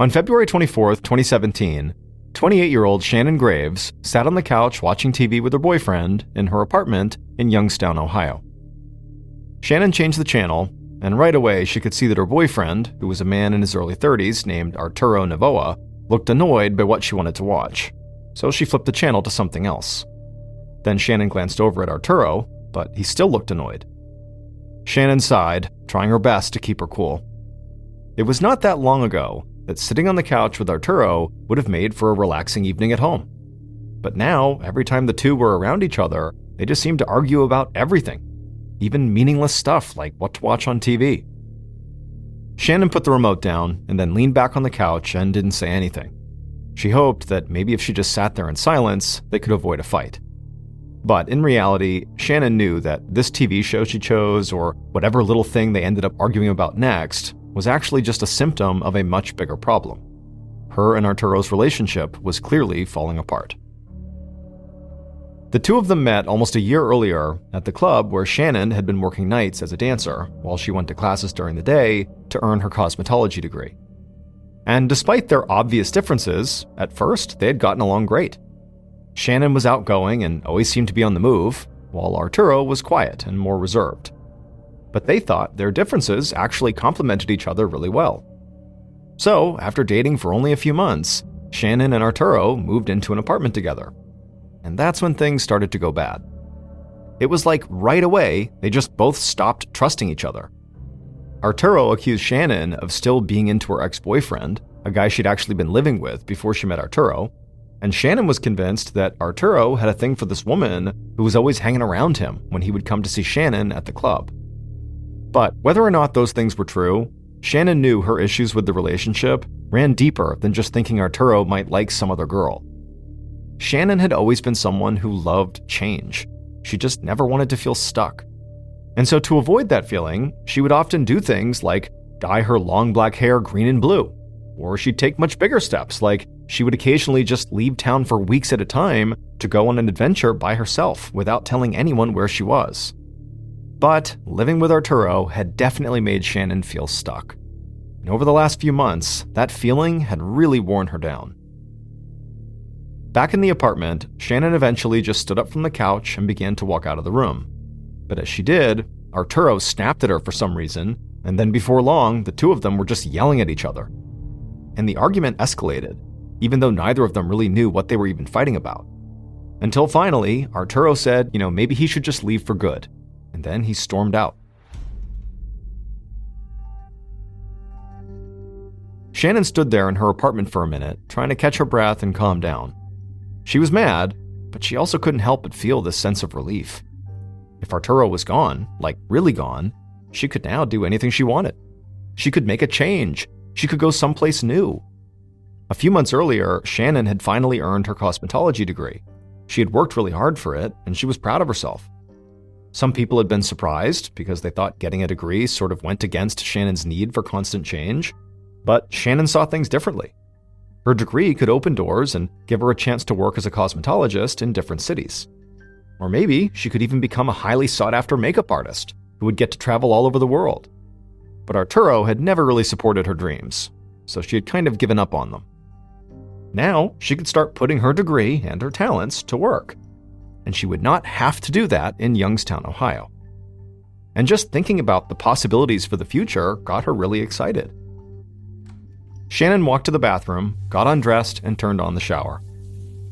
On February 24th, 2017, 28-year-old Shannon Graves sat on the couch watching TV with her boyfriend in her apartment in Youngstown, Ohio. Shannon changed the channel, and right away she could see that her boyfriend, who was a man in his early 30s named Arturo Novoa, looked annoyed by what she wanted to watch, so she flipped the channel to something else. Then Shannon glanced over at Arturo, but he still looked annoyed. Shannon sighed, trying her best to keep her cool. It was not that long ago that sitting on the couch with Arturo would have made for a relaxing evening at home. But now, every time the two were around each other, they just seemed to argue about everything, even meaningless stuff like what to watch on TV. Shannon put the remote down and then leaned back on the couch and didn't say anything. She hoped that maybe if she just sat there in silence, they could avoid a fight. But in reality, Shannon knew that this TV show she chose, or whatever little thing they ended up arguing about next, was actually just a symptom of a much bigger problem. Her and Arturo's relationship was clearly falling apart. The two of them met almost a year earlier at the club where Shannon had been working nights as a dancer while she went to classes during the day to earn her cosmetology degree. And despite their obvious differences, at first they had gotten along great. Shannon was outgoing and always seemed to be on the move, while Arturo was quiet and more reserved. But they thought their differences actually complemented each other really well. So, after dating for only a few months, Shannon and Arturo moved into an apartment together. And that's when things started to go bad. It was like right away, they just both stopped trusting each other. Arturo accused Shannon of still being into her ex-boyfriend, a guy she'd actually been living with before she met Arturo, and Shannon was convinced that Arturo had a thing for this woman who was always hanging around him when he would come to see Shannon at the club. But whether or not those things were true, Shannon knew her issues with the relationship ran deeper than just thinking Arturo might like some other girl. Shannon had always been someone who loved change. She just never wanted to feel stuck. And so to avoid that feeling, she would often do things like dye her long black hair green and blue, or she'd take much bigger steps like she would occasionally just leave town for weeks at a time to go on an adventure by herself without telling anyone where she was. But living with Arturo had definitely made Shannon feel stuck. And over the last few months, that feeling had really worn her down. Back in the apartment, Shannon eventually just stood up from the couch and began to walk out of the room. But as she did, Arturo snapped at her for some reason, and then before long, the two of them were just yelling at each other. And the argument escalated, even though neither of them really knew what they were even fighting about. Until finally, Arturo said, maybe he should just leave for good. And then he stormed out. Shannon stood there in her apartment for a minute, trying to catch her breath and calm down. She was mad, but she also couldn't help but feel this sense of relief. If Arturo was gone, like really gone, she could now do anything she wanted. She could make a change. She could go someplace new. A few months earlier, Shannon had finally earned her cosmetology degree. She had worked really hard for it, and she was proud of herself. Some people had been surprised because they thought getting a degree sort of went against Shannon's need for constant change, but Shannon saw things differently. Her degree could open doors and give her a chance to work as a cosmetologist in different cities. Or maybe she could even become a highly sought-after makeup artist who would get to travel all over the world. But Arturo had never really supported her dreams, so she had kind of given up on them. Now, she could start putting her degree and her talents to work, and she would not have to do that in Youngstown, Ohio. And just thinking about the possibilities for the future got her really excited. Shannon walked to the bathroom, got undressed, and turned on the shower.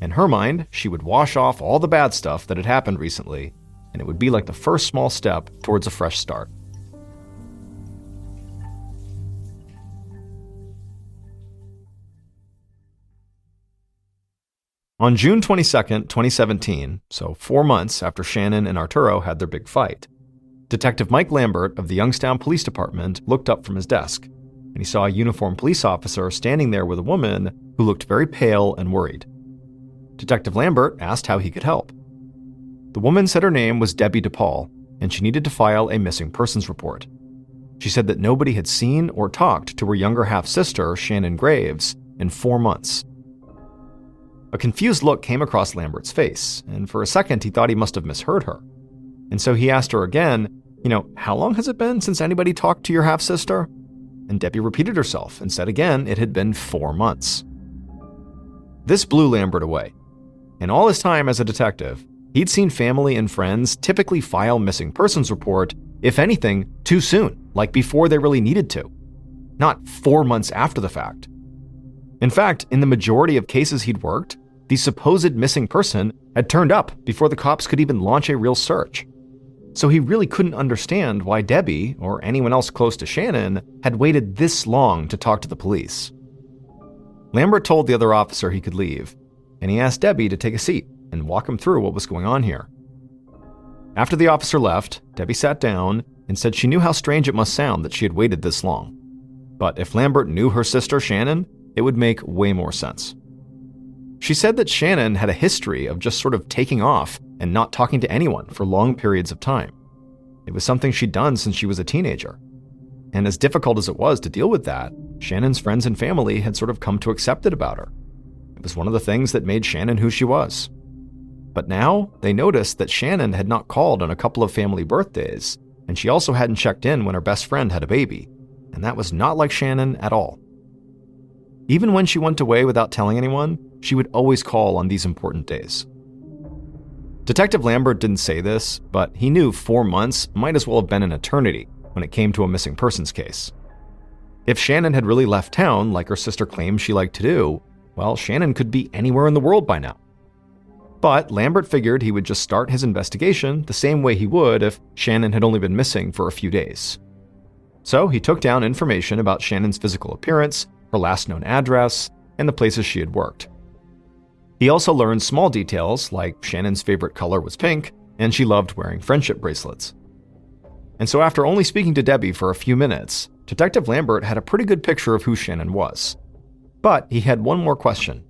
In her mind, she would wash off all the bad stuff that had happened recently, and it would be like the first small step towards a fresh start. On June 22, 2017, so 4 months after Shannon and Arturo had their big fight, Detective Mike Lambert of the Youngstown Police Department looked up from his desk, and he saw a uniformed police officer standing there with a woman who looked very pale and worried. Detective Lambert asked how he could help. The woman said her name was Debbie DePaul, and she needed to file a missing persons report. She said that nobody had seen or talked to her younger half-sister, Shannon Graves, in 4 months. A confused look came across Lambert's face, and for a second he thought he must have misheard her. And so he asked her again, how long has it been since anybody talked to your half-sister? and Debbie repeated herself and said again it had been 4 months. This blew Lambert away. In all his time as a detective, he'd seen family and friends typically file missing persons report, if anything, too soon, like before they really needed to, not 4 months after the fact. In fact, in the majority of cases he'd worked, the supposed missing person had turned up before the cops could even launch a real search. So he really couldn't understand why Debbie, or anyone else close to Shannon, had waited this long to talk to the police. Lambert told the other officer he could leave, and he asked Debbie to take a seat and walk him through what was going on here. After the officer left, Debbie sat down and said she knew how strange it must sound that she had waited this long. But if Lambert knew her sister Shannon, it would make way more sense. She said that Shannon had a history of just sort of taking off and not talking to anyone for long periods of time. It was something she'd done since she was a teenager. And as difficult as it was to deal with that, Shannon's friends and family had sort of come to accept it about her. It was one of the things that made Shannon who she was. But now, they noticed that Shannon had not called on a couple of family birthdays, and she also hadn't checked in when her best friend had a baby, and that was not like Shannon at all. Even when she went away without telling anyone, she would always call on these important days. Detective Lambert didn't say this, but he knew 4 months might as well have been an eternity when it came to a missing persons case. If Shannon had really left town like her sister claimed she liked to do, well, Shannon could be anywhere in the world by now. But Lambert figured he would just start his investigation the same way he would if Shannon had only been missing for a few days. So he took down information about Shannon's physical appearance, her last known address, and the places she had worked. He also learned small details like Shannon's favorite color was pink, and she loved wearing friendship bracelets. And so after only speaking to Debbie for a few minutes, Detective Lambert had a pretty good picture of who Shannon was. But he had one more question.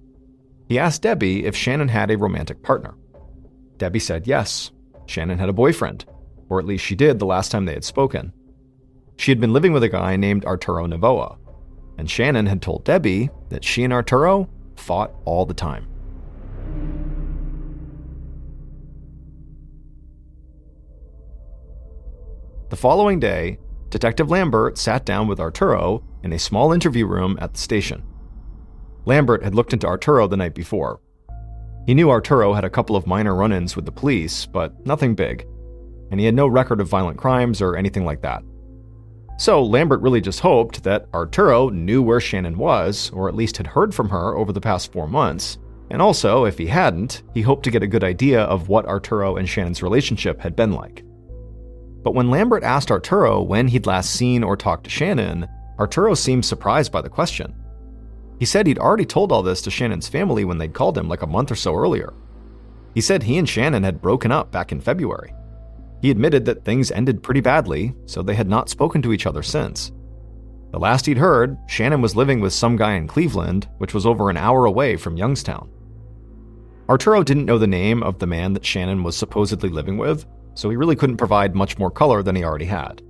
He asked Debbie if Shannon had a romantic partner. Debbie said yes, Shannon had a boyfriend, or at least she did the last time they had spoken. She had been living with a guy named Arturo Novoa, and Shannon had told Debbie that she and Arturo fought all the time. The following day, Detective Lambert sat down with Arturo in a small interview room at the station. Lambert had looked into Arturo the night before. He knew Arturo had a couple of minor run-ins with the police, but nothing big, and he had no record of violent crimes or anything like that. So Lambert really just hoped that Arturo knew where Shannon was, or at least had heard from her over the past 4 months, and also, if he hadn't, he hoped to get a good idea of what Arturo and Shannon's relationship had been like. But when Lambert asked Arturo when he'd last seen or talked to Shannon, Arturo seemed surprised by the question. He said he'd already told all this to Shannon's family when they'd called him like a month or so earlier. He said he and Shannon had broken up back in February. He admitted that things ended pretty badly, so they had not spoken to each other since. The last he'd heard, Shannon was living with some guy in Cleveland, which was over an hour away from Youngstown. Arturo didn't know the name of the man that Shannon was supposedly living with, so he really couldn't provide much more color than he already had.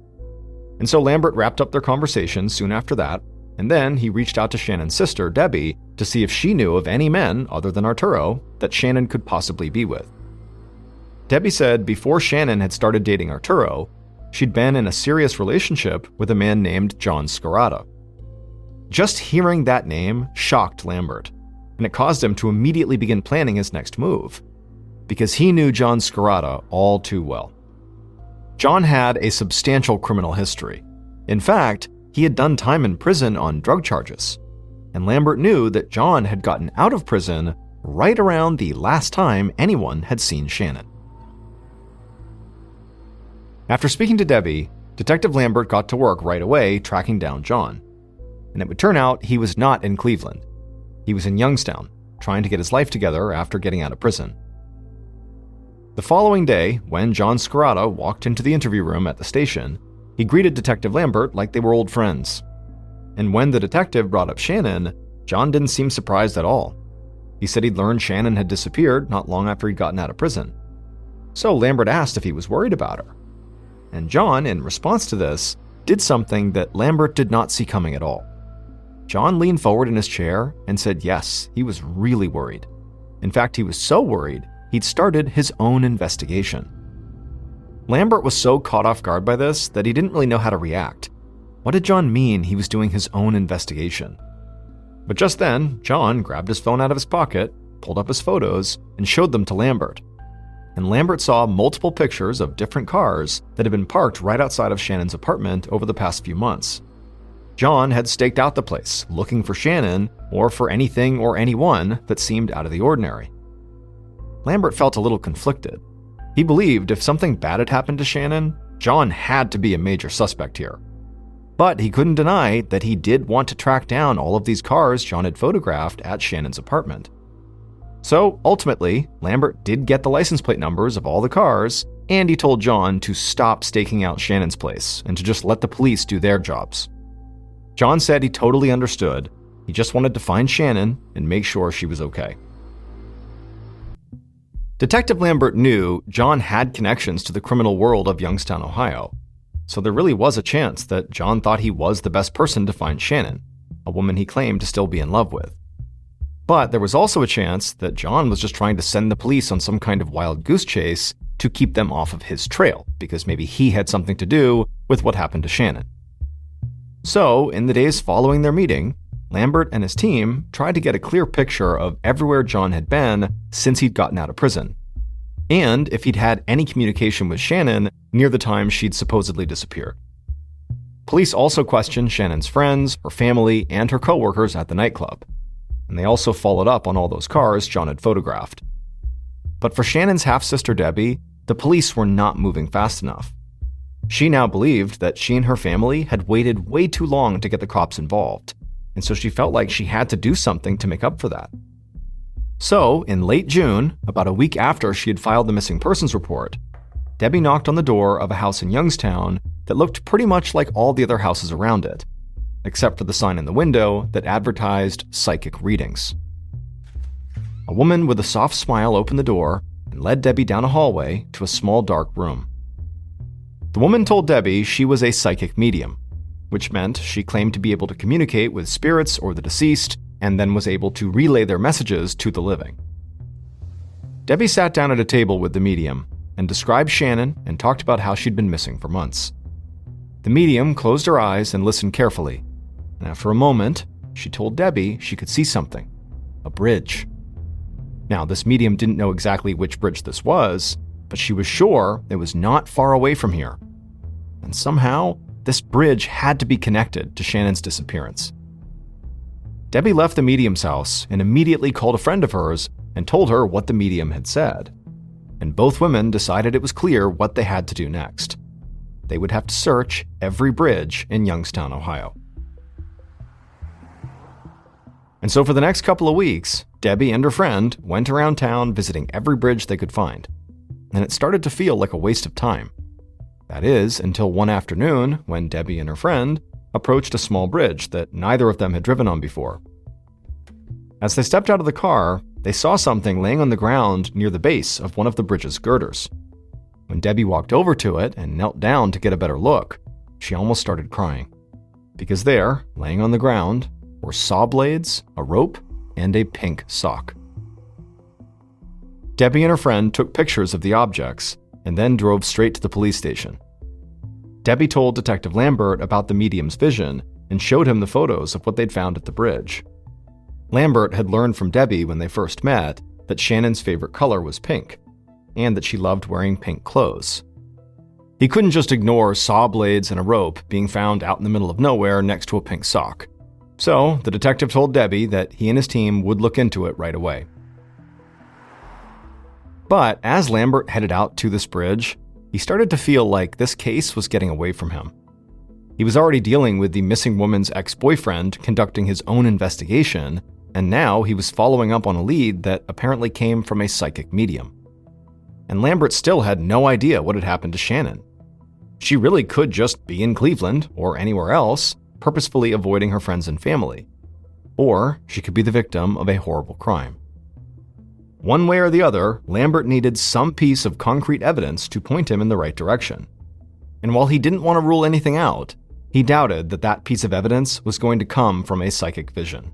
And so Lambert wrapped up their conversation soon after that, and then he reached out to Shannon's sister, Debbie, to see if she knew of any men, other than Arturo, that Shannon could possibly be with. Debbie said before Shannon had started dating Arturo, she'd been in a serious relationship with a man named John Scarata. Just hearing that name shocked Lambert, and it caused him to immediately begin planning his next move, because he knew John Scarata all too well. John had a substantial criminal history. In fact, he had done time in prison on drug charges, and Lambert knew that John had gotten out of prison right around the last time anyone had seen Shannon. After speaking to Debbie, Detective Lambert got to work right away tracking down John, and it would turn out he was not in Cleveland. He was in Youngstown, trying to get his life together after getting out of prison. The following day, when John Scarata walked into the interview room at the station, he greeted Detective Lambert like they were old friends. And when the detective brought up Shannon, John didn't seem surprised at all. He said he'd learned Shannon had disappeared not long after he'd gotten out of prison. So Lambert asked if he was worried about her. And John, in response to this, did something that Lambert did not see coming at all. John leaned forward in his chair and said yes, he was really worried. In fact, he was so worried, he'd started his own investigation. Lambert was so caught off guard by this that he didn't really know how to react. What did John mean he was doing his own investigation? But just then, John grabbed his phone out of his pocket, pulled up his photos, and showed them to Lambert. And Lambert saw multiple pictures of different cars that had been parked right outside of Shannon's apartment over the past few months. John had staked out the place, looking for Shannon or for anything or anyone that seemed out of the ordinary. Lambert felt a little conflicted. He believed if something bad had happened to Shannon, John had to be a major suspect here. But he couldn't deny that he did want to track down all of these cars John had photographed at Shannon's apartment. So ultimately, Lambert did get the license plate numbers of all the cars, and he told John to stop staking out Shannon's place and to just let the police do their jobs. John said he totally understood. He just wanted to find Shannon and make sure she was okay. Detective Lambert knew John had connections to the criminal world of Youngstown, Ohio, so there really was a chance that John thought he was the best person to find Shannon, a woman he claimed to still be in love with. But there was also a chance that John was just trying to send the police on some kind of wild goose chase to keep them off of his trail, because maybe he had something to do with what happened to Shannon. So, in the days following their meeting, Lambert and his team tried to get a clear picture of everywhere John had been since he'd gotten out of prison, and if he'd had any communication with Shannon near the time she'd supposedly disappeared. Police also questioned Shannon's friends, her family, and her coworkers at the nightclub, and they also followed up on all those cars John had photographed. But for Shannon's half-sister Debbie, the police were not moving fast enough. She now believed that she and her family had waited way too long to get the cops involved, and so she felt like she had to do something to make up for that. So, in late June, about a week after she had filed the missing persons report, Debbie knocked on the door of a house in Youngstown that looked pretty much like all the other houses around it, except for the sign in the window that advertised psychic readings. A woman with a soft smile opened the door and led Debbie down a hallway to a small dark room. The woman told Debbie she was a psychic medium, which meant she claimed to be able to communicate with spirits or the deceased, and then was able to relay their messages to the living. Debbie sat down at a table with the medium and described Shannon and talked about how she'd been missing for months. The medium closed her eyes and listened carefully, and after a moment, she told Debbie she could see something: a bridge. Now, this medium didn't know exactly which bridge this was, but she was sure it was not far away from here. And somehow, this bridge had to be connected to Shannon's disappearance. Debbie left the medium's house and immediately called a friend of hers and told her what the medium had said. And both women decided it was clear what they had to do next. They would have to search every bridge in Youngstown, Ohio. And so for the next couple of weeks, Debbie and her friend went around town visiting every bridge they could find. And it started to feel like a waste of time. That is, until one afternoon when Debbie and her friend approached a small bridge that neither of them had driven on before. As they stepped out of the car, they saw something laying on the ground near the base of one of the bridge's girders. When Debbie walked over to it and knelt down to get a better look, she almost started crying. Because there, laying on the ground, were saw blades, a rope, and a pink sock. Debbie and her friend took pictures of the objects and then drove straight to the police station. Debbie told Detective Lambert about the medium's vision and showed him the photos of what they'd found at the bridge. Lambert had learned from Debbie when they first met that Shannon's favorite color was pink, and that she loved wearing pink clothes. He couldn't just ignore saw blades and a rope being found out in the middle of nowhere next to a pink sock. So, the detective told Debbie that he and his team would look into it right away. But as Lambert headed out to this bridge, he started to feel like this case was getting away from him. He was already dealing with the missing woman's ex-boyfriend conducting his own investigation, and now he was following up on a lead that apparently came from a psychic medium. And Lambert still had no idea what had happened to Shannon. She really could just be in Cleveland or anywhere else, purposefully avoiding her friends and family. Or she could be the victim of a horrible crime. One way or the other, Lambert needed some piece of concrete evidence to point him in the right direction. And while he didn't want to rule anything out, he doubted that that piece of evidence was going to come from a psychic vision.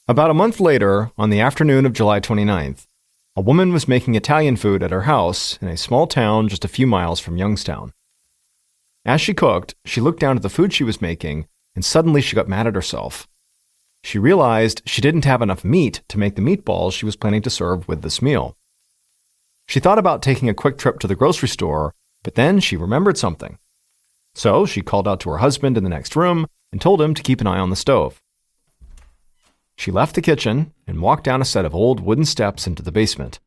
About a month later, on the afternoon of July 29th, a woman was making Italian food at her house in a small town just a few miles from Youngstown. As she cooked, she looked down at the food she was making, and suddenly she got mad at herself. She realized she didn't have enough meat to make the meatballs she was planning to serve with this meal. She thought about taking a quick trip to the grocery store, but then she remembered something. So she called out to her husband in the next room and told him to keep an eye on the stove. She left the kitchen and walked down a set of old wooden steps into the basement.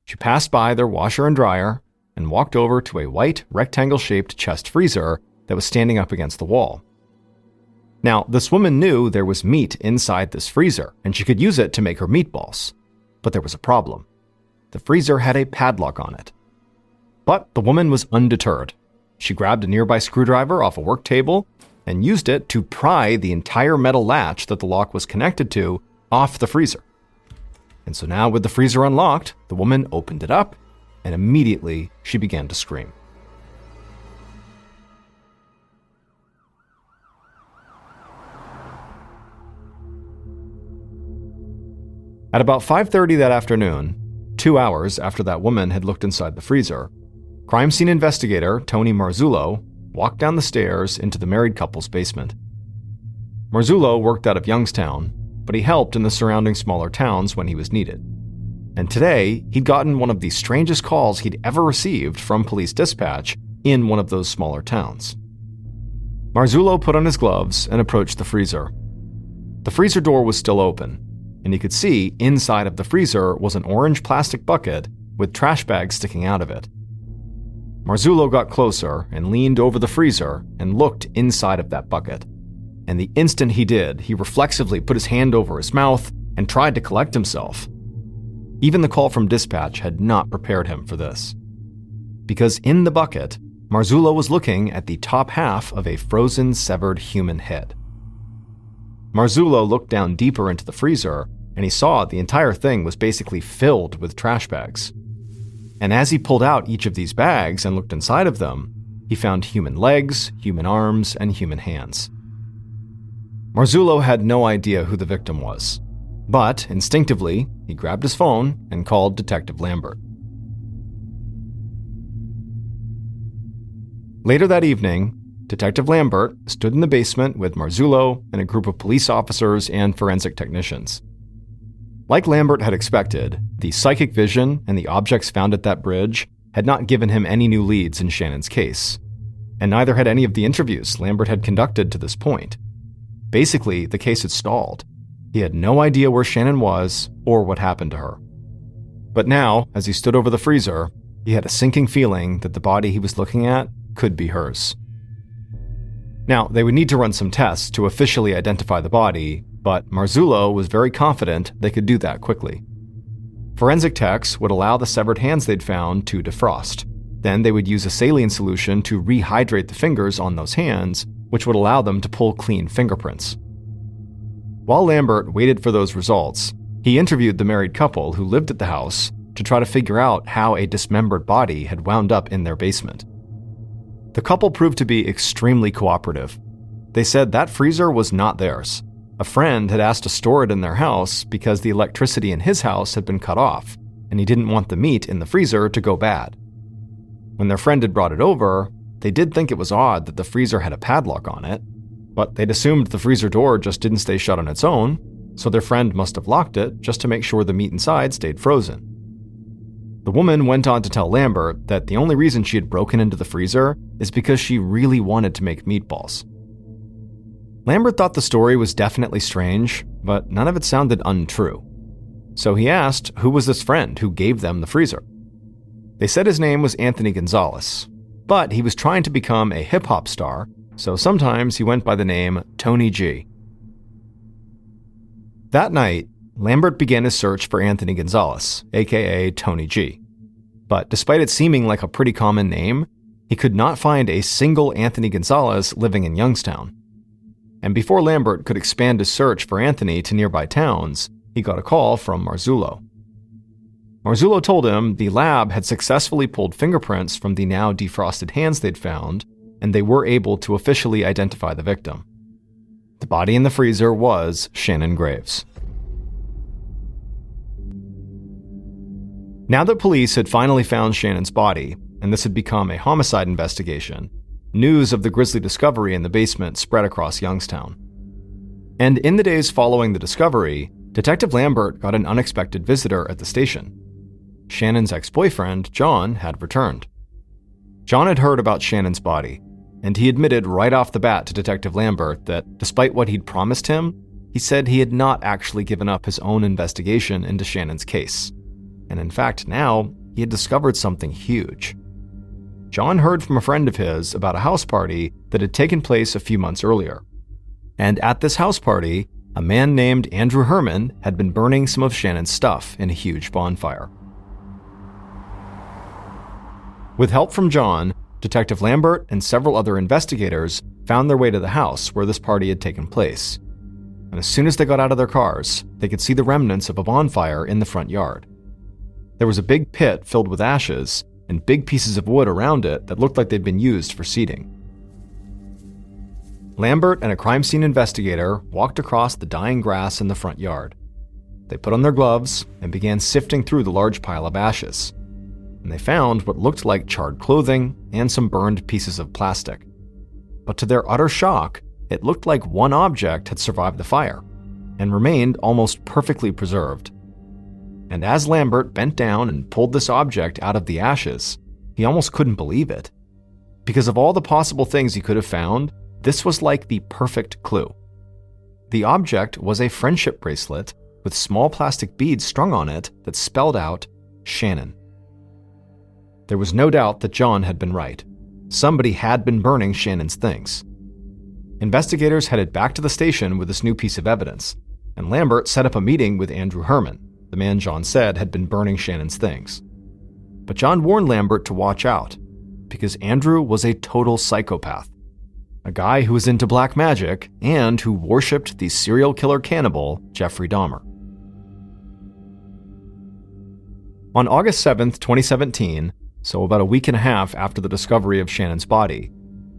She passed by their washer and dryer and walked over to a white, rectangle-shaped chest freezer that was standing up against the wall. Now, this woman knew there was meat inside this freezer, and she could use it to make her meatballs. But there was a problem. The freezer had a padlock on it. But the woman was undeterred. She grabbed a nearby screwdriver off a work table and used it to pry the entire metal latch that the lock was connected to off the freezer. And so now, with the freezer unlocked, the woman opened it up, and immediately she began to scream. At about 5:30 that afternoon, 2 hours after that woman had looked inside the freezer, crime scene investigator Tony Marzullo walked down the stairs into the married couple's basement. Marzullo worked out of Youngstown, but he helped in the surrounding smaller towns when he was needed. And today, he'd gotten one of the strangest calls he'd ever received from police dispatch in one of those smaller towns. Marzullo put on his gloves and approached the freezer. The freezer door was still open, and he could see inside of the freezer was an orange plastic bucket with trash bags sticking out of it. Marzullo got closer and leaned over the freezer and looked inside of that bucket. And the instant he did, he reflexively put his hand over his mouth and tried to collect himself. Even the call from dispatch had not prepared him for this. Because in the bucket, Marzullo was looking at the top half of a frozen, severed human head. Marzullo looked down deeper into the freezer, and he saw the entire thing was basically filled with trash bags. And as he pulled out each of these bags and looked inside of them, he found human legs, human arms, and human hands. Marzullo had no idea who the victim was, but instinctively, he grabbed his phone and called Detective Lambert. Later that evening, Detective Lambert stood in the basement with Marzullo and a group of police officers and forensic technicians. Like Lambert had expected, the psychic vision and the objects found at that bridge had not given him any new leads in Shannon's case, and neither had any of the interviews Lambert had conducted to this point. Basically, the case had stalled. He had no idea where Shannon was or what happened to her. But now, as he stood over the freezer, he had a sinking feeling that the body he was looking at could be hers. Now, they would need to run some tests to officially identify the body, but Marzullo was very confident they could do that quickly. Forensic techs would allow the severed hands they'd found to defrost. Then they would use a saline solution to rehydrate the fingers on those hands, which would allow them to pull clean fingerprints. While Lambert waited for those results, he interviewed the married couple who lived at the house to try to figure out how a dismembered body had wound up in their basement. The couple proved to be extremely cooperative. They said that freezer was not theirs. A friend had asked to store it in their house because the electricity in his house had been cut off, and he didn't want the meat in the freezer to go bad. When their friend had brought it over, they did think it was odd that the freezer had a padlock on it, but they'd assumed the freezer door just didn't stay shut on its own, so their friend must have locked it just to make sure the meat inside stayed frozen. The woman went on to tell Lambert that the only reason she had broken into the freezer is because she really wanted to make meatballs. Lambert thought the story was definitely strange, but none of it sounded untrue. So he asked who was this friend who gave them the freezer. They said his name was Anthony Gonzalez, but he was trying to become a hip-hop star, so sometimes he went by the name Tony G. That night, Lambert began his search for Anthony Gonzalez, aka Tony G. But despite it seeming like a pretty common name, he could not find a single Anthony Gonzalez living in Youngstown. And before Lambert could expand his search for Anthony to nearby towns, he got a call from Marzullo. Marzullo told him the lab had successfully pulled fingerprints from the now defrosted hands they'd found, and they were able to officially identify the victim. The body in the freezer was Shannon Graves. Now that police had finally found Shannon's body, and this had become a homicide investigation, news of the grisly discovery in the basement spread across Youngstown. And in the days following the discovery, Detective Lambert got an unexpected visitor at the station. Shannon's ex-boyfriend, John, had returned. John had heard about Shannon's body, and he admitted right off the bat to Detective Lambert that despite what he'd promised him, he said he had not actually given up his own investigation into Shannon's case. And in fact, now he had discovered something huge. John heard from a friend of his about a house party that had taken place a few months earlier. And at this house party, a man named Andrew Herman had been burning some of Shannon's stuff in a huge bonfire. With help from John, Detective Lambert and several other investigators found their way to the house where this party had taken place. And as soon as they got out of their cars, they could see the remnants of a bonfire in the front yard. There was a big pit filled with ashes and big pieces of wood around it that looked like they'd been used for seating. Lambert and a crime scene investigator walked across the dying grass in the front yard. They put on their gloves and began sifting through the large pile of ashes. And they found what looked like charred clothing and some burned pieces of plastic. But to their utter shock, it looked like one object had survived the fire and remained almost perfectly preserved. And as Lambert bent down and pulled this object out of the ashes, he almost couldn't believe it. Because of all the possible things he could have found, this was like the perfect clue. The object was a friendship bracelet with small plastic beads strung on it that spelled out Shannon. There was no doubt that John had been right. Somebody had been burning Shannon's things. Investigators headed back to the station with this new piece of evidence, and Lambert set up a meeting with Andrew Herman, the man John said had been burning Shannon's things. But John warned Lambert to watch out, because Andrew was a total psychopath. A guy who was into black magic and who worshipped the serial killer cannibal Jeffrey Dahmer. On August 7th, 2017, so about a week and a half after the discovery of Shannon's body,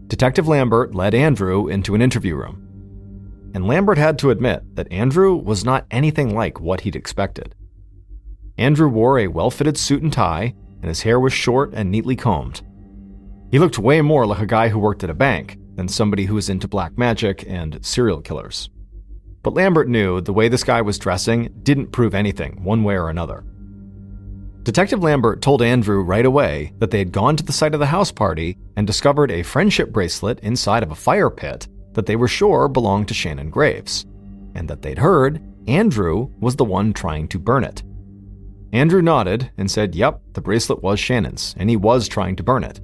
Detective Lambert led Andrew into an interview room. And Lambert had to admit that Andrew was not anything like what he'd expected. Andrew wore a well-fitted suit and tie, and his hair was short and neatly combed. He looked way more like a guy who worked at a bank than somebody who was into black magic and serial killers. But Lambert knew the way this guy was dressing didn't prove anything, one way or another. Detective Lambert told Andrew right away that they had gone to the site of the house party and discovered a friendship bracelet inside of a fire pit that they were sure belonged to Shannon Graves, and that they'd heard Andrew was the one trying to burn it. Andrew nodded and said, yep, the bracelet was Shannon's, and he was trying to burn it.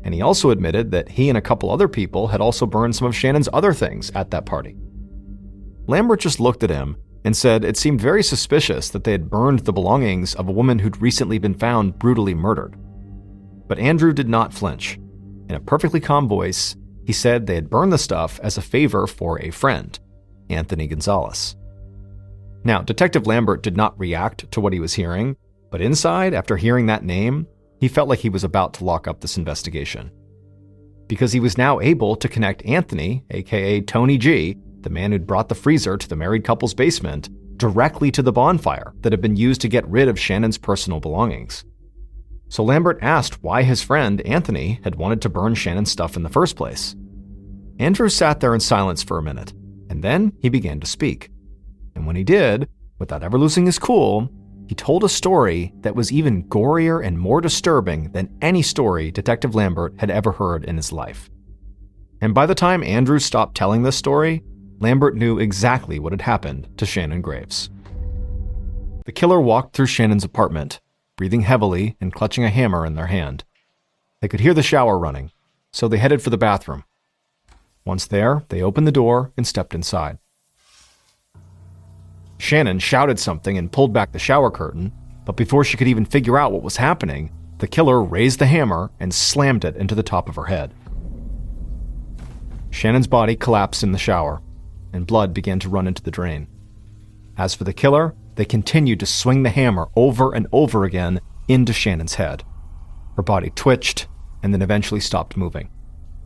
And he also admitted that he and a couple other people had also burned some of Shannon's other things at that party. Lambert just looked at him and said it seemed very suspicious that they had burned the belongings of a woman who'd recently been found brutally murdered. But Andrew did not flinch. In a perfectly calm voice, he said they had burned the stuff as a favor for a friend, Anthony Gonzalez. Now, Detective Lambert did not react to what he was hearing, but inside, after hearing that name, he felt like he was about to lock up this investigation. Because he was now able to connect Anthony, aka Tony G, the man who'd brought the freezer to the married couple's basement, directly to the bonfire that had been used to get rid of Shannon's personal belongings. So Lambert asked why his friend, Anthony, had wanted to burn Shannon's stuff in the first place. Andrew sat there in silence for a minute, and then he began to speak. And when he did, without ever losing his cool, he told a story that was even gorier and more disturbing than any story Detective Lambert had ever heard in his life. And by the time Andrew stopped telling this story, Lambert knew exactly what had happened to Shannon Graves. The killer walked through Shannon's apartment, breathing heavily and clutching a hammer in their hand. They could hear the shower running, so they headed for the bathroom. Once there, they opened the door and stepped inside. Shannon shouted something and pulled back the shower curtain, but before she could even figure out what was happening, the killer raised the hammer and slammed it into the top of her head. Shannon's body collapsed in the shower, and blood began to run into the drain. As for the killer, they continued to swing the hammer over and over again into Shannon's head. Her body twitched and then eventually stopped moving.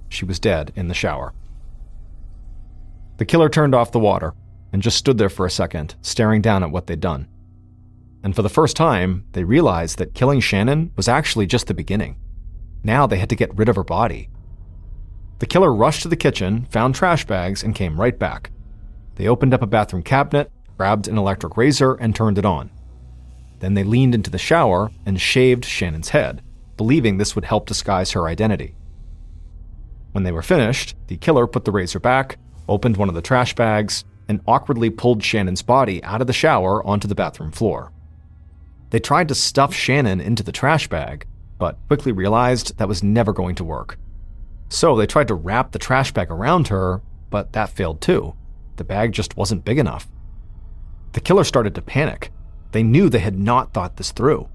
She was dead in the shower. The killer turned off the water and just stood there for a second, staring down at what they'd done. and for the first time, they realized that killing Shannon was actually just the beginning. Now they had to get rid of her body. The killer rushed to the kitchen, found trash bags, and came right back. They opened up a bathroom cabinet, grabbed an electric razor, and turned it on. Then they leaned into the shower and shaved Shannon's head, believing this would help disguise her identity. When they were finished, the killer put the razor back, opened one of the trash bags, and awkwardly pulled Shannon's body out of the shower onto the bathroom floor. They tried to stuff Shannon into the trash bag, but quickly realized that was never going to work. So they tried to wrap the trash bag around her, but that failed too. The bag just wasn't big enough. The killer started to panic. They knew they had not thought this through.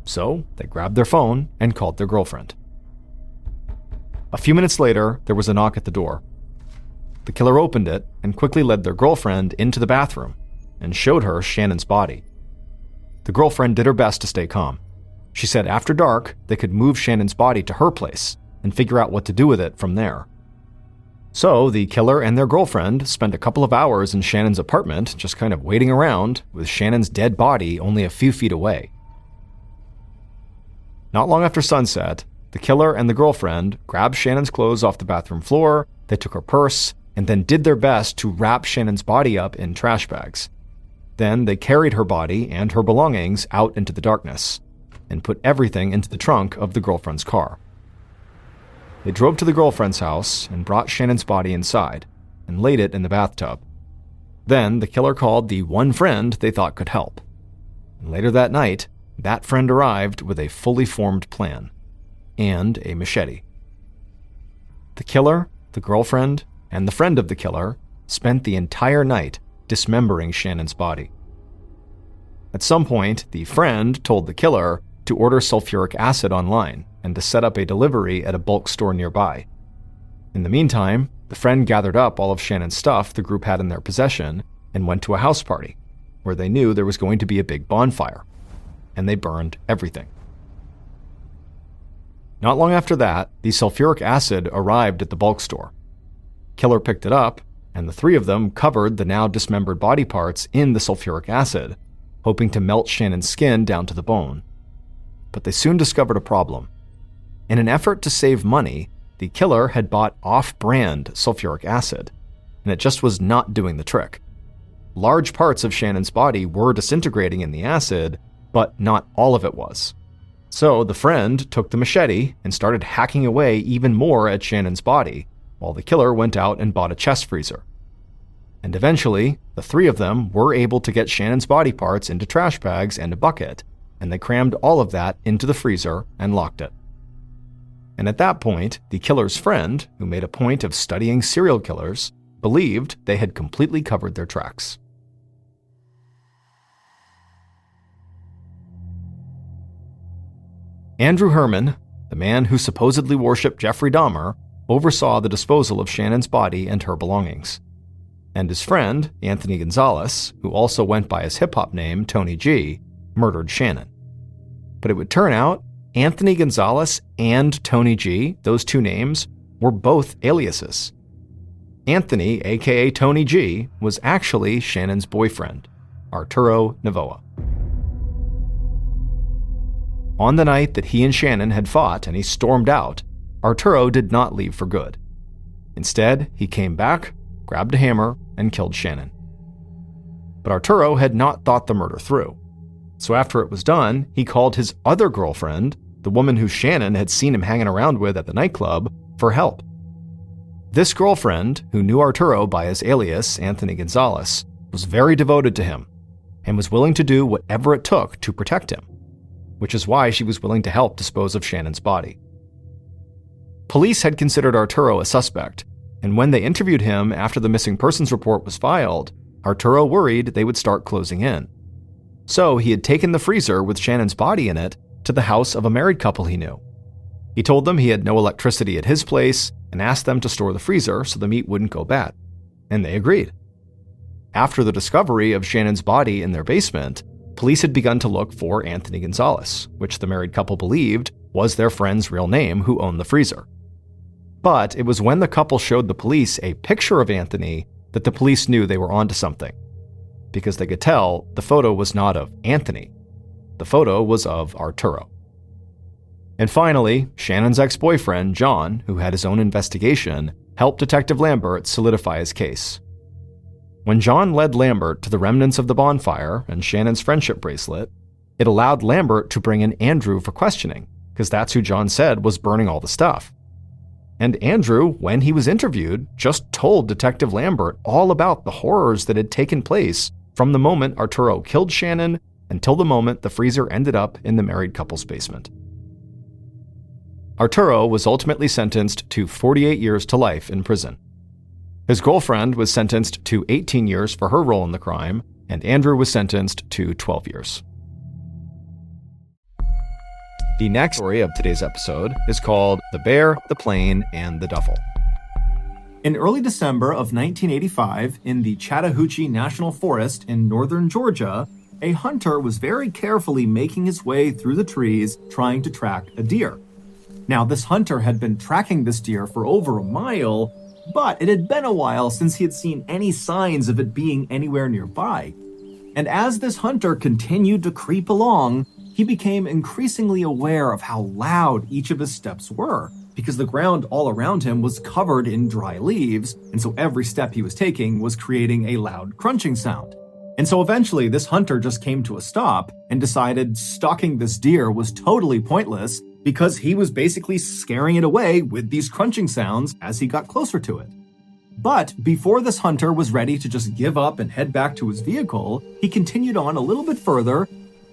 So they grabbed their phone and called their girlfriend. A few minutes later, there was a knock at the door. The killer opened it and quickly led their girlfriend into the bathroom and showed her Shannon's body. The girlfriend did her best to stay calm. She said after dark, they could move Shannon's body to her place and figure out what to do with it from there. So the killer and their girlfriend spent a couple of hours in Shannon's apartment just kind of waiting around with Shannon's dead body only a few feet away. Not long after sunset, the killer and the girlfriend grabbed Shannon's clothes off the bathroom floor, they took her purse, and then did their best to wrap Shannon's body up in trash bags. Then they carried her body and her belongings out into the darkness and put everything into the trunk of the girlfriend's car. They drove to the girlfriend's house and brought Shannon's body inside and laid it in the bathtub. Then the killer called the one friend they thought could help. And later that night, that friend arrived with a fully formed plan and a machete. The killer, the girlfriend, and the friend of the killer spent the entire night dismembering Shannon's body. At some point, the friend told the killer to order sulfuric acid online and to set up a delivery at a bulk store nearby. In the meantime, the friend gathered up all of Shannon's stuff the group had in their possession and went to a house party, where they knew there was going to be a big bonfire, and they burned everything. Not long after that, the sulfuric acid arrived at the bulk store. Killer picked it up, and the three of them covered the now dismembered body parts in the sulfuric acid, hoping to melt Shannon's skin down to the bone. But they soon discovered a problem. In an effort to save money, the killer had bought off-brand sulfuric acid, and it just was not doing the trick. Large parts of Shannon's body were disintegrating in the acid, but not all of it was. So the friend took the machete and started hacking away even more at Shannon's body, while the killer went out and bought a chest freezer. And eventually, the three of them were able to get Shannon's body parts into trash bags and a bucket, and they crammed all of that into the freezer and locked it. And at that point, the killer's friend, who made a point of studying serial killers, believed they had completely covered their tracks. Andrew Herman, the man who supposedly worshipped Jeffrey Dahmer, oversaw the disposal of Shannon's body and her belongings. And his friend, Anthony Gonzalez, who also went by his hip-hop name Tony G, murdered Shannon. But it would turn out Anthony Gonzalez and Tony G, those two names, were both aliases. Anthony, aka Tony G, was actually Shannon's boyfriend, Arturo Novoa. On the night that he and Shannon had fought and he stormed out, Arturo did not leave for good. Instead, he came back, grabbed a hammer, and killed Shannon. But Arturo had not thought the murder through. So after it was done, he called his other girlfriend, the woman who Shannon had seen him hanging around with at the nightclub, for help. This girlfriend, who knew Arturo by his alias, Anthony Gonzalez, was very devoted to him and was willing to do whatever it took to protect him, which is why she was willing to help dispose of Shannon's body. Police had considered Arturo a suspect, and when they interviewed him after the missing persons report was filed, Arturo worried they would start closing in. So he had taken the freezer with Shannon's body in it to the house of a married couple he knew. He told them he had no electricity at his place and asked them to store the freezer so the meat wouldn't go bad, and they agreed. After the discovery of Shannon's body in their basement, police had begun to look for Anthony Gonzalez, which the married couple believed was their friend's real name who owned the freezer. But it was when the couple showed the police a picture of Anthony that the police knew they were onto something. because they could tell the photo was not of Anthony. The photo was of Arturo. And finally, Shannon's ex-boyfriend, John, who had his own investigation, helped Detective Lambert solidify his case. When John led Lambert to the remnants of the bonfire and Shannon's friendship bracelet, it allowed Lambert to bring in Andrew for questioning, because that's who John said was burning all the stuff. And Andrew, when he was interviewed, just told Detective Lambert all about the horrors that had taken place from the moment Arturo killed Shannon until the moment the freezer ended up in the married couple's basement. Arturo was ultimately sentenced to 48 years to life in prison. His girlfriend was sentenced to 18 years for her role in the crime, and Andrew was sentenced to 12 years. The next story of today's episode is called The Bear, the Plane, and the Duffel. In early December of 1985, in the Chattahoochee National Forest in northern Georgia, a hunter was very carefully making his way through the trees trying to track a deer. Now, this hunter had been tracking this deer for over a mile, but it had been a while since he had seen any signs of it being anywhere nearby. And as this hunter continued to creep along, he became increasingly aware of how loud each of his steps were, because the ground all around him was covered in dry leaves, and so every step he was taking was creating a loud crunching sound. And so eventually this hunter just came to a stop and decided stalking this deer was totally pointless because he was basically scaring it away with these crunching sounds as he got closer to it. But before this hunter was ready to just give up and head back to his vehicle, he continued on a little bit further,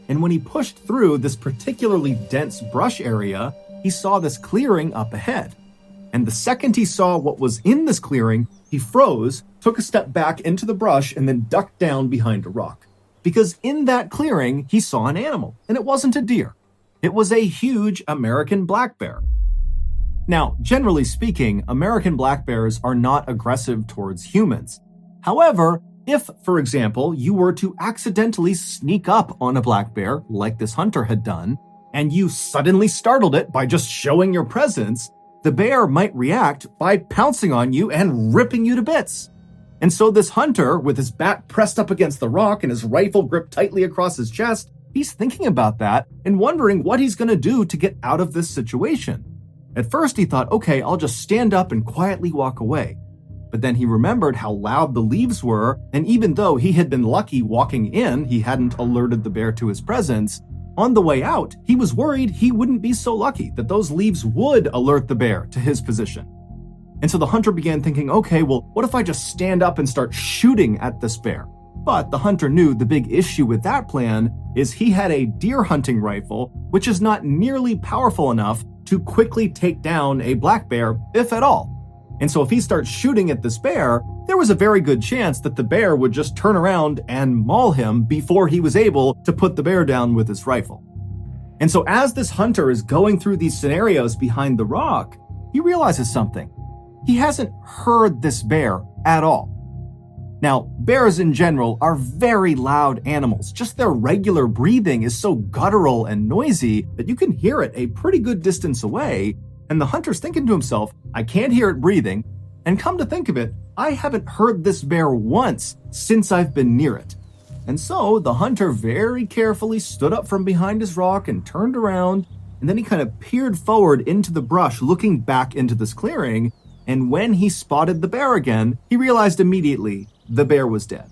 and when he pushed through this particularly dense brush area, he saw this clearing up ahead. And the second he saw what was in this clearing, he froze, took a step back into the brush, and then ducked down behind a rock. Because in that clearing, he saw an animal, and it wasn't a deer. It was a huge American black bear. Now, generally speaking, American black bears are not aggressive towards humans. However, if, for example, you were to accidentally sneak up on a black bear, like this hunter had done, and you suddenly startled it by just showing your presence, the bear might react by pouncing on you and ripping you to bits. And so this hunter, with his back pressed up against the rock and his rifle gripped tightly across his chest, he's thinking about that and wondering what he's going to do to get out of this situation. At first he thought, okay, I'll just stand up and quietly walk away. But then he remembered how loud the leaves were, and even though he had been lucky walking in, he hadn't alerted the bear to his presence. On the way out, he was worried he wouldn't be so lucky that those leaves would alert the bear to his position. And so the hunter began thinking, okay, well, what if I just stand up and start shooting at this bear? But the hunter knew the big issue with that plan is he had a deer hunting rifle, which is not nearly powerful enough to quickly take down a black bear, if at all. And so if he starts shooting at this bear, there was a very good chance that the bear would just turn around and maul him before he was able to put the bear down with his rifle. And so as this hunter is going through these scenarios behind the rock, he realizes something. He hasn't heard this bear at all. Now, bears in general are very loud animals. Just their regular breathing is so guttural and noisy that you can hear it a pretty good distance away. And the hunter's thinking to himself, I can't hear it breathing. And come to think of it, I haven't heard this bear once since I've been near it. And so the hunter very carefully stood up from behind his rock and turned around. And then he kind of peered forward into the brush, looking back into this clearing. And when he spotted the bear again, he realized immediately the bear was dead.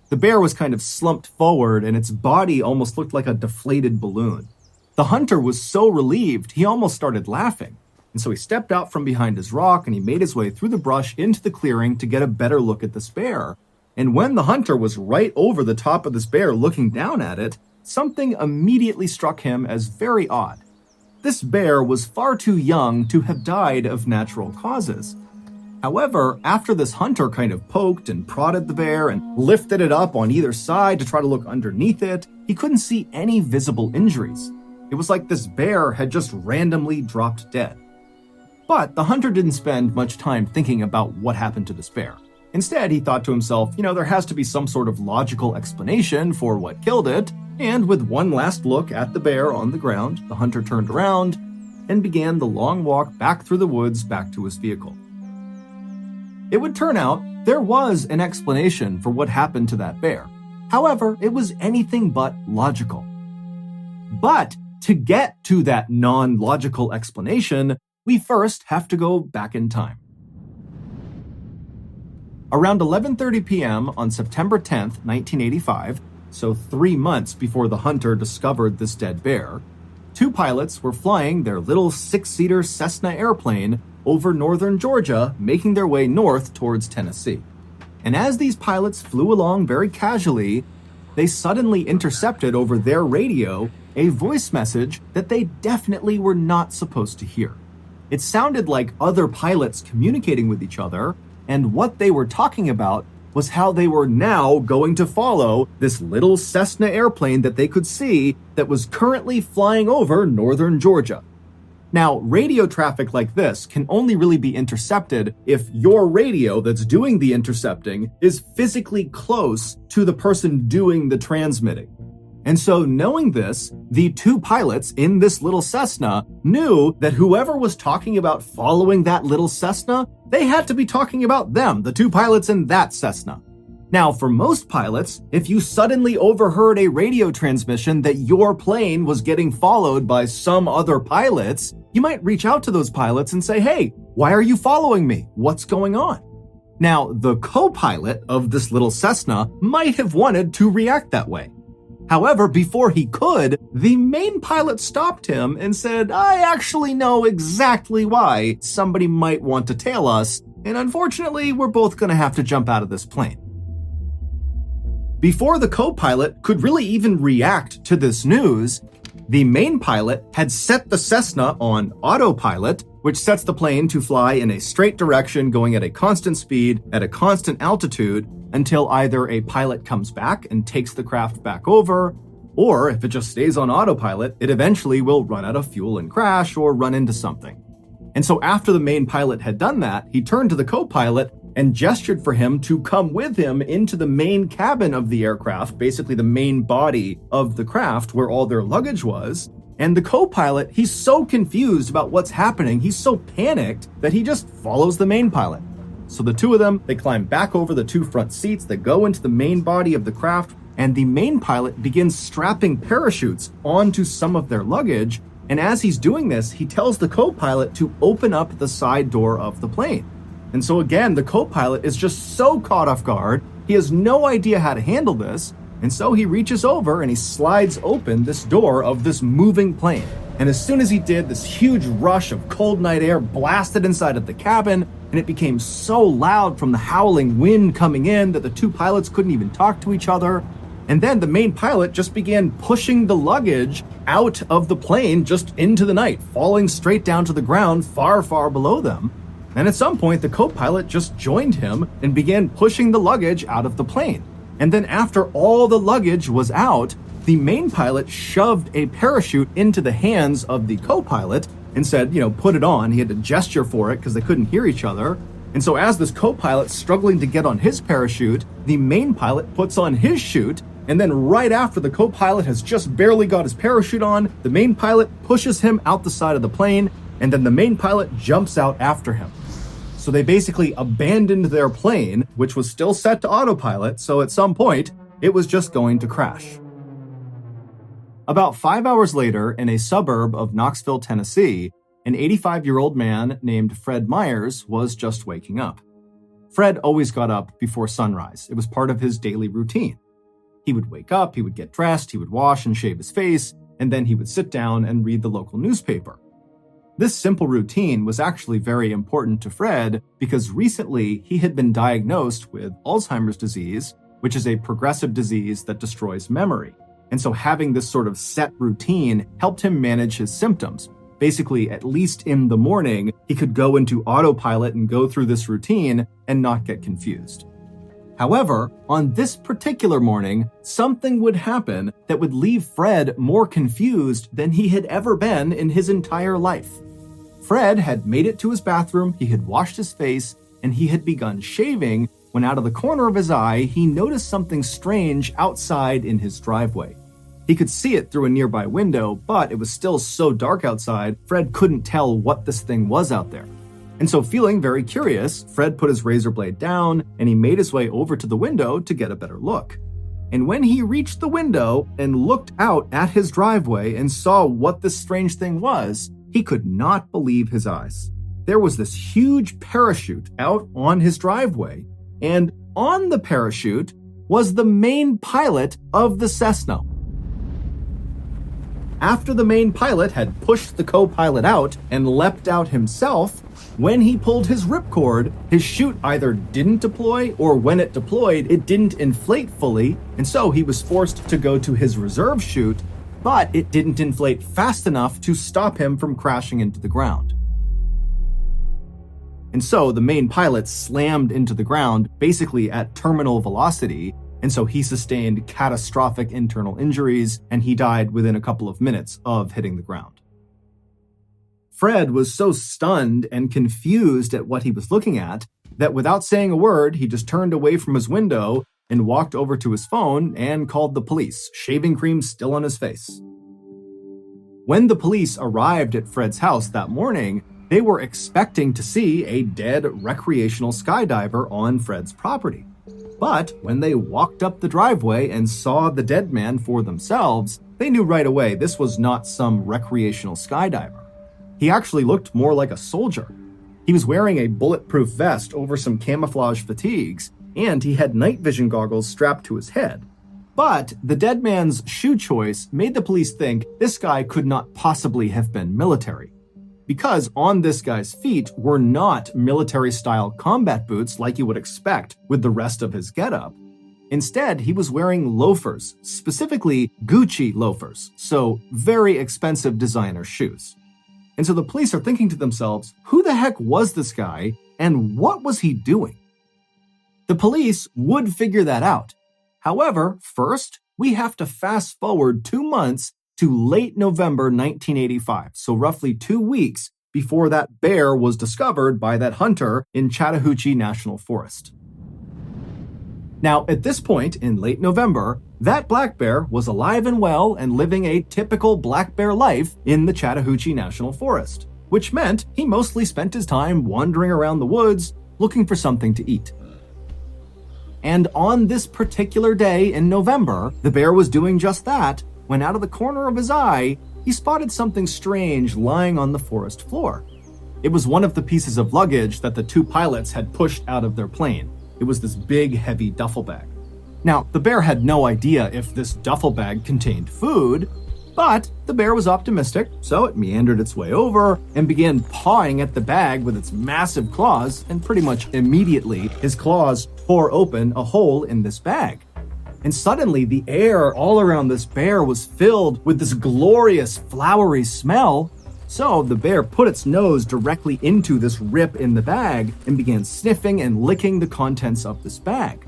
The bear was kind of slumped forward and its body almost looked like a deflated balloon. The hunter was so relieved, he almost started laughing. And so he stepped out from behind his rock and he made his way through the brush into the clearing to get a better look at this bear. And when the hunter was right over the top of this bear looking down at it, something immediately struck him as very odd. This bear was far too young to have died of natural causes. However, after this hunter kind of poked and prodded the bear and lifted it up on either side to try to look underneath it, he couldn't see any visible injuries. It was like this bear had just randomly dropped dead. But the hunter didn't spend much time thinking about what happened to this bear. Instead, he thought to himself, there has to be some sort of logical explanation for what killed it. And with one last look at the bear on the ground, the hunter turned around and began the long walk back through the woods back to his vehicle. It would turn out there was an explanation for what happened to that bear. However, it was anything but logical. But to get to that non-logical explanation, we first have to go back in time. Around 11:30 p.m. on September 10th, 1985, so 3 months before the hunter discovered this dead bear, 2 pilots were flying their little 6-seater Cessna airplane over northern Georgia, making their way north towards Tennessee. And as these pilots flew along very casually, they suddenly intercepted over their radio a voice message that they definitely were not supposed to hear. It sounded like other pilots communicating with each other, and what they were talking about was how they were now going to follow this little Cessna airplane that they could see that was currently flying over northern Georgia. Now, radio traffic like this can only really be intercepted if your radio that's doing the intercepting is physically close to the person doing the transmitting. And so knowing this, the 2 pilots in this little Cessna knew that whoever was talking about following that little Cessna, they had to be talking about them, the 2 pilots in that Cessna. Now, for most pilots, if you suddenly overheard a radio transmission that your plane was getting followed by some other pilots, you might reach out to those pilots and say, "Hey, why are you following me? What's going on?" Now, the co-pilot of this little Cessna might have wanted to react that way. However, before he could, the main pilot stopped him and said, "I actually know exactly why somebody might want to tail us, and unfortunately, we're both going to have to jump out of this plane." Before the co-pilot could really even react to this news, the main pilot had set the Cessna on autopilot, which sets the plane to fly in a straight direction going at a constant speed at a constant altitude until either a pilot comes back and takes the craft back over, or if it just stays on autopilot, it eventually will run out of fuel and crash or run into something. And so after the main pilot had done that, he turned to the co-pilot and gestured for him to come with him into the main cabin of the aircraft, basically the main body of the craft where all their luggage was. And the co-pilot, he's so confused about what's happening, he's so panicked that he just follows the main pilot. So the 2 of them, they climb back over the 2 front seats, they go into the main body of the craft, and the main pilot begins strapping parachutes onto some of their luggage. And as he's doing this, he tells the co-pilot to open up the side door of the plane. And so again, the co-pilot is just so caught off guard, he has no idea how to handle this, and so he reaches over and he slides open this door of this moving plane. And as soon as he did, this huge rush of cold night air blasted inside of the cabin, and it became so loud from the howling wind coming in that the 2 pilots couldn't even talk to each other. And then the main pilot just began pushing the luggage out of the plane just into the night, falling straight down to the ground far, far below them. And at some point, the co-pilot just joined him and began pushing the luggage out of the plane. And then after all the luggage was out, the main pilot shoved a parachute into the hands of the co-pilot and said, put it on. He had to gesture for it because they couldn't hear each other. And so as this co-pilot's struggling to get on his parachute, the main pilot puts on his chute. And then right after the co-pilot has just barely got his parachute on, the main pilot pushes him out the side of the plane, and then the main pilot jumps out after him. So they basically abandoned their plane, which was still set to autopilot, so at some point, it was just going to crash. About 5 hours later, in a suburb of Knoxville, Tennessee, an 85-year-old man named Fred Myers was just waking up. Fred always got up before sunrise. It was part of his daily routine. He would wake up, he would get dressed, he would wash and shave his face, and then he would sit down and read the local newspaper. This simple routine was actually very important to Fred because recently he had been diagnosed with Alzheimer's disease, which is a progressive disease that destroys memory. And so having this sort of set routine helped him manage his symptoms. Basically, at least in the morning, he could go into autopilot and go through this routine and not get confused. However, on this particular morning, something would happen that would leave Fred more confused than he had ever been in his entire life. Fred had made it to his bathroom, he had washed his face, and he had begun shaving when out of the corner of his eye, he noticed something strange outside in his driveway. He could see it through a nearby window, but it was still so dark outside, Fred couldn't tell what this thing was out there. And so feeling very curious, Fred put his razor blade down and he made his way over to the window to get a better look. And when he reached the window and looked out at his driveway and saw what this strange thing was, he could not believe his eyes. There was this huge parachute out on his driveway, and on the parachute was the main pilot of the Cessna. After the main pilot had pushed the co-pilot out and leapt out himself, when he pulled his ripcord, his chute either didn't deploy, or when it deployed, it didn't inflate fully, and so he was forced to go to his reserve chute, but it didn't inflate fast enough to stop him from crashing into the ground. And so the main pilot slammed into the ground, basically at terminal velocity, and so he sustained catastrophic internal injuries, and he died within a couple of minutes of hitting the ground. Fred was so stunned and confused at what he was looking at that without saying a word, he just turned away from his window and walked over to his phone and called the police, shaving cream still on his face. When the police arrived at Fred's house that morning, they were expecting to see a dead recreational skydiver on Fred's property. But when they walked up the driveway and saw the dead man for themselves, they knew right away this was not some recreational skydiver. He actually looked more like a soldier. He was wearing a bulletproof vest over some camouflage fatigues, and he had night vision goggles strapped to his head. But the dead man's shoe choice made the police think this guy could not possibly have been military, because on this guy's feet were not military-style combat boots like you would expect with the rest of his getup. Instead, he was wearing loafers, specifically Gucci loafers, so very expensive designer shoes. And so the police are thinking to themselves, who the heck was this guy, and what was he doing? The police would figure that out. However, first, we have to fast forward 2 months to late November 1985, so roughly 2 weeks before that bear was discovered by that hunter in Chattahoochee National Forest. Now, at this point in late November, that black bear was alive and well and living a typical black bear life in the Chattahoochee National Forest, which meant he mostly spent his time wandering around the woods looking for something to eat. And on this particular day in November, the bear was doing just that when out of the corner of his eye, he spotted something strange lying on the forest floor. It was one of the pieces of luggage that the two pilots had pushed out of their plane. It was this big, heavy duffel bag. Now, the bear had no idea if this duffel bag contained food, but the bear was optimistic, so it meandered its way over and began pawing at the bag with its massive claws, and pretty much immediately, his claws tore open a hole in this bag. And suddenly, the air all around this bear was filled with this glorious, flowery smell. So the bear put its nose directly into this rip in the bag and began sniffing and licking the contents of this bag.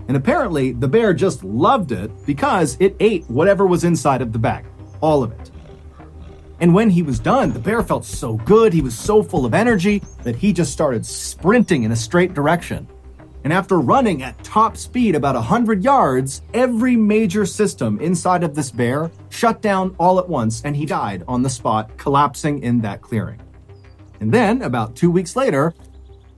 And apparently, the bear just loved it because it ate whatever was inside of the bag, all of it. And when he was done, the bear felt so good, he was so full of energy that he just started sprinting in a straight direction. And after running at top speed about 100 yards, every major system inside of this bear shut down all at once, and he died on the spot, collapsing in that clearing. And then, about 2 weeks later,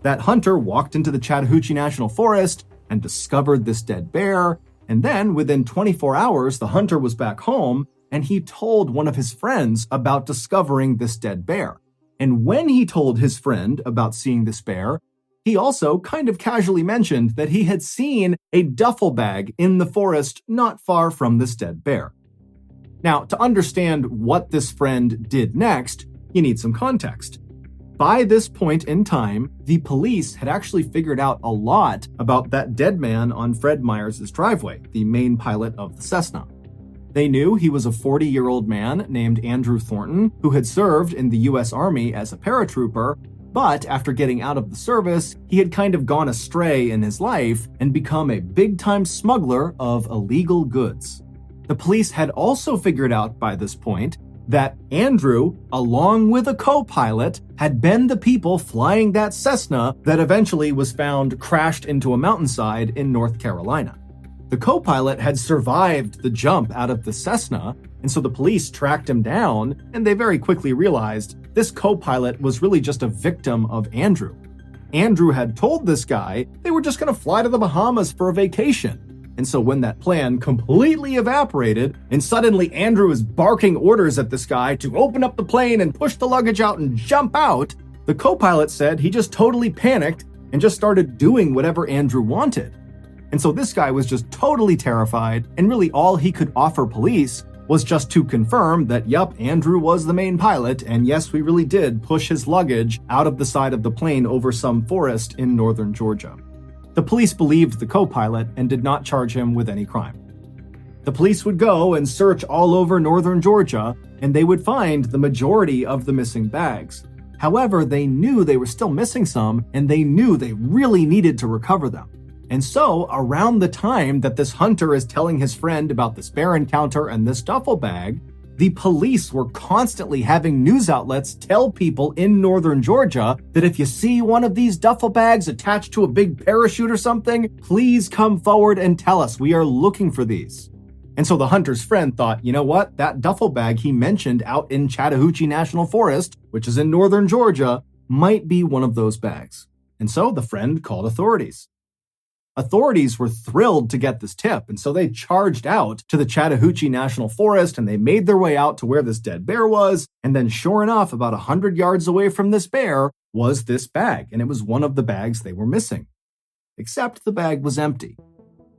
that hunter walked into the Chattahoochee National Forest and discovered this dead bear. And then, within 24 hours, the hunter was back home, and he told one of his friends about discovering this dead bear. And when he told his friend about seeing this bear, he also kind of casually mentioned that he had seen a duffel bag in the forest not far from this dead bear. Now, to understand what this friend did next, you need some context. By this point in time, the police had actually figured out a lot about that dead man on Fred Myers' driveway, the main pilot of the Cessna. They knew he was a 40-year-old man named Andrew Thornton who had served in the U.S. Army as a paratrooper. But after getting out of the service, he had kind of gone astray in his life and become a big-time smuggler of illegal goods. The police had also figured out by this point that Andrew, along with a co-pilot, had been the people flying that Cessna that eventually was found crashed into a mountainside in North Carolina. The co-pilot had survived the jump out of the Cessna, and so the police tracked him down, and they very quickly realized this co-pilot was really just a victim of Andrew. Andrew had told this guy they were just going to fly to the Bahamas for a vacation. And so when that plan completely evaporated, and suddenly Andrew is barking orders at this guy to open up the plane and push the luggage out and jump out, the co-pilot said he just totally panicked and just started doing whatever Andrew wanted. And so this guy was just totally terrified, and really all he could offer police was just to confirm that, yup, Andrew was the main pilot, and yes, we really did push his luggage out of the side of the plane over some forest in northern Georgia. The police believed the co-pilot and did not charge him with any crime. The police would go and search all over northern Georgia, and they would find the majority of the missing bags. However, they knew they were still missing some, and they knew they really needed to recover them. And so, around the time that this hunter is telling his friend about this bear encounter and this duffel bag, the police were constantly having news outlets tell people in northern Georgia that if you see one of these duffel bags attached to a big parachute or something, please come forward and tell us. We are looking for these. And so the hunter's friend thought, you know what? That duffel bag he mentioned out in Chattahoochee National Forest, which is in northern Georgia, might be one of those bags. And so the friend called authorities. Authorities were thrilled to get this tip, and so they charged out to the Chattahoochee National Forest, and they made their way out to where this dead bear was, and then sure enough, about 100 yards away from this bear was this bag, and it was one of the bags they were missing. Except the bag was empty.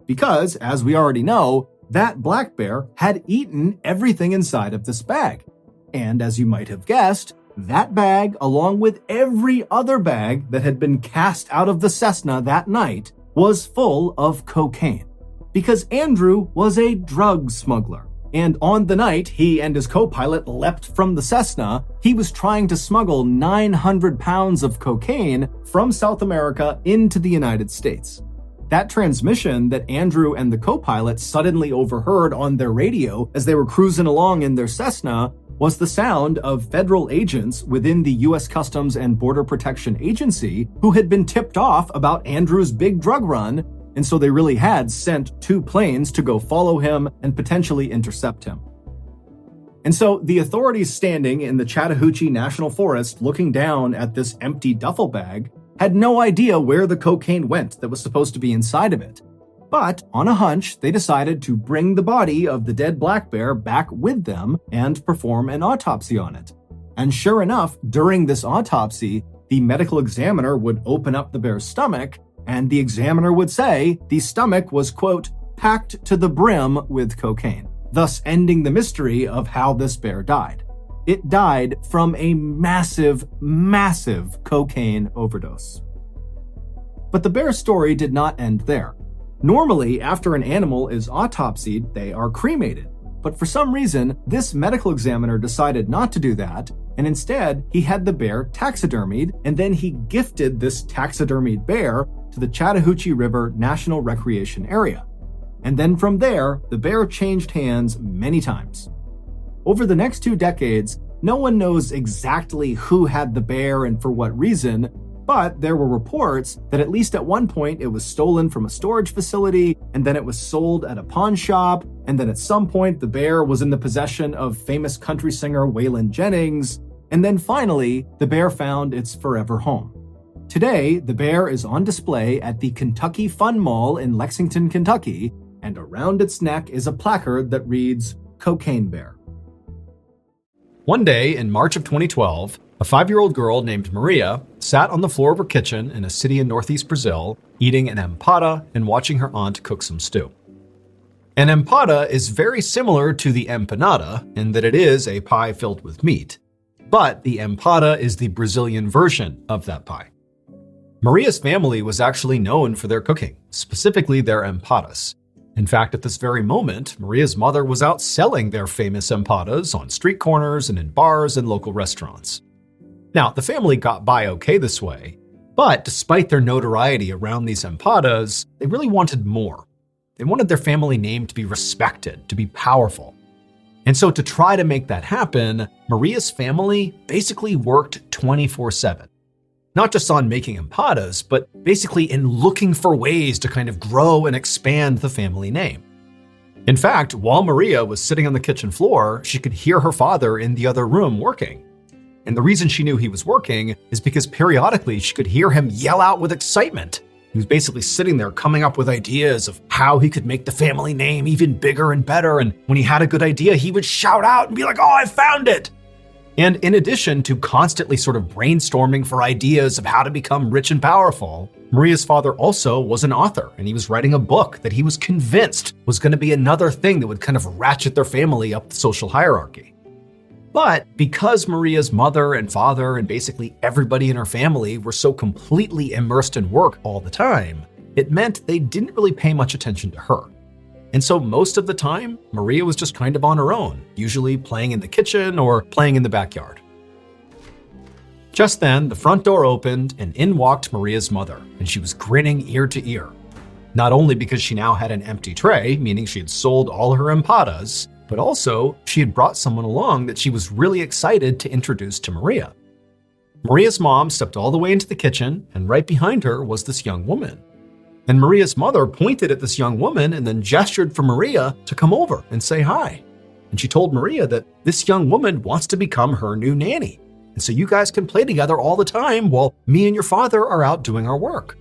Because, as we already know, that black bear had eaten everything inside of this bag. And as you might have guessed, that bag, along with every other bag that had been cast out of the Cessna that night, was full of cocaine. Because Andrew was a drug smuggler. And on the night he and his co-pilot leapt from the Cessna, he was trying to smuggle 900 pounds of cocaine from South America into the United States. That transmission that Andrew and the co-pilot suddenly overheard on their radio as they were cruising along in their Cessna was the sound of federal agents within the U.S. Customs and Border Protection Agency who had been tipped off about Andrew's big drug run, and so they really had sent 2 planes to go follow him and potentially intercept him. And so the authorities standing in the Chattahoochee National Forest looking down at this empty duffel bag had no idea where the cocaine went that was supposed to be inside of it. But on a hunch, they decided to bring the body of the dead black bear back with them and perform an autopsy on it. And sure enough, during this autopsy, the medical examiner would open up the bear's stomach, and the examiner would say the stomach was, quote, packed to the brim with cocaine, thus ending the mystery of how this bear died. It died from a massive, massive cocaine overdose. But the bear's story did not end there. Normally, after an animal is autopsied, they are cremated. But for some reason, this medical examiner decided not to do that, and instead, he had the bear taxidermied, and then he gifted this taxidermied bear to the Chattahoochee River National Recreation Area. And then from there, the bear changed hands many times. Over the next 2 decades, no one knows exactly who had the bear and for what reason, but there were reports that at least at one point it was stolen from a storage facility, and then it was sold at a pawn shop, and then at some point the bear was in the possession of famous country singer Waylon Jennings, and then finally the bear found its forever home. Today, the bear is on display at the Kentucky Fun Mall in Lexington, Kentucky, and around its neck is a placard that reads, "Cocaine Bear." One day in March of 2012, a 5-year-old girl named Maria sat on the floor of her kitchen in a city in northeast Brazil, eating an empada and watching her aunt cook some stew. An empada is very similar to the empanada in that it is a pie filled with meat, but the empada is the Brazilian version of that pie. Maria's family was actually known for their cooking, specifically their empadas. In fact, at this very moment, Maria's mother was out selling their famous empadas on street corners and in bars and local restaurants. Now, the family got by okay this way, but despite their notoriety around these empadas, they really wanted more. They wanted their family name to be respected, to be powerful. And so to try to make that happen, Maria's family basically worked 24/7. Not just on making empadas, but basically in looking for ways to kind of grow and expand the family name. In fact, while Maria was sitting on the kitchen floor, she could hear her father in the other room working. And the reason she knew he was working is because periodically she could hear him yell out with excitement. He was basically sitting there coming up with ideas of how he could make the family name even bigger and better. And when he had a good idea, he would shout out and be like, "Oh, I found it!" And in addition to constantly sort of brainstorming for ideas of how to become rich and powerful, Maria's father also was an author, and he was writing a book that he was convinced was going to be another thing that would kind of ratchet their family up the social hierarchy. But because Maria's mother and father and basically everybody in her family were so completely immersed in work all the time, it meant they didn't really pay much attention to her. And so most of the time, Maria was just kind of on her own, usually playing in the kitchen or playing in the backyard. Just then, the front door opened and in walked Maria's mother, and she was grinning ear to ear. Not only because she now had an empty tray, meaning she had sold all her empadas, but also she had brought someone along that she was really excited to introduce to Maria. Maria's mom stepped all the way into the kitchen, and right behind her was this young woman. And Maria's mother pointed at this young woman and then gestured for Maria to come over and say hi. And she told Maria that this young woman wants to become her new nanny. And so you guys can play together all the time while me and your father are out doing our work.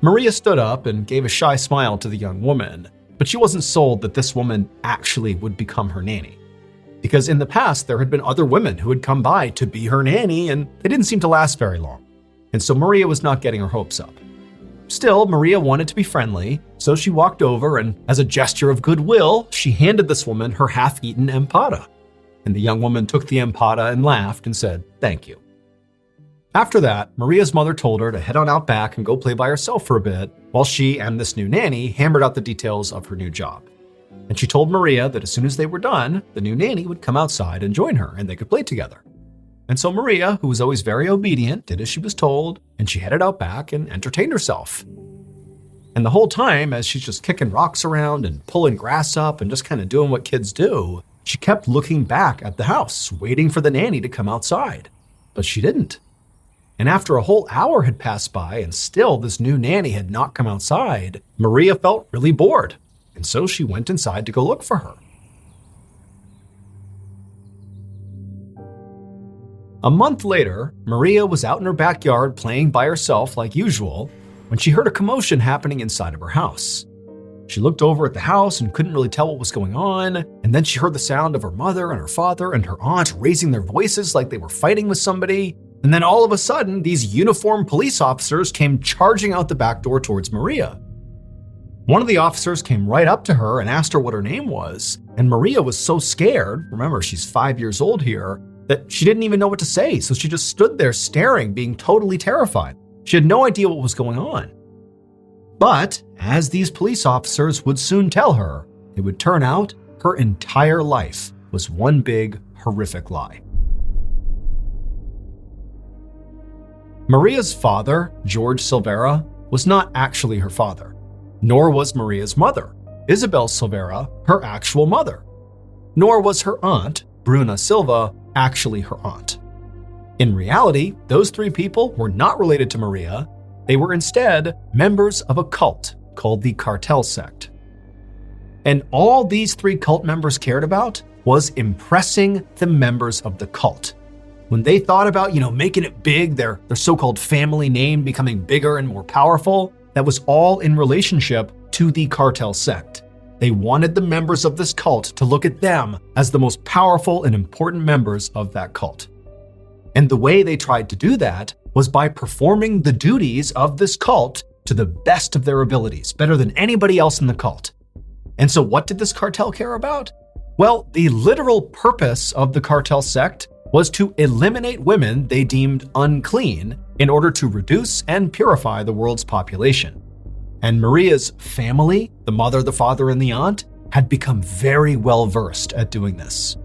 Maria stood up and gave a shy smile to the young woman, but she wasn't sold that this woman actually would become her nanny. Because in the past, there had been other women who had come by to be her nanny, and they didn't seem to last very long. And so Maria was not getting her hopes up. Still, Maria wanted to be friendly, so she walked over and, as a gesture of goodwill, she handed this woman her half-eaten empada. And the young woman took the empada and laughed and said, "Thank you." After that, Maria's mother told her to head on out back and go play by herself for a bit, while she and this new nanny hammered out the details of her new job. And she told Maria that as soon as they were done, the new nanny would come outside and join her and they could play together. And so Maria, who was always very obedient, did as she was told, and she headed out back and entertained herself. And the whole time, as she's just kicking rocks around and pulling grass up and just kind of doing what kids do, she kept looking back at the house, waiting for the nanny to come outside. But she didn't. And after a whole hour had passed by and still this new nanny had not come outside, Maria felt really bored. And so she went inside to go look for her. A month later, Maria was out in her backyard playing by herself like usual when she heard a commotion happening inside of her house. She looked over at the house and couldn't really tell what was going on, and then she heard the sound of her mother and her father and her aunt raising their voices like they were fighting with somebody, and then all of a sudden, these uniformed police officers came charging out the back door towards Maria. One of the officers came right up to her and asked her what her name was, and Maria was so scared, remember she's 5 years old here, that she didn't even know what to say, so she just stood there staring, being totally terrified. She had no idea what was going on. But, as these police officers would soon tell her, it would turn out her entire life was one big, horrific lie. Maria's father, George Silvera, was not actually her father, nor was Maria's mother, Isabel Silvera, her actual mother, nor was her aunt, Bruna Silva, actually her aunt. In reality, those three people were not related to Maria. They were instead members of a cult called the Cartel Sect. And all these three cult members cared about was impressing the members of the cult. When they thought about, making it big, their so-called family name becoming bigger and more powerful, that was all in relationship to the Cartel Sect. They wanted the members of this cult to look at them as the most powerful and important members of that cult. And the way they tried to do that was by performing the duties of this cult to the best of their abilities, better than anybody else in the cult. And so what did this cartel care about? Well, the literal purpose of the Cartel Sect was to eliminate women they deemed unclean in order to reduce and purify the world's population. And Maria's family, the mother, the father, and the aunt, had become very well versed at doing this.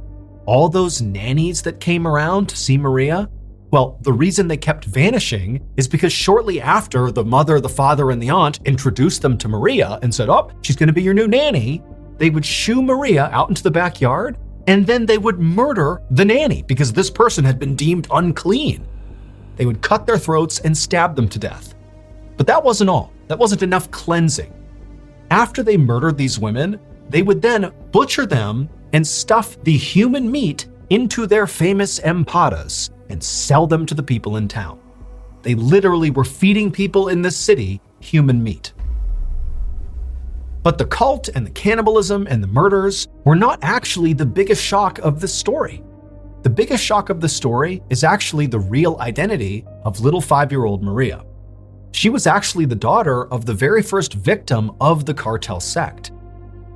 All those nannies that came around to see Maria, well, the reason they kept vanishing is because shortly after the mother, the father, and the aunt introduced them to Maria and said, "Oh, she's going to be your new nanny," they would shoo Maria out into the backyard, and then they would murder the nanny because this person had been deemed unclean. They would cut their throats and stab them to death. But that wasn't all. That wasn't enough cleansing. After they murdered these women, they would then butcher them and stuff the human meat into their famous empadas and sell them to the people in town. They literally were feeding people in this city human meat. But the cult and the cannibalism and the murders were not actually the biggest shock of the story. The biggest shock of the story is actually the real identity of little 5-year-old Maria. She was actually the daughter of the very first victim of the cartel sect.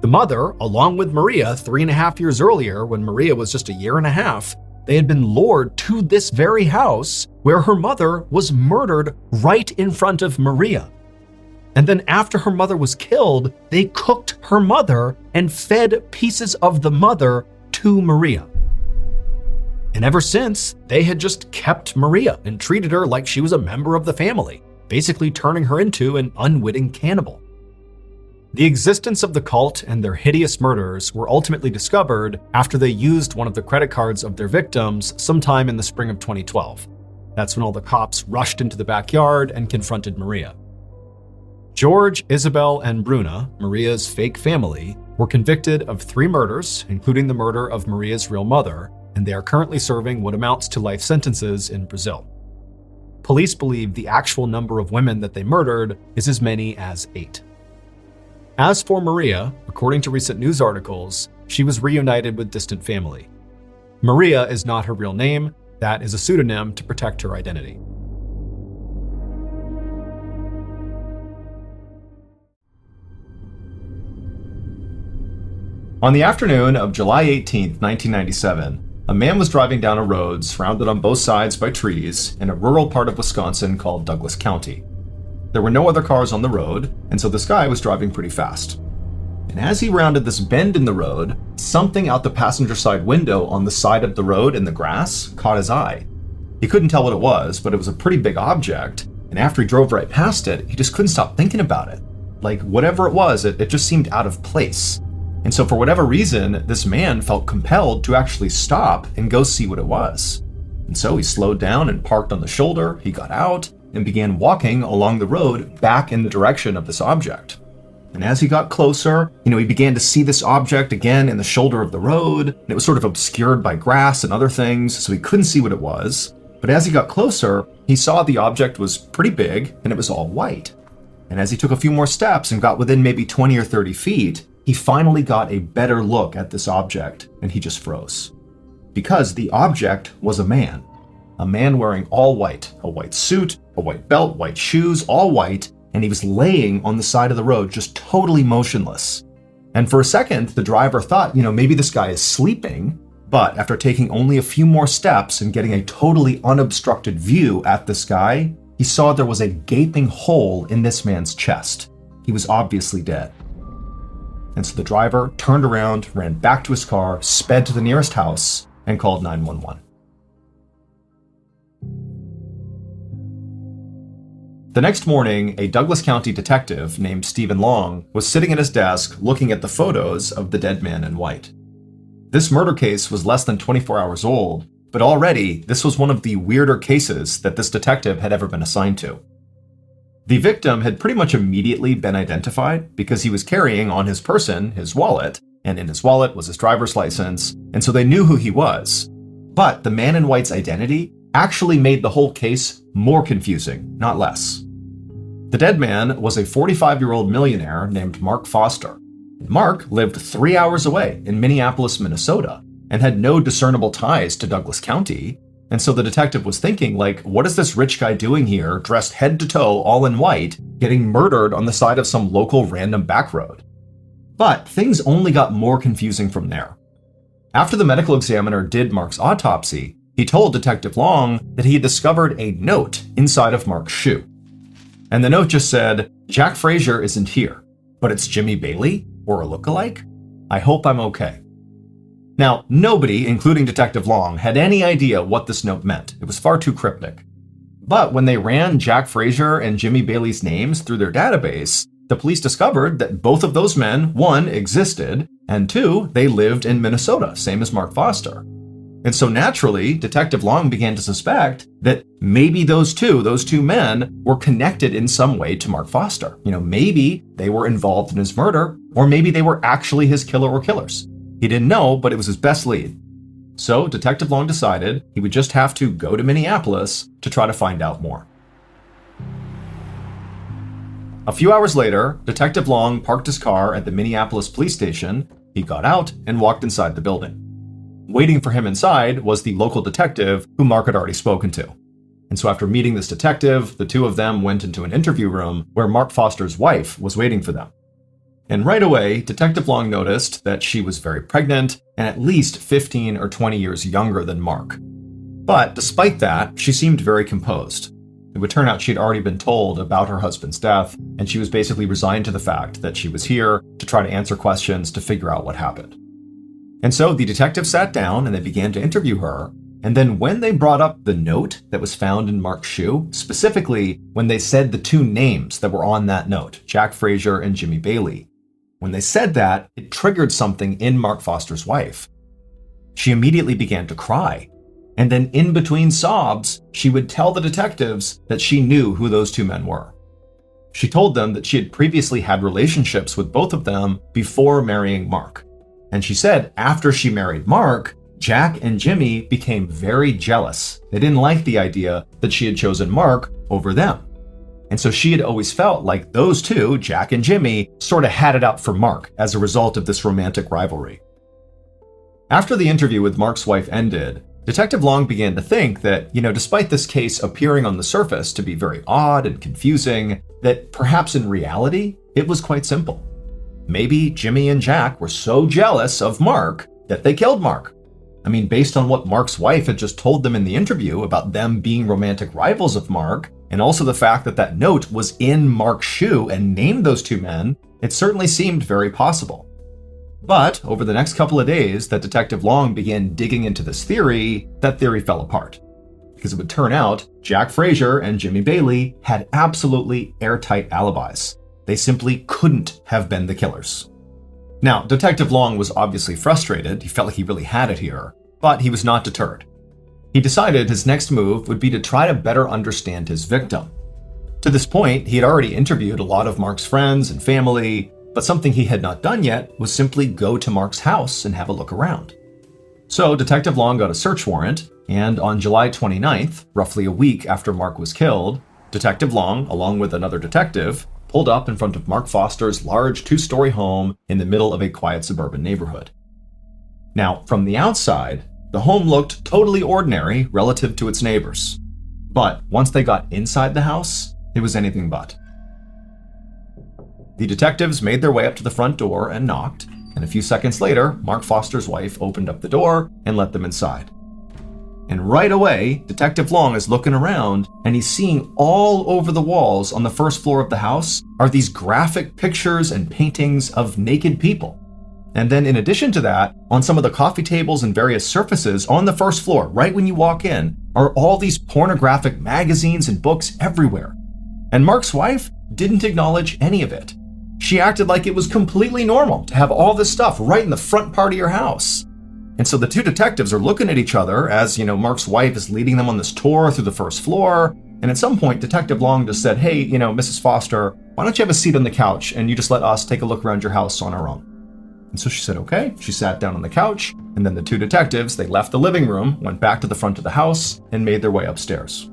The mother, along with Maria 3.5 years earlier, when Maria was just 1.5 years, they had been lured to this very house where her mother was murdered right in front of Maria. And then after her mother was killed, they cooked her mother and fed pieces of the mother to Maria. And ever since, they had just kept Maria and treated her like she was a member of the family, basically turning her into an unwitting cannibal. The existence of the cult and their hideous murders were ultimately discovered after they used one of the credit cards of their victims sometime in the spring of 2012. That's when all the cops rushed into the backyard and confronted Maria. George, Isabel, and Bruna, Maria's fake family, were convicted of 3 murders, including the murder of Maria's real mother, and they are currently serving what amounts to life sentences in Brazil. Police believe the actual number of women that they murdered is as many as 8. As for Maria, according to recent news articles, she was reunited with distant family. Maria is not her real name, that is a pseudonym to protect her identity. On the afternoon of July 18, 1997, a man was driving down a road surrounded on both sides by trees in a rural part of Wisconsin called Douglas County. There were no other cars on the road, and so this guy was driving pretty fast. And as he rounded this bend in the road, something out the passenger side window on the side of the road in the grass caught his eye. He couldn't tell what it was, but it was a pretty big object, and after he drove right past it, he just couldn't stop thinking about it. Like, whatever it was, it just seemed out of place. And so for whatever reason, this man felt compelled to actually stop and go see what it was. And so he slowed down and parked on the shoulder, he got out, and began walking along the road back in the direction of this object. And as he got closer, he began to see this object again in the shoulder of the road, and it was sort of obscured by grass and other things, so he couldn't see what it was. But as he got closer, he saw the object was pretty big, and it was all white. And as he took a few more steps and got within maybe 20 or 30 feet, he finally got a better look at this object, and he just froze. Because the object was a man wearing all white, a white suit, a white belt, white shoes, all white, and he was laying on the side of the road, just totally motionless. And for a second, the driver thought, maybe this guy is sleeping, but after taking only a few more steps and getting a totally unobstructed view at this guy, he saw there was a gaping hole in this man's chest. He was obviously dead. And so the driver turned around, ran back to his car, sped to the nearest house, and called 911. The next morning, a Douglas County detective named Stephen Long was sitting at his desk looking at the photos of the dead man in white. This murder case was less than 24 hours old, but already this was one of the weirder cases that this detective had ever been assigned to. The victim had pretty much immediately been identified because he was carrying on his person his wallet, and in his wallet was his driver's license, and so they knew who he was. But the man in white's identity actually made the whole case more confusing, not less. The dead man was a 45-year-old millionaire named Mark Foster. Mark lived 3 hours away in Minneapolis, Minnesota, and had no discernible ties to Douglas County. And so the detective was thinking, what is this rich guy doing here, dressed head to toe, all in white, getting murdered on the side of some local random back road? But things only got more confusing from there. After the medical examiner did Mark's autopsy, he told Detective Long that he had discovered a note inside of Mark's shoe. And the note just said, "Jack Frazier isn't here, but it's Jimmy Bailey, or a lookalike? I hope I'm okay." Now, nobody, including Detective Long, had any idea what this note meant. It was far too cryptic. But when they ran Jack Frazier and Jimmy Bailey's names through their database, the police discovered that both of those men, 1, existed, and 2, they lived in Minnesota, same as Mark Foster. And so naturally, Detective Long began to suspect that maybe those two men were connected in some way to Mark Foster. Maybe they were involved in his murder, or maybe they were actually his killer or killers. He didn't know, but it was his best lead. So Detective Long decided he would just have to go to Minneapolis to try to find out more. A few hours later, Detective Long parked his car at the Minneapolis police station. He got out and walked inside the building. Waiting for him inside was the local detective who Mark had already spoken to. And so after meeting this detective, the two of them went into an interview room where Mark Foster's wife was waiting for them. And right away, Detective Long noticed that she was very pregnant and at least 15 or 20 years younger than Mark. But despite that, she seemed very composed. It would turn out she'd already been told about her husband's death, and she was basically resigned to the fact that she was here to try to answer questions to figure out what happened. And so the detective sat down and they began to interview her, and then when they brought up the note that was found in Mark's shoe, specifically when they said the two names that were on that note, Jack Frazier and Jimmy Bailey, when they said that, it triggered something in Mark Foster's wife. She immediately began to cry. And then in between sobs, she would tell the detectives that she knew who those two men were. She told them that she had previously had relationships with both of them before marrying Mark. And she said after she married Mark, Jack and Jimmy became very jealous. They didn't like the idea that she had chosen Mark over them. And so she had always felt like those two, Jack and Jimmy, sort of had it out for Mark as a result of this romantic rivalry. After the interview with Mark's wife ended, Detective Long began to think that, despite this case appearing on the surface to be very odd and confusing, that perhaps in reality, it was quite simple. Maybe Jimmy and Jack were so jealous of Mark that they killed Mark. I mean, based on what Mark's wife had just told them in the interview about them being romantic rivals of Mark, and also the fact that that note was in Mark's shoe and named those two men, it certainly seemed very possible. But over the next couple of days that Detective Long began digging into this theory, that theory fell apart. Because it would turn out Jack Frazier and Jimmy Bailey had absolutely airtight alibis. They simply couldn't have been the killers. Now, Detective Long was obviously frustrated. He felt like he really had it here, but he was not deterred. He decided his next move would be to try to better understand his victim. To this point, he had already interviewed a lot of Mark's friends and family, but something he had not done yet was simply go to Mark's house and have a look around. So Detective Long got a search warrant, and on July 29th, roughly a week after Mark was killed, Detective Long, along with another detective, pulled up in front of Mark Foster's large 2-story home in the middle of a quiet suburban neighborhood. Now, from the outside, the home looked totally ordinary relative to its neighbors. But once they got inside the house, it was anything but. The detectives made their way up to the front door and knocked, and a few seconds later, Mark Foster's wife opened up the door and let them inside. And right away, Detective Long is looking around, and he's seeing all over the walls on the first floor of the house are these graphic pictures and paintings of naked people. And then in addition to that, on some of the coffee tables and various surfaces on the first floor, right when you walk in, are all these pornographic magazines and books everywhere. And Mark's wife didn't acknowledge any of it. She acted like it was completely normal to have all this stuff right in the front part of your house. And so the two detectives are looking at each other as, Mark's wife is leading them on this tour through the first floor. And at some point, Detective Long just said, "Hey, Mrs. Foster, why don't you have a seat on the couch and you just let us take a look around your house on our own?" And so she said, okay. She sat down on the couch, and then the two detectives, they left the living room, went back to the front of the house, and made their way upstairs.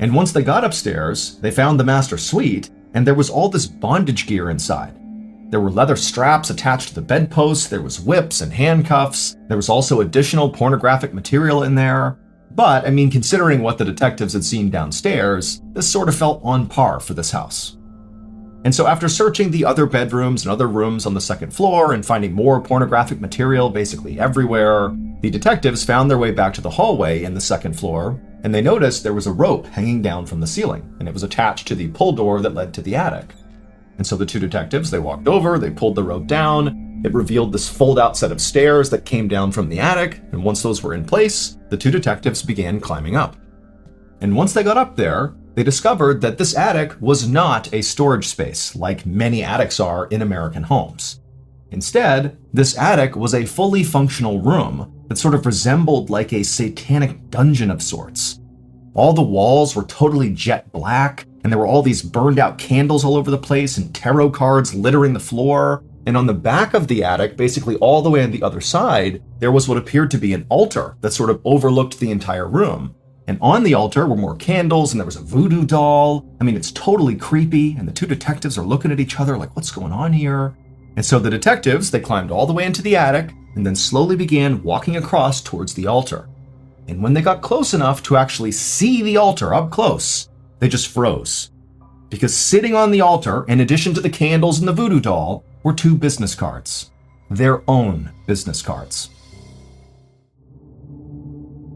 And once they got upstairs, they found the master suite, and there was all this bondage gear inside. There were leather straps attached to the bedposts, there was whips and handcuffs, there was also additional pornographic material in there. But, considering what the detectives had seen downstairs, this sort of felt on par for this house. And so after searching the other bedrooms and other rooms on the second floor and finding more pornographic material basically everywhere, the detectives found their way back to the hallway in the second floor, and they noticed there was a rope hanging down from the ceiling, and it was attached to the pull door that led to the attic. And so the two detectives, they walked over, they pulled the rope down, it revealed this fold-out set of stairs that came down from the attic, and once those were in place, the two detectives began climbing up. And once they got up there, they discovered that this attic was not a storage space like many attics are in American homes. Instead, this attic was a fully functional room that sort of resembled like a satanic dungeon of sorts. All the walls were totally jet black, and there were all these burned out candles all over the place and tarot cards littering the floor. And on the back of the attic, basically all the way on the other side, there was what appeared to be an altar that sort of overlooked the entire room. And on the altar were more candles, and there was a voodoo doll. I mean, it's totally creepy, and the two detectives are looking at each other like, what's going on here? And so the detectives, they climbed all the way into the attic and then slowly began walking across towards the altar. And when they got close enough to actually see the altar up close, they just froze. Because sitting on the altar, in addition to the candles and the voodoo doll, were two business cards. Their own business cards.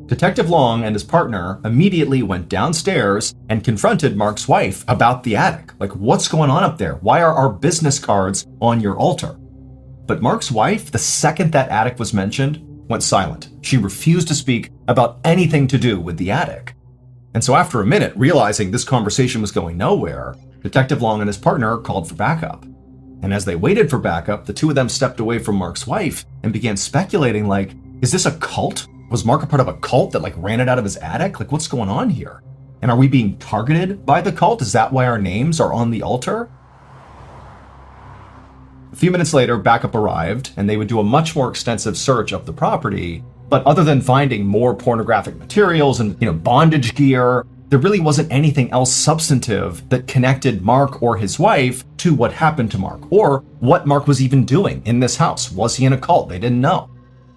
Detective Long and his partner immediately went downstairs and confronted Mark's wife about the attic. Like, what's going on up there? Why are our business cards on your altar? But Mark's wife, the second that attic was mentioned, went silent. She refused to speak about anything to do with the attic. And so after a minute, realizing this conversation was going nowhere, Detective Long and his partner called for backup. And as they waited for backup, the two of them stepped away from Mark's wife and began speculating like, is this a cult? Was Mark a part of a cult that like ran it out of his attic? Like, what's going on here? And are we being targeted by the cult? Is that why our names are on the altar? A few minutes later, backup arrived, and they would do a much more extensive search of the property. But other than finding more pornographic materials and, bondage gear, there really wasn't anything else substantive that connected Mark or his wife to what happened to Mark, or what Mark was even doing in this house. Was he in a cult? They didn't know.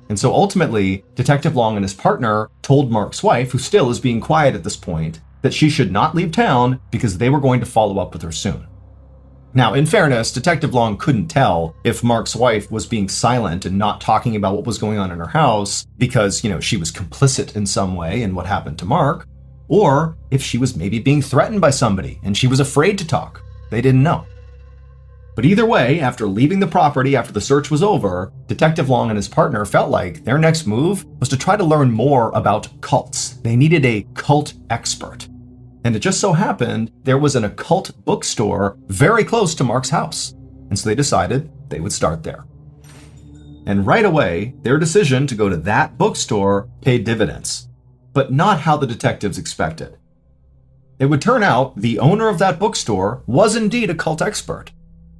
And so ultimately, Detective Long and his partner told Mark's wife, who still is being quiet at this point, that she should not leave town because they were going to follow up with her soon. Now, in fairness, Detective Long couldn't tell if Mark's wife was being silent and not talking about what was going on in her house because, she was complicit in some way in what happened to Mark, or if she was maybe being threatened by somebody and she was afraid to talk. They didn't know. But either way, after leaving the property after the search was over, Detective Long and his partner felt like their next move was to try to learn more about cults. They needed a cult expert. And it just so happened there was an occult bookstore very close to Mark's house. And so they decided they would start there. And right away, their decision to go to that bookstore paid dividends, but not how the detectives expected. It would turn out the owner of that bookstore was indeed a cult expert.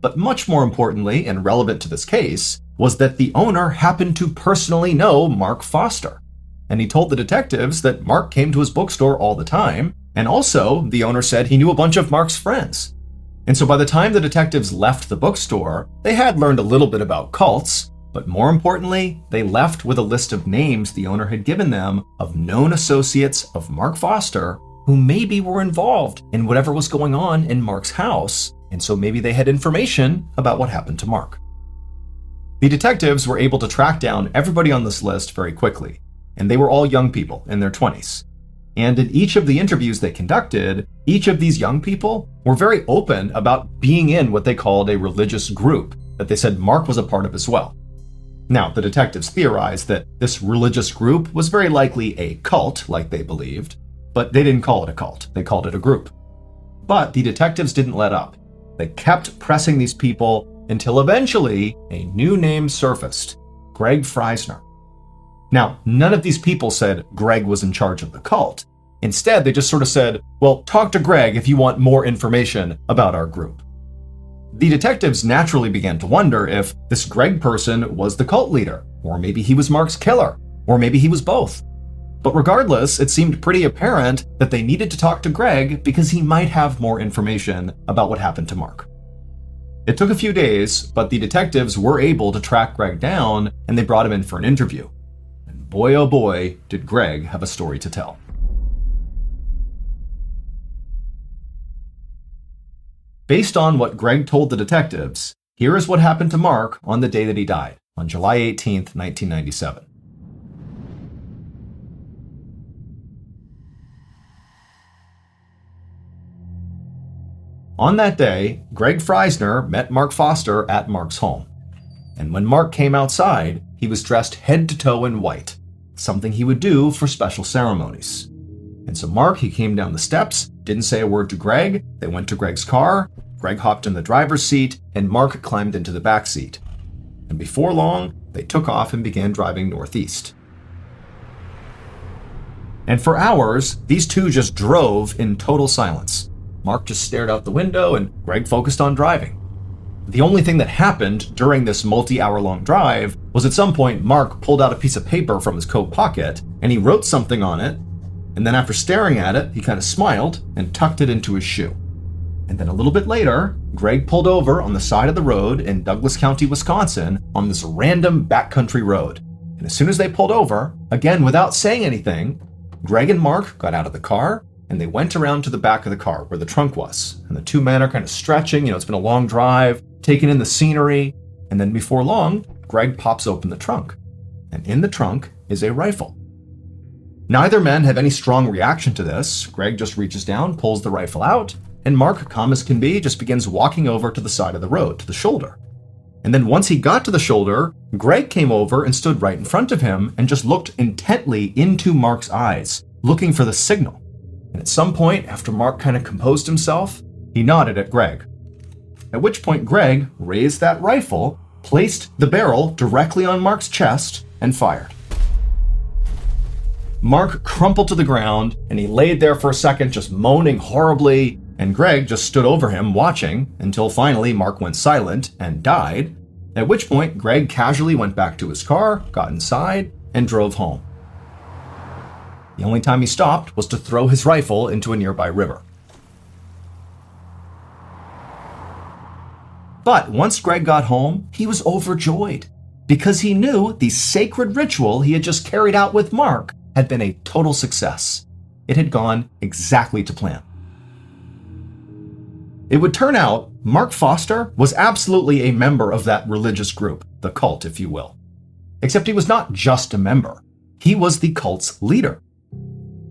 But much more importantly, and relevant to this case, was that the owner happened to personally know Mark Foster. And he told the detectives that Mark came to his bookstore all the time, and also the owner said he knew a bunch of Mark's friends. And so by the time the detectives left the bookstore, they had learned a little bit about cults, but more importantly, they left with a list of names the owner had given them of known associates of Mark Foster who maybe were involved in whatever was going on in Mark's house. And so maybe they had information about what happened to Mark. The detectives were able to track down everybody on this list very quickly, and they were all young people in their 20s. And in each of the interviews they conducted, each of these young people were very open about being in what they called a religious group that they said Mark was a part of as well. Now, the detectives theorized that this religious group was very likely a cult, like they believed, but they didn't call it a cult, they called it a group. But the detectives didn't let up. They kept pressing these people until eventually a new name surfaced, Greg Freisner. Now, none of these people said Greg was in charge of the cult. Instead, they just sort of said, well, talk to Greg if you want more information about our group. The detectives naturally began to wonder if this Greg person was the cult leader, or maybe he was Mark's killer, or maybe he was both. But regardless, it seemed pretty apparent that they needed to talk to Greg because he might have more information about what happened to Mark. It took a few days, but the detectives were able to track Greg down and they brought him in for an interview. And boy, oh boy, did Greg have a story to tell. Based on what Greg told the detectives, here is what happened to Mark on the day that he died, on July 18th, 1997. On that day, Greg Freisner met Mark Foster at Mark's home. And when Mark came outside, he was dressed head to toe in white, something he would do for special ceremonies. And so Mark, he came down the steps, didn't say a word to Greg. They went to Greg's car. Greg hopped in the driver's seat, and Mark climbed into the back seat. And before long, they took off and began driving northeast. And for hours, these two just drove in total silence. Mark just stared out the window, and Greg focused on driving. The only thing that happened during this multi-hour-long drive was at some point Mark pulled out a piece of paper from his coat pocket, and he wrote something on it, And then after staring at it, he kind of smiled and tucked it into his shoe. And then a little bit later, Greg pulled over on the side of the road in Douglas County, Wisconsin, on this random backcountry road. And as soon as they pulled over, again without saying anything, Greg and Mark got out of the car and they went around to the back of the car where the trunk was. And the two men are kind of stretching, it's been a long drive, taking in the scenery. And then before long, Greg pops open the trunk. And in the trunk is a rifle. Neither men have any strong reaction to this. Greg just reaches down, pulls the rifle out, and Mark, calm as can be, just begins walking over to the side of the road, to the shoulder. And then once he got to the shoulder, Greg came over and stood right in front of him and just looked intently into Mark's eyes, looking for the signal. And at some point, after Mark kind of composed himself, he nodded at Greg. At which point Greg raised that rifle, placed the barrel directly on Mark's chest, and fired. Mark crumpled to the ground, and he laid there for a second just moaning horribly, and Greg just stood over him watching until finally Mark went silent and died, at which point Greg casually went back to his car, got inside, and drove home. The only time he stopped was to throw his rifle into a nearby river. But once Greg got home, he was overjoyed because he knew the sacred ritual he had just carried out with Mark had been a total success. It had gone exactly to plan. It would turn out Mark Foster was absolutely a member of that religious group, the cult, if you will. Except he was not just a member. He was the cult's leader.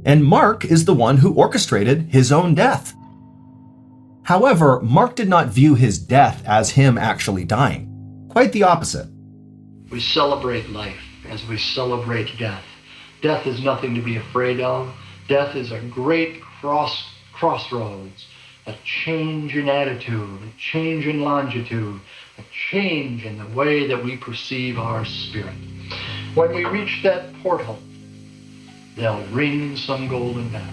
And Mark is the one who orchestrated his own death. However, Mark did not view his death as him actually dying. Quite the opposite. We celebrate life as we celebrate death. Death is nothing to be afraid of. Death is a great crossroads, a change in attitude, a change in longitude, a change in the way that we perceive our spirit. When we reach that portal, they'll ring some golden bells.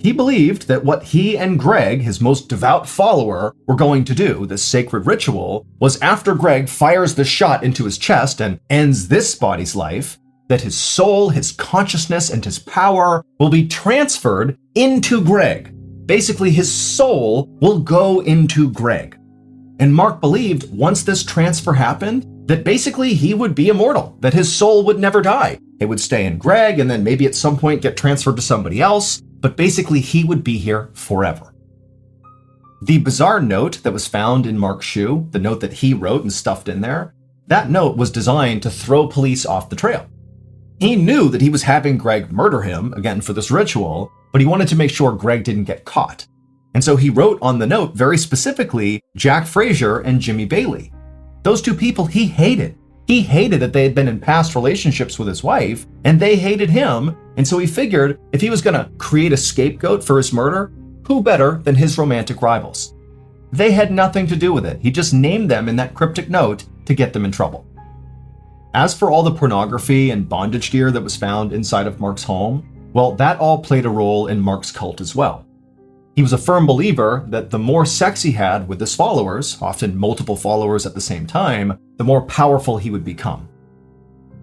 He believed that what he and Greg, his most devout follower, were going to do, this sacred ritual, was after Greg fires the shot into his chest and ends this body's life, that his soul, his consciousness, and his power will be transferred into Greg. Basically, his soul will go into Greg. And Mark believed once this transfer happened, that basically he would be immortal, that his soul would never die. It would stay in Greg and then maybe at some point get transferred to somebody else, but basically he would be here forever. The bizarre note that was found in Mark's shoe, the note that he wrote and stuffed in there, that note was designed to throw police off the trail. He knew that he was having Greg murder him, again for this ritual, but he wanted to make sure Greg didn't get caught. And so he wrote on the note very specifically Jack Frazier and Jimmy Bailey. Those two people he hated. He hated that they had been in past relationships with his wife, and they hated him, and so he figured if he was going to create a scapegoat for his murder, who better than his romantic rivals? They had nothing to do with it. He just named them in that cryptic note to get them in trouble. As for all the pornography and bondage gear that was found inside of Mark's home, well, that all played a role in Mark's cult as well. He was a firm believer that the more sex he had with his followers, often multiple followers at the same time, the more powerful he would become.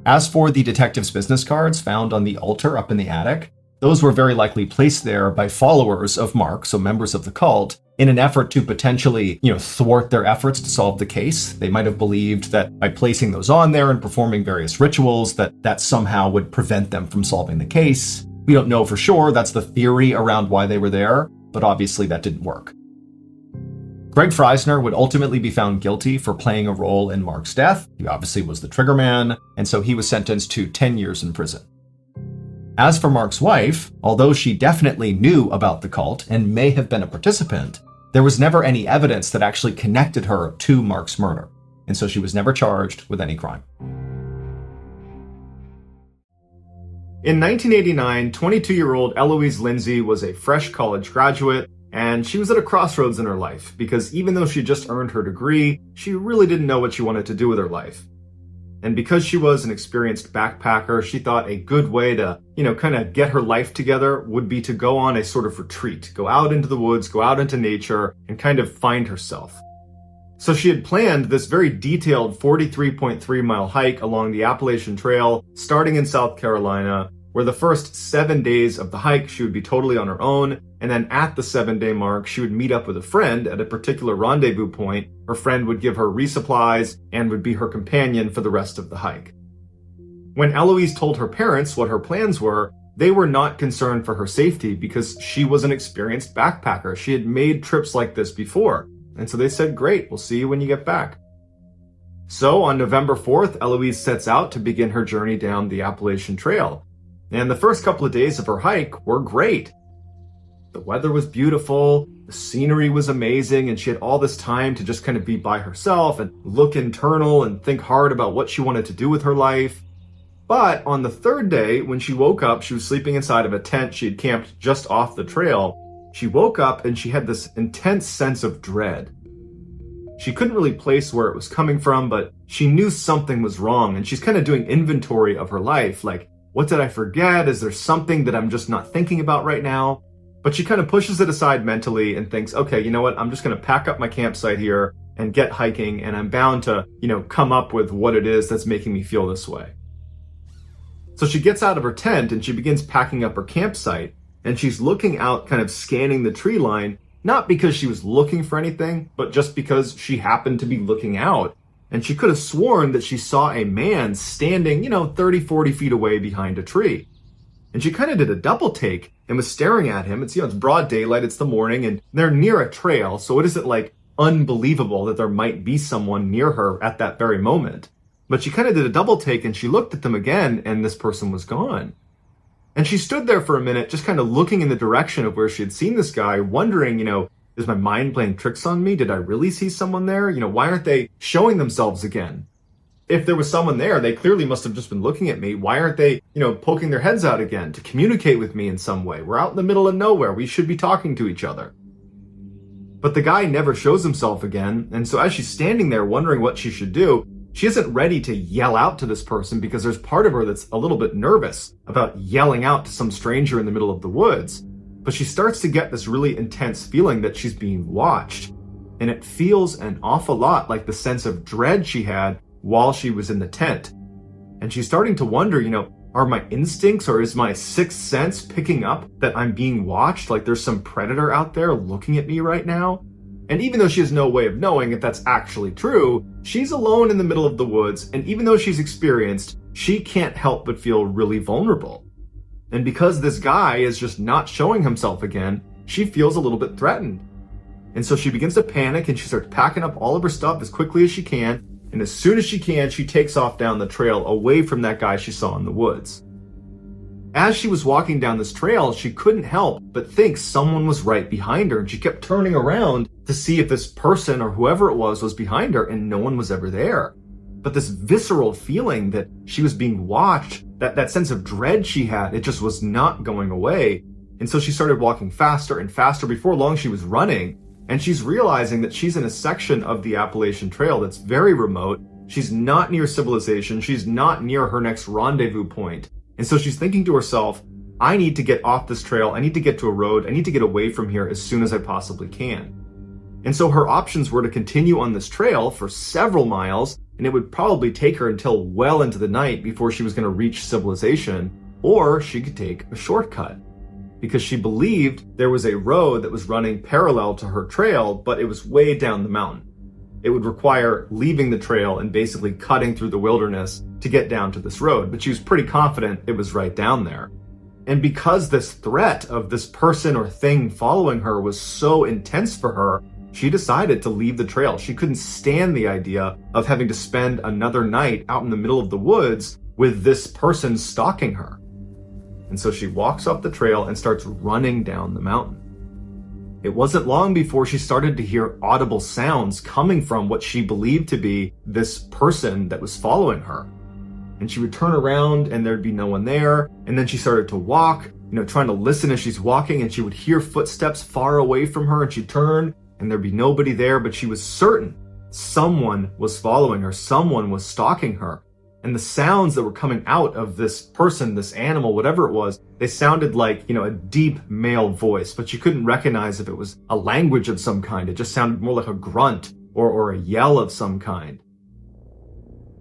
As for the detective's business cards found on the altar up in the attic, those were very likely placed there by followers of Mark, so members of the cult, in an effort to potentially, thwart their efforts to solve the case. They might have believed that by placing those on there and performing various rituals, that somehow would prevent them from solving the case. We don't know for sure. That's the theory around why they were there, but obviously that didn't work. Greg Freisner would ultimately be found guilty for playing a role in Mark's death. He obviously was the trigger man, and so he was sentenced to 10 years in prison. As for Mark's wife, although she definitely knew about the cult and may have been a participant, there was never any evidence that actually connected her to Mark's murder, and so she was never charged with any crime. In 1989, 22-year-old Eloise Lindsay was a fresh college graduate, and she was at a crossroads in her life because even though she just earned her degree, she really didn't know what she wanted to do with her life. And because she was an experienced backpacker, she thought a good way to, kind of get her life together would be to go on a sort of retreat, go out into the woods, go out into nature, and kind of find herself. So she had planned this very detailed 43.3-mile hike along the Appalachian Trail, starting in South Carolina, where the first 7 days of the hike, she would be totally on her own. And then at the 7-day mark, she would meet up with a friend at a particular rendezvous point. Her friend would give her resupplies and would be her companion for the rest of the hike. When Eloise told her parents what her plans were, they were not concerned for her safety because she was an experienced backpacker. She had made trips like this before. And so they said, great, we'll see you when you get back. So on November 4th, Eloise sets out to begin her journey down the Appalachian Trail. And the first couple of days of her hike were great. The weather was beautiful, the scenery was amazing, and she had all this time to just kind of be by herself and look internal and think hard about what she wanted to do with her life. But on the third day, when she woke up, she was sleeping inside of a tent she had camped just off the trail. She woke up and she had this intense sense of dread. She couldn't really place where it was coming from, but she knew something was wrong, and she's kind of doing inventory of her life, like, what did I forget? Is there something that I'm just not thinking about right now? But she kind of pushes it aside mentally and thinks, okay, you know what? I'm just going to pack up my campsite here and get hiking, and I'm bound to, come up with what it is that's making me feel this way. So she gets out of her tent and she begins packing up her campsite, and she's looking out, kind of scanning the tree line, not because she was looking for anything, but just because she happened to be looking out. And she could have sworn that she saw a man standing, 30, 40 feet away behind a tree. And she kind of did a double take and was staring at him. It's, it's broad daylight, it's the morning, and they're near a trail. So it isn't like unbelievable that there might be someone near her at that very moment. But she kind of did a double take and she looked at them again, and this person was gone. And she stood there for a minute, just kind of looking in the direction of where she had seen this guy, wondering, is my mind playing tricks on me? Did I really see someone there? Why aren't they showing themselves again? If there was someone there, they clearly must have just been looking at me. Why aren't they, poking their heads out again to communicate with me in some way? We're out in the middle of nowhere. We should be talking to each other. But the guy never shows himself again. And so as she's standing there wondering what she should do, she isn't ready to yell out to this person because there's part of her that's a little bit nervous about yelling out to some stranger in the middle of the woods. But she starts to get this really intense feeling that she's being watched. And it feels an awful lot like the sense of dread she had while she was in the tent. And she's starting to wonder, are my instincts or is my sixth sense picking up that I'm being watched? Like there's some predator out there looking at me right now? And even though she has no way of knowing if that's actually true, she's alone in the middle of the woods. And even though she's experienced, she can't help but feel really vulnerable. And because this guy is just not showing himself again, she feels a little bit threatened. And so she begins to panic and she starts packing up all of her stuff as quickly as she can. And as soon as she can, she takes off down the trail away from that guy she saw in the woods. As she was walking down this trail, she couldn't help but think someone was right behind her. And she kept turning around to see if this person or whoever it was behind her, and no one was ever there. But this visceral feeling that she was being watched, that sense of dread she had, it just was not going away. And so she started walking faster and faster. Before long, she was running. And she's realizing that she's in a section of the Appalachian Trail that's very remote. She's not near civilization. She's not near her next rendezvous point. And so she's thinking to herself, I need to get off this trail. I need to get to a road. I need to get away from here as soon as I possibly can. And so her options were to continue on this trail for several miles, and it would probably take her until well into the night before she was going to reach civilization, or she could take a shortcut. Because she believed there was a road that was running parallel to her trail, but it was way down the mountain. It would require leaving the trail and basically cutting through the wilderness to get down to this road, but she was pretty confident it was right down there. And because this threat of this person or thing following her was so intense for her, she decided to leave the trail. She couldn't stand the idea of having to spend another night out in the middle of the woods with this person stalking her. And so she walks up the trail and starts running down the mountain. It wasn't long before she started to hear audible sounds coming from what she believed to be this person that was following her. And she would turn around and there'd be no one there. And then she started to walk, trying to listen as she's walking, and she would hear footsteps far away from her, and she'd turn and there'd be nobody there, but she was certain someone was following her, someone was stalking her. And the sounds that were coming out of this person, this animal, whatever it was, they sounded like, a deep male voice, but you couldn't recognize if it was a language of some kind. It just sounded more like a grunt or a yell of some kind.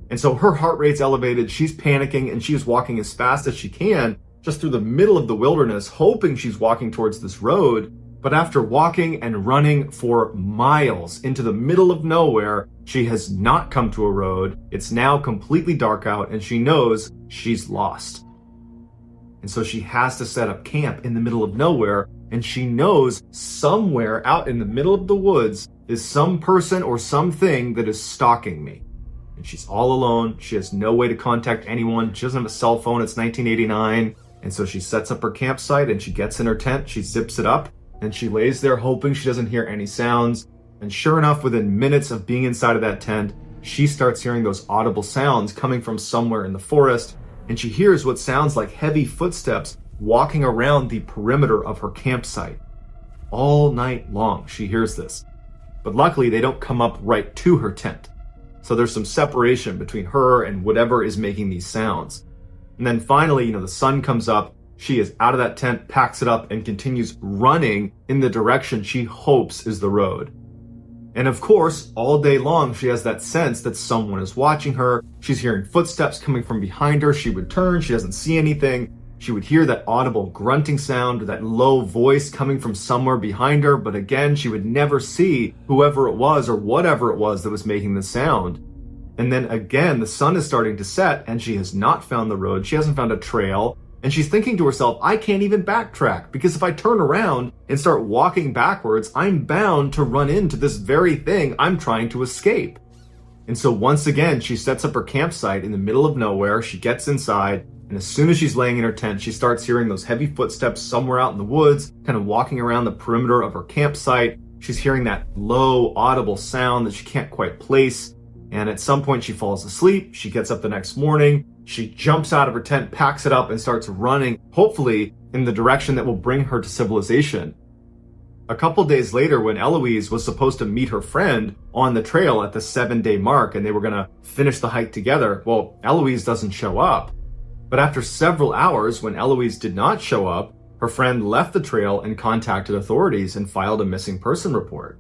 And so her heart rate's elevated, she's panicking, and she's walking as fast as she can. just through the middle of the wilderness, hoping she's walking towards this road. But after walking and running for miles into the middle of nowhere, she has not come to a road. It's now completely dark out, and she knows she's lost. And so she has to set up camp in the middle of nowhere, and she knows somewhere out in the middle of the woods is some person or something that is stalking me. And she's all alone. She has no way to contact anyone. She doesn't have a cell phone. It's 1989. And so she sets up her campsite and she gets in her tent. She zips it up and she lays there hoping she doesn't hear any sounds. And sure enough, within minutes of being inside of that tent, she starts hearing those audible sounds coming from somewhere in the forest. And she hears what sounds like heavy footsteps walking around the perimeter of her campsite. All night long, she hears this. But luckily, they don't come up right to her tent. So there's some separation between her and whatever is making these sounds. And then finally, the sun comes up. She is out of that tent, packs it up, and continues running in the direction she hopes is the road. And of course, all day long, she has that sense that someone is watching her. She's hearing footsteps coming from behind her. She would turn. She doesn't see anything. She would hear that audible grunting sound, that low voice coming from somewhere behind her. But again, she would never see whoever it was or whatever it was that was making the sound. And then again, the sun is starting to set and she has not found the road. She hasn't found a trail. And she's thinking to herself, I can't even backtrack because if I turn around and start walking backwards, I'm bound to run into this very thing I'm trying to escape. And so once again, she sets up her campsite in the middle of nowhere. She gets inside, and as soon as she's laying in her tent, she starts hearing those heavy footsteps somewhere out in the woods, kind of walking around the perimeter of her campsite. She's hearing that low, audible sound that she can't quite place. And at some point she falls asleep. She gets up the next morning. She jumps out of her tent, packs it up, and starts running, hopefully in the direction that will bring her to civilization. A couple days later, when Eloise was supposed to meet her friend on the trail at the 7-day mark, and they were going to finish the hike together, well, Eloise doesn't show up. But after several hours, when Eloise did not show up, her friend left the trail and contacted authorities and filed a missing person report.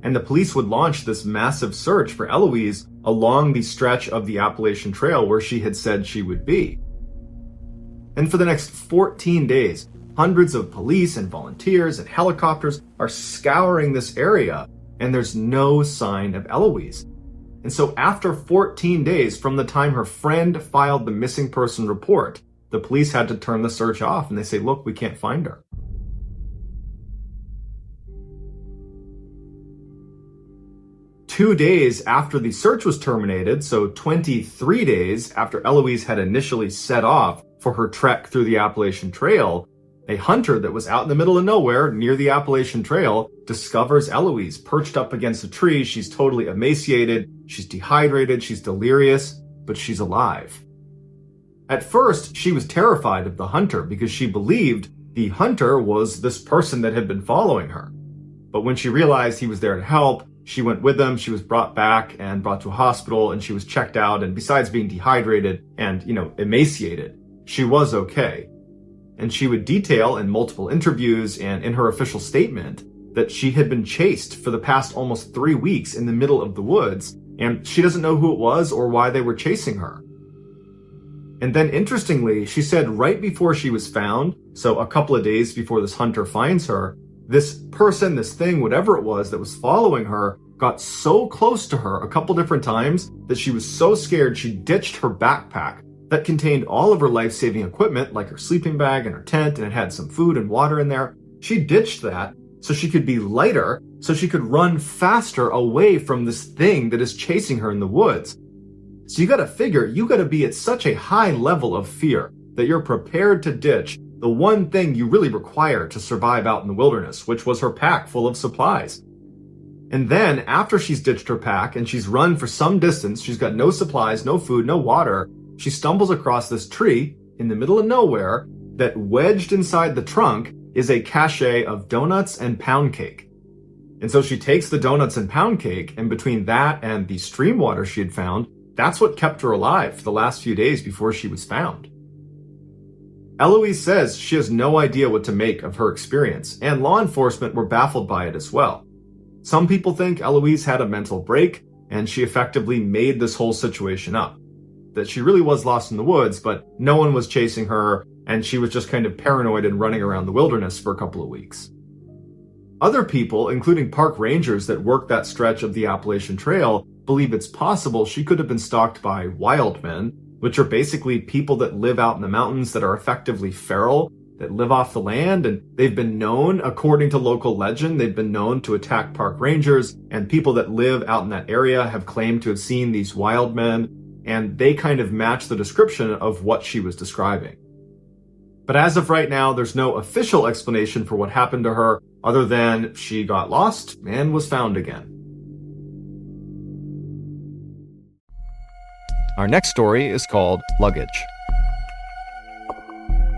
And the police would launch this massive search for Eloise along the stretch of the Appalachian Trail where she had said she would be. And for the next 14 days, hundreds of police and volunteers and helicopters are scouring this area, and there's no sign of Eloise. And so after 14 days from the time her friend filed the missing person report, the police had to turn the search off, and they say, look, we can't find her. Two days after the search was terminated, so 23 days after Eloise had initially set off for her trek through the Appalachian Trail, a hunter that was out in the middle of nowhere near the Appalachian Trail discovers Eloise perched up against a tree. She's totally emaciated, she's dehydrated, she's delirious, but she's alive. At first, she was terrified of the hunter because she believed the hunter was this person that had been following her. But when she realized he was there to help, she went with him. She was brought back and brought to a hospital, and she was checked out. And besides being dehydrated and, emaciated, she was okay. And she would detail in multiple interviews and in her official statement that she had been chased for the past almost 3 weeks in the middle of the woods, and she doesn't know who it was or why they were chasing her. And then interestingly, she said right before she was found, so a couple of days before this hunter finds her, this person, this thing, whatever it was that was following her, got so close to her a couple different times that she was so scared she ditched her backpack that contained all of her life-saving equipment, like her sleeping bag and her tent, and it had some food and water in there. She ditched that so she could be lighter, so she could run faster away from this thing that is chasing her in the woods. So you gotta figure, you gotta be at such a high level of fear that you're prepared to ditch the one thing you really require to survive out in the wilderness, which was her pack full of supplies. And then, after she's ditched her pack and she's run for some distance, she's got no supplies, no food, no water, she stumbles across this tree in the middle of nowhere that wedged inside the trunk is a cache of donuts and pound cake. And so she takes the donuts and pound cake, and between that and the stream water she had found, that's what kept her alive for the last few days before she was found. Eloise says she has no idea what to make of her experience, and law enforcement were baffled by it as well. Some people think Eloise had a mental break, and she effectively made this whole situation up. That she really was lost in the woods, but no one was chasing her, and she was just kind of paranoid and running around the wilderness for a couple of weeks. Other people, including park rangers that work that stretch of the Appalachian Trail, believe it's possible she could have been stalked by wild men, which are basically people that live out in the mountains that are effectively feral, that live off the land, and they've been known, according to local legend, they've been known to attack park rangers, and people that live out in that area have claimed to have seen these wild men, and they kind of match the description of what she was describing. But as of right now, there's no official explanation for what happened to her, other than she got lost and was found again. Our next story is called Luggage.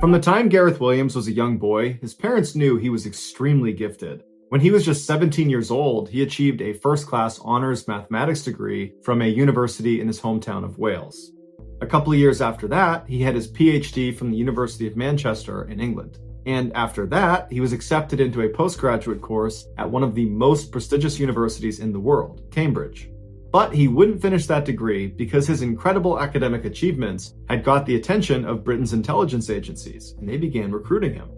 From the time Gareth Williams was a young boy, his parents knew he was extremely gifted. When he was just 17 years old, he achieved a first-class honors mathematics degree from a university in his hometown of Wales. A couple of years after that, he had his PhD from the University of Manchester in England. And after that, he was accepted into a postgraduate course at one of the most prestigious universities in the world, Cambridge. But he wouldn't finish that degree because his incredible academic achievements had got the attention of Britain's intelligence agencies, and they began recruiting him.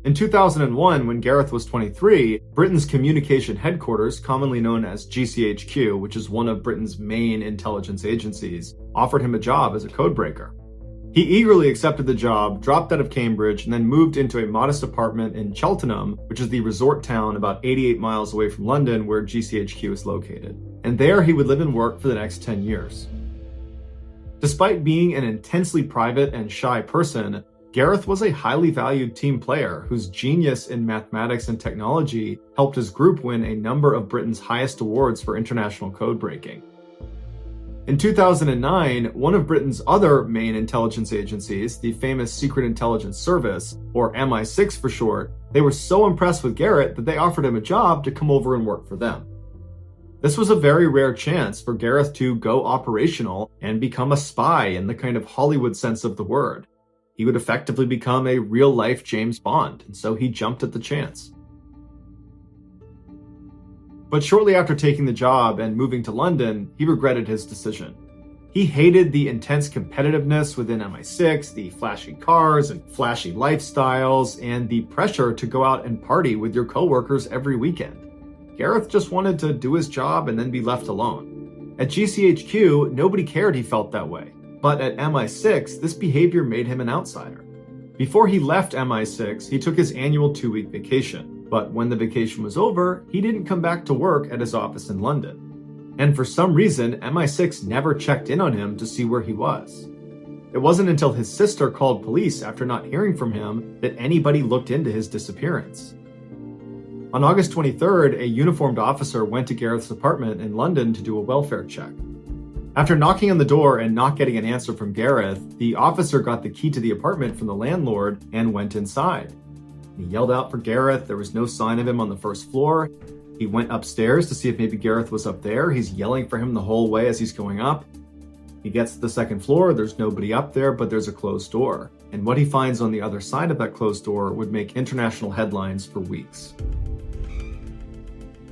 In 2001, when Gareth was 23, Britain's communication headquarters, commonly known as GCHQ, which is one of Britain's main intelligence agencies, offered him a job as a codebreaker. He eagerly accepted the job, dropped out of Cambridge, and then moved into a modest apartment in Cheltenham, which is the resort town about 88 miles away from London where GCHQ is located. And there he would live and work for the next 10 years. Despite being an intensely private and shy person, Gareth was a highly valued team player whose genius in mathematics and technology helped his group win a number of Britain's highest awards for international code breaking. In 2009, one of Britain's other main intelligence agencies, the famous Secret Intelligence Service, or MI6 for short, they were so impressed with Gareth that they offered him a job to come over and work for them. This was a very rare chance for Gareth to go operational and become a spy in the kind of Hollywood sense of the word. He would effectively become a real-life James Bond, and so he jumped at the chance. But shortly after taking the job and moving to London, he regretted his decision. He hated the intense competitiveness within MI6, the flashy cars and flashy lifestyles, and the pressure to go out and party with your coworkers every weekend. Gareth just wanted to do his job and then be left alone. At GCHQ, nobody cared he felt that way. But at MI6, this behavior made him an outsider. Before he left MI6, he took his annual 2-week vacation. But when the vacation was over, he didn't come back to work at his office in London. And for some reason, MI6 never checked in on him to see where he was. It wasn't until his sister called police after not hearing from him that anybody looked into his disappearance. On August 23rd, a uniformed officer went to Gareth's apartment in London to do a welfare check. After knocking on the door and not getting an answer from Gareth, the officer got the key to the apartment from the landlord and went inside. He yelled out for Gareth. There was no sign of him on the first floor. He went upstairs to see if maybe Gareth was up there. He's yelling for him the whole way as he's going up. He gets to the second floor. There's nobody up there, but there's a closed door. And what he finds on the other side of that closed door would make international headlines for weeks.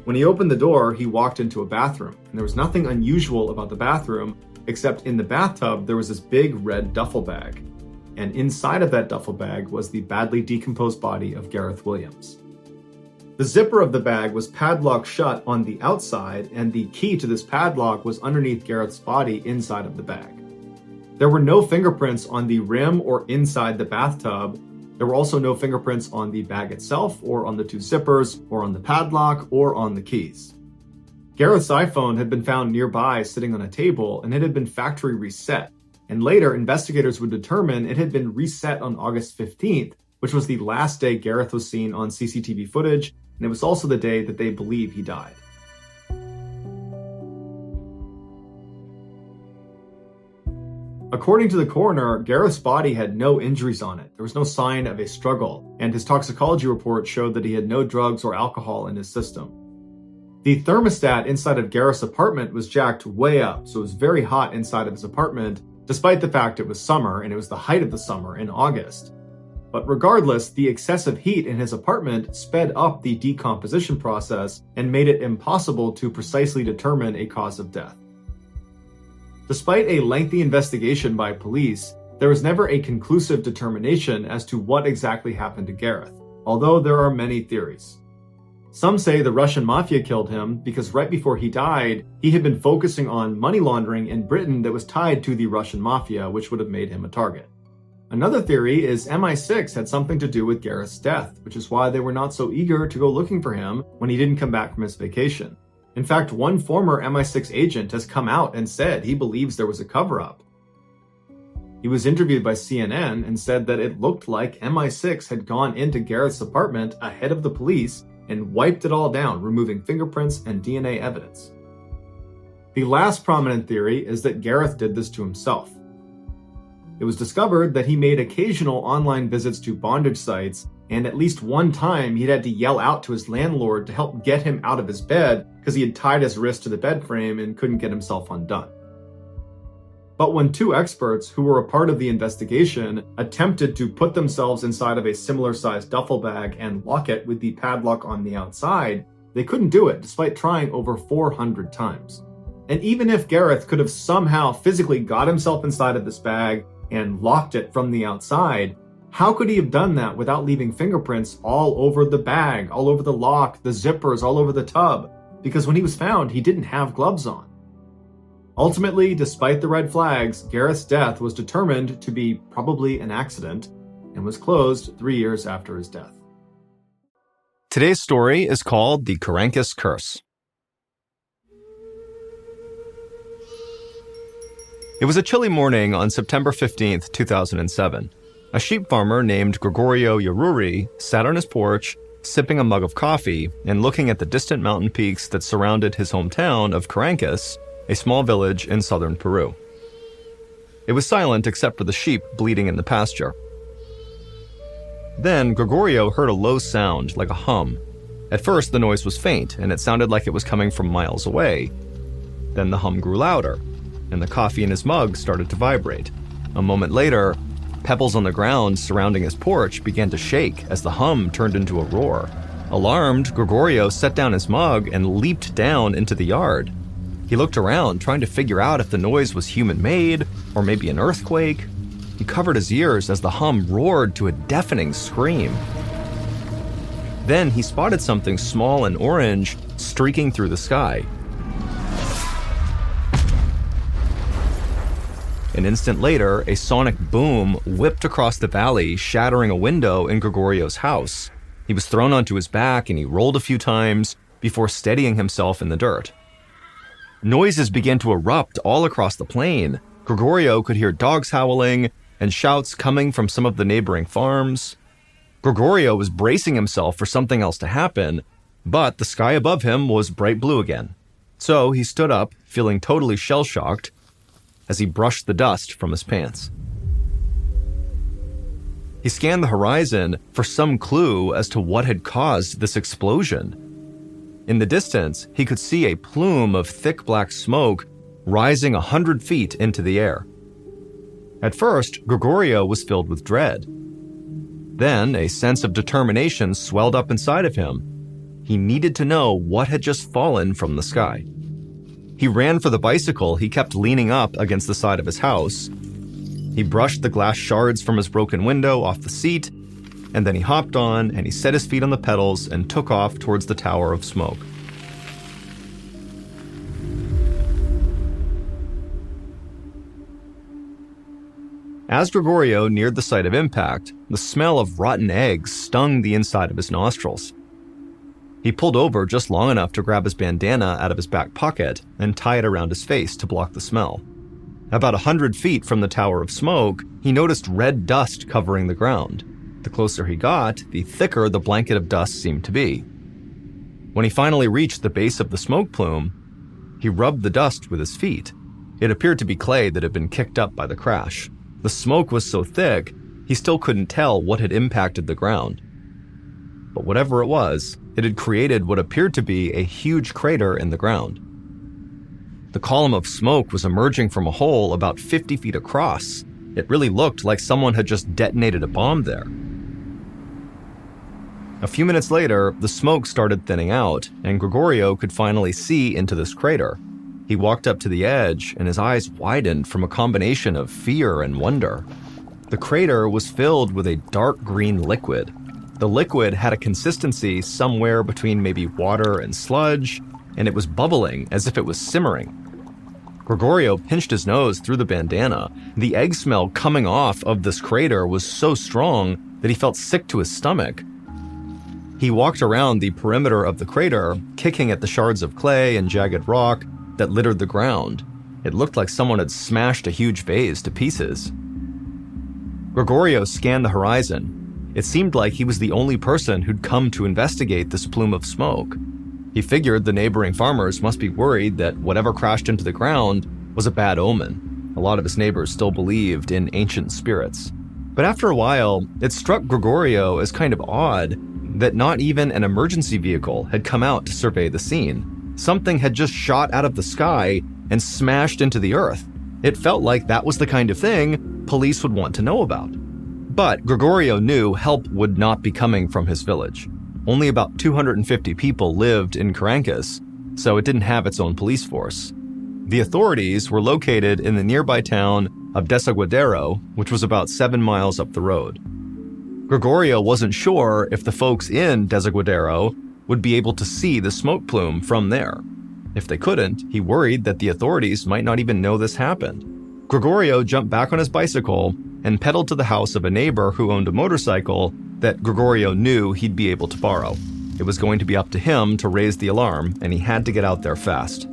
When he opened the door, he walked into a bathroom, and there was nothing unusual about the bathroom, except in the bathtub there was this big red duffel bag. And inside of that duffel bag was the badly decomposed body of Gareth Williams. The zipper of the bag was padlocked shut on the outside, and the key to this padlock was underneath Gareth's body inside of the bag. There were no fingerprints on the rim or inside the bathtub. There were also no fingerprints on the bag itself, or on the two zippers, or on the padlock, or on the keys. Gareth's iPhone had been found nearby sitting on a table, and it had been factory reset. And later, investigators would determine it had been reset on August 15th, which was the last day Gareth was seen on CCTV footage, and it was also the day that they believe he died. According to the coroner, Gareth's body had no injuries on it. There was no sign of a struggle, and his toxicology report showed that he had no drugs or alcohol in his system. The thermostat inside of Gareth's apartment was jacked way up, so it was very hot inside of his apartment, despite the fact it was summer and it was the height of the summer in August. But regardless, the excessive heat in his apartment sped up the decomposition process and made it impossible to precisely determine a cause of death. Despite a lengthy investigation by police, There was never a conclusive determination as to what exactly happened to Gareth, although there are many theories. Some say the Russian mafia killed him because right before he died, he had been focusing on money laundering in Britain that was tied to the Russian mafia, which would have made him a target. Another theory is MI6 had something to do with Gareth's death, which is why they were not so eager to go looking for him when he didn't come back from his vacation. In fact, one former MI6 agent has come out and said he believes there was a cover-up. He was interviewed by CNN and said that it looked like MI6 had gone into Gareth's apartment ahead of the police and wiped it all down, removing fingerprints and DNA evidence. The last prominent theory is that Gareth did this to himself. It was discovered that he made occasional online visits to bondage sites, and at least one time he'd had to yell out to his landlord to help get him out of his bed because he had tied his wrist to the bed frame and couldn't get himself undone. But when two experts who were a part of the investigation attempted to put themselves inside of a similar-sized duffel bag and lock it with the padlock on the outside, they couldn't do it despite trying over 400 times. And even if Gareth could have somehow physically got himself inside of this bag and locked it from the outside, how could he have done that without leaving fingerprints all over the bag, all over the lock, the zippers, all over the tub? Because when he was found, he didn't have gloves on. Ultimately, despite the red flags, Gareth's death was determined to be probably an accident and was closed 3 years after his death. Today's story is called The Karankis Curse. It was a chilly morning on September 15th, 2007. A sheep farmer named Gregorio Yaruri sat on his porch, sipping a mug of coffee and looking at the distant mountain peaks that surrounded his hometown of Karankis, a small village in southern Peru. It was silent except for the sheep bleating in the pasture. Then Gregorio heard a low sound, like a hum. At first, the noise was faint, and it sounded like it was coming from miles away. Then the hum grew louder, and the coffee in his mug started to vibrate. A moment later, pebbles on the ground surrounding his porch began to shake as the hum turned into a roar. Alarmed, Gregorio set down his mug and leaped down into the yard. He looked around, trying to figure out if the noise was human-made or maybe an earthquake. He covered his ears as the hum roared to a deafening scream. Then he spotted something small and orange streaking through the sky. An instant later, a sonic boom whipped across the valley, shattering a window in Gregorio's house. He was thrown onto his back and he rolled a few times before steadying himself in the dirt. Noises began to erupt all across the plain. Gregorio could hear dogs howling and shouts coming from some of the neighboring farms. Gregorio was bracing himself for something else to happen, but the sky above him was bright blue again. So he stood up, feeling totally shell-shocked, as he brushed the dust from his pants. He scanned the horizon for some clue as to what had caused this explosion. In the distance, he could see a plume of thick black smoke rising 100 feet into the air. At first, Gregorio was filled with dread. Then, a sense of determination swelled up inside of him. He needed to know what had just fallen from the sky. He ran for the bicycle he kept leaning up against the side of his house. He brushed the glass shards from his broken window off the seat, and then he hopped on and he set his feet on the pedals and took off towards the tower of smoke. As Gregorio neared the site of impact, the smell of rotten eggs stung the inside of his nostrils. He pulled over just long enough to grab his bandana out of his back pocket and tie it around his face to block the smell. About 100 feet from the tower of smoke, he noticed red dust covering the ground. The closer he got, the thicker the blanket of dust seemed to be. When he finally reached the base of the smoke plume, he rubbed the dust with his feet. It appeared to be clay that had been kicked up by the crash. The smoke was so thick, he still couldn't tell what had impacted the ground. But whatever it was, it had created what appeared to be a huge crater in the ground. The column of smoke was emerging from a hole about 50 feet across. It really looked like someone had just detonated a bomb there. A few minutes later, the smoke started thinning out, and Gregorio could finally see into this crater. He walked up to the edge, and his eyes widened from a combination of fear and wonder. The crater was filled with a dark green liquid. The liquid had a consistency somewhere between maybe water and sludge, and it was bubbling as if it was simmering. Gregorio pinched his nose through the bandana. The egg smell coming off of this crater was so strong that he felt sick to his stomach. He walked around the perimeter of the crater, kicking at the shards of clay and jagged rock that littered the ground. It looked like someone had smashed a huge vase to pieces. Gregorio scanned the horizon. It seemed like he was the only person who'd come to investigate this plume of smoke. He figured the neighboring farmers must be worried that whatever crashed into the ground was a bad omen. A lot of his neighbors still believed in ancient spirits. But after a while, it struck Gregorio as kind of odd that not even an emergency vehicle had come out to survey the scene. Something had just shot out of the sky and smashed into the earth. It felt like that was the kind of thing police would want to know about. But Gregorio knew help would not be coming from his village. Only about 250 people lived in Caracas, so it didn't have its own police force. The authorities were located in the nearby town of Desaguadero, which was about 7 miles up the road. Gregorio wasn't sure if the folks in Desaguadero would be able to see the smoke plume from there. If they couldn't, he worried that the authorities might not even know this happened. Gregorio jumped back on his bicycle and pedaled to the house of a neighbor who owned a motorcycle that Gregorio knew he'd be able to borrow. It was going to be up to him to raise the alarm, and he had to get out there fast.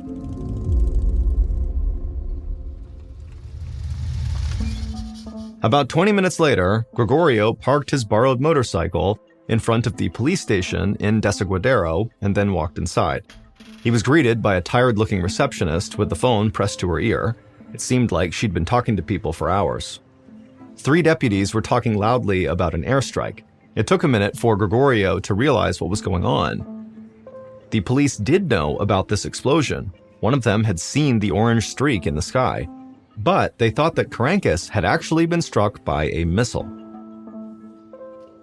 About 20 minutes later, Gregorio parked his borrowed motorcycle in front of the police station in Desaguadero and then walked inside. He was greeted by a tired-looking receptionist with the phone pressed to her ear. It seemed like she'd been talking to people for hours. 3 deputies were talking loudly about an airstrike. It took a minute for Gregorio to realize what was going on. The police did know about this explosion. One of them had seen the orange streak in the sky, but they thought that Caracas had actually been struck by a missile.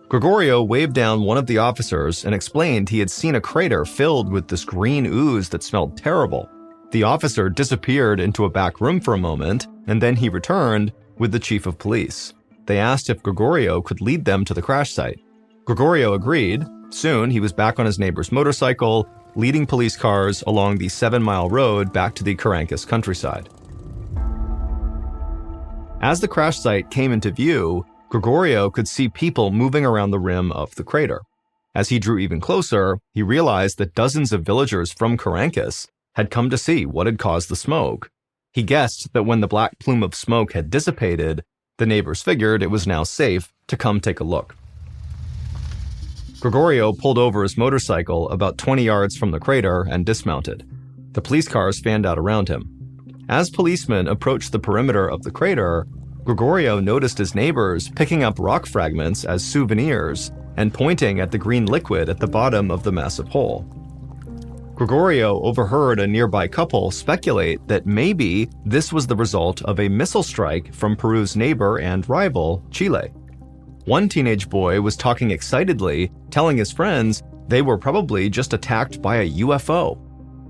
Gregorio waved down one of the officers and explained he had seen a crater filled with this green ooze that smelled terrible. The officer disappeared into a back room for a moment, and then he returned with the chief of police. They asked if Gregorio could lead them to the crash site. Gregorio agreed. Soon, he was back on his neighbor's motorcycle, leading police cars along the 7-mile road back to the Caracas countryside. As the crash site came into view, Gregorio could see people moving around the rim of the crater. As he drew even closer, he realized that dozens of villagers from Caracas had come to see what had caused the smoke. He guessed that when the black plume of smoke had dissipated, the neighbors figured it was now safe to come take a look. Gregorio pulled over his motorcycle about 20 yards from the crater and dismounted. The police cars fanned out around him. As policemen approached the perimeter of the crater, Gregorio noticed his neighbors picking up rock fragments as souvenirs and pointing at the green liquid at the bottom of the massive hole. Gregorio overheard a nearby couple speculate that maybe this was the result of a missile strike from Peru's neighbor and rival, Chile. One teenage boy was talking excitedly, telling his friends they were probably just attacked by a UFO.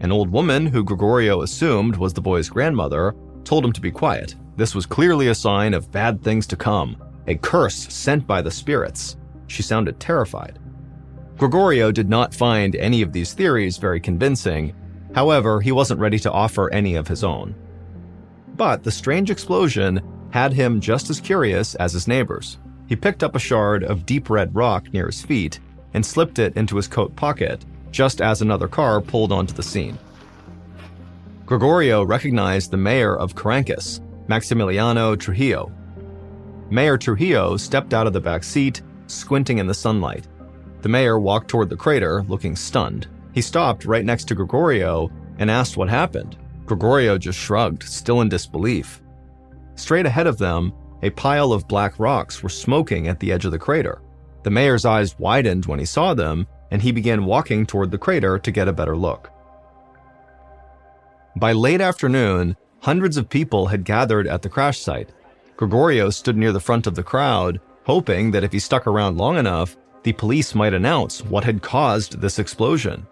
An old woman, who Gregorio assumed was the boy's grandmother, told him to be quiet. This was clearly a sign of bad things to come, a curse sent by the spirits. She sounded terrified. Gregorio did not find any of these theories very convincing. However, he wasn't ready to offer any of his own. But the strange explosion had him just as curious as his neighbors. He picked up a shard of deep red rock near his feet and slipped it into his coat pocket, just as another car pulled onto the scene. Gregorio recognized the mayor of Caracas, Maximiliano Trujillo. Mayor Trujillo stepped out of the back seat, squinting in the sunlight. The mayor walked toward the crater, looking stunned. He stopped right next to Gregorio and asked what happened. Gregorio just shrugged, still in disbelief. Straight ahead of them, a pile of black rocks were smoking at the edge of the crater. The mayor's eyes widened when he saw them, and he began walking toward the crater to get a better look. By late afternoon, hundreds of people had gathered at the crash site. Gregorio stood near the front of the crowd, hoping that if he stuck around long enough, the police might announce what had caused this explosion.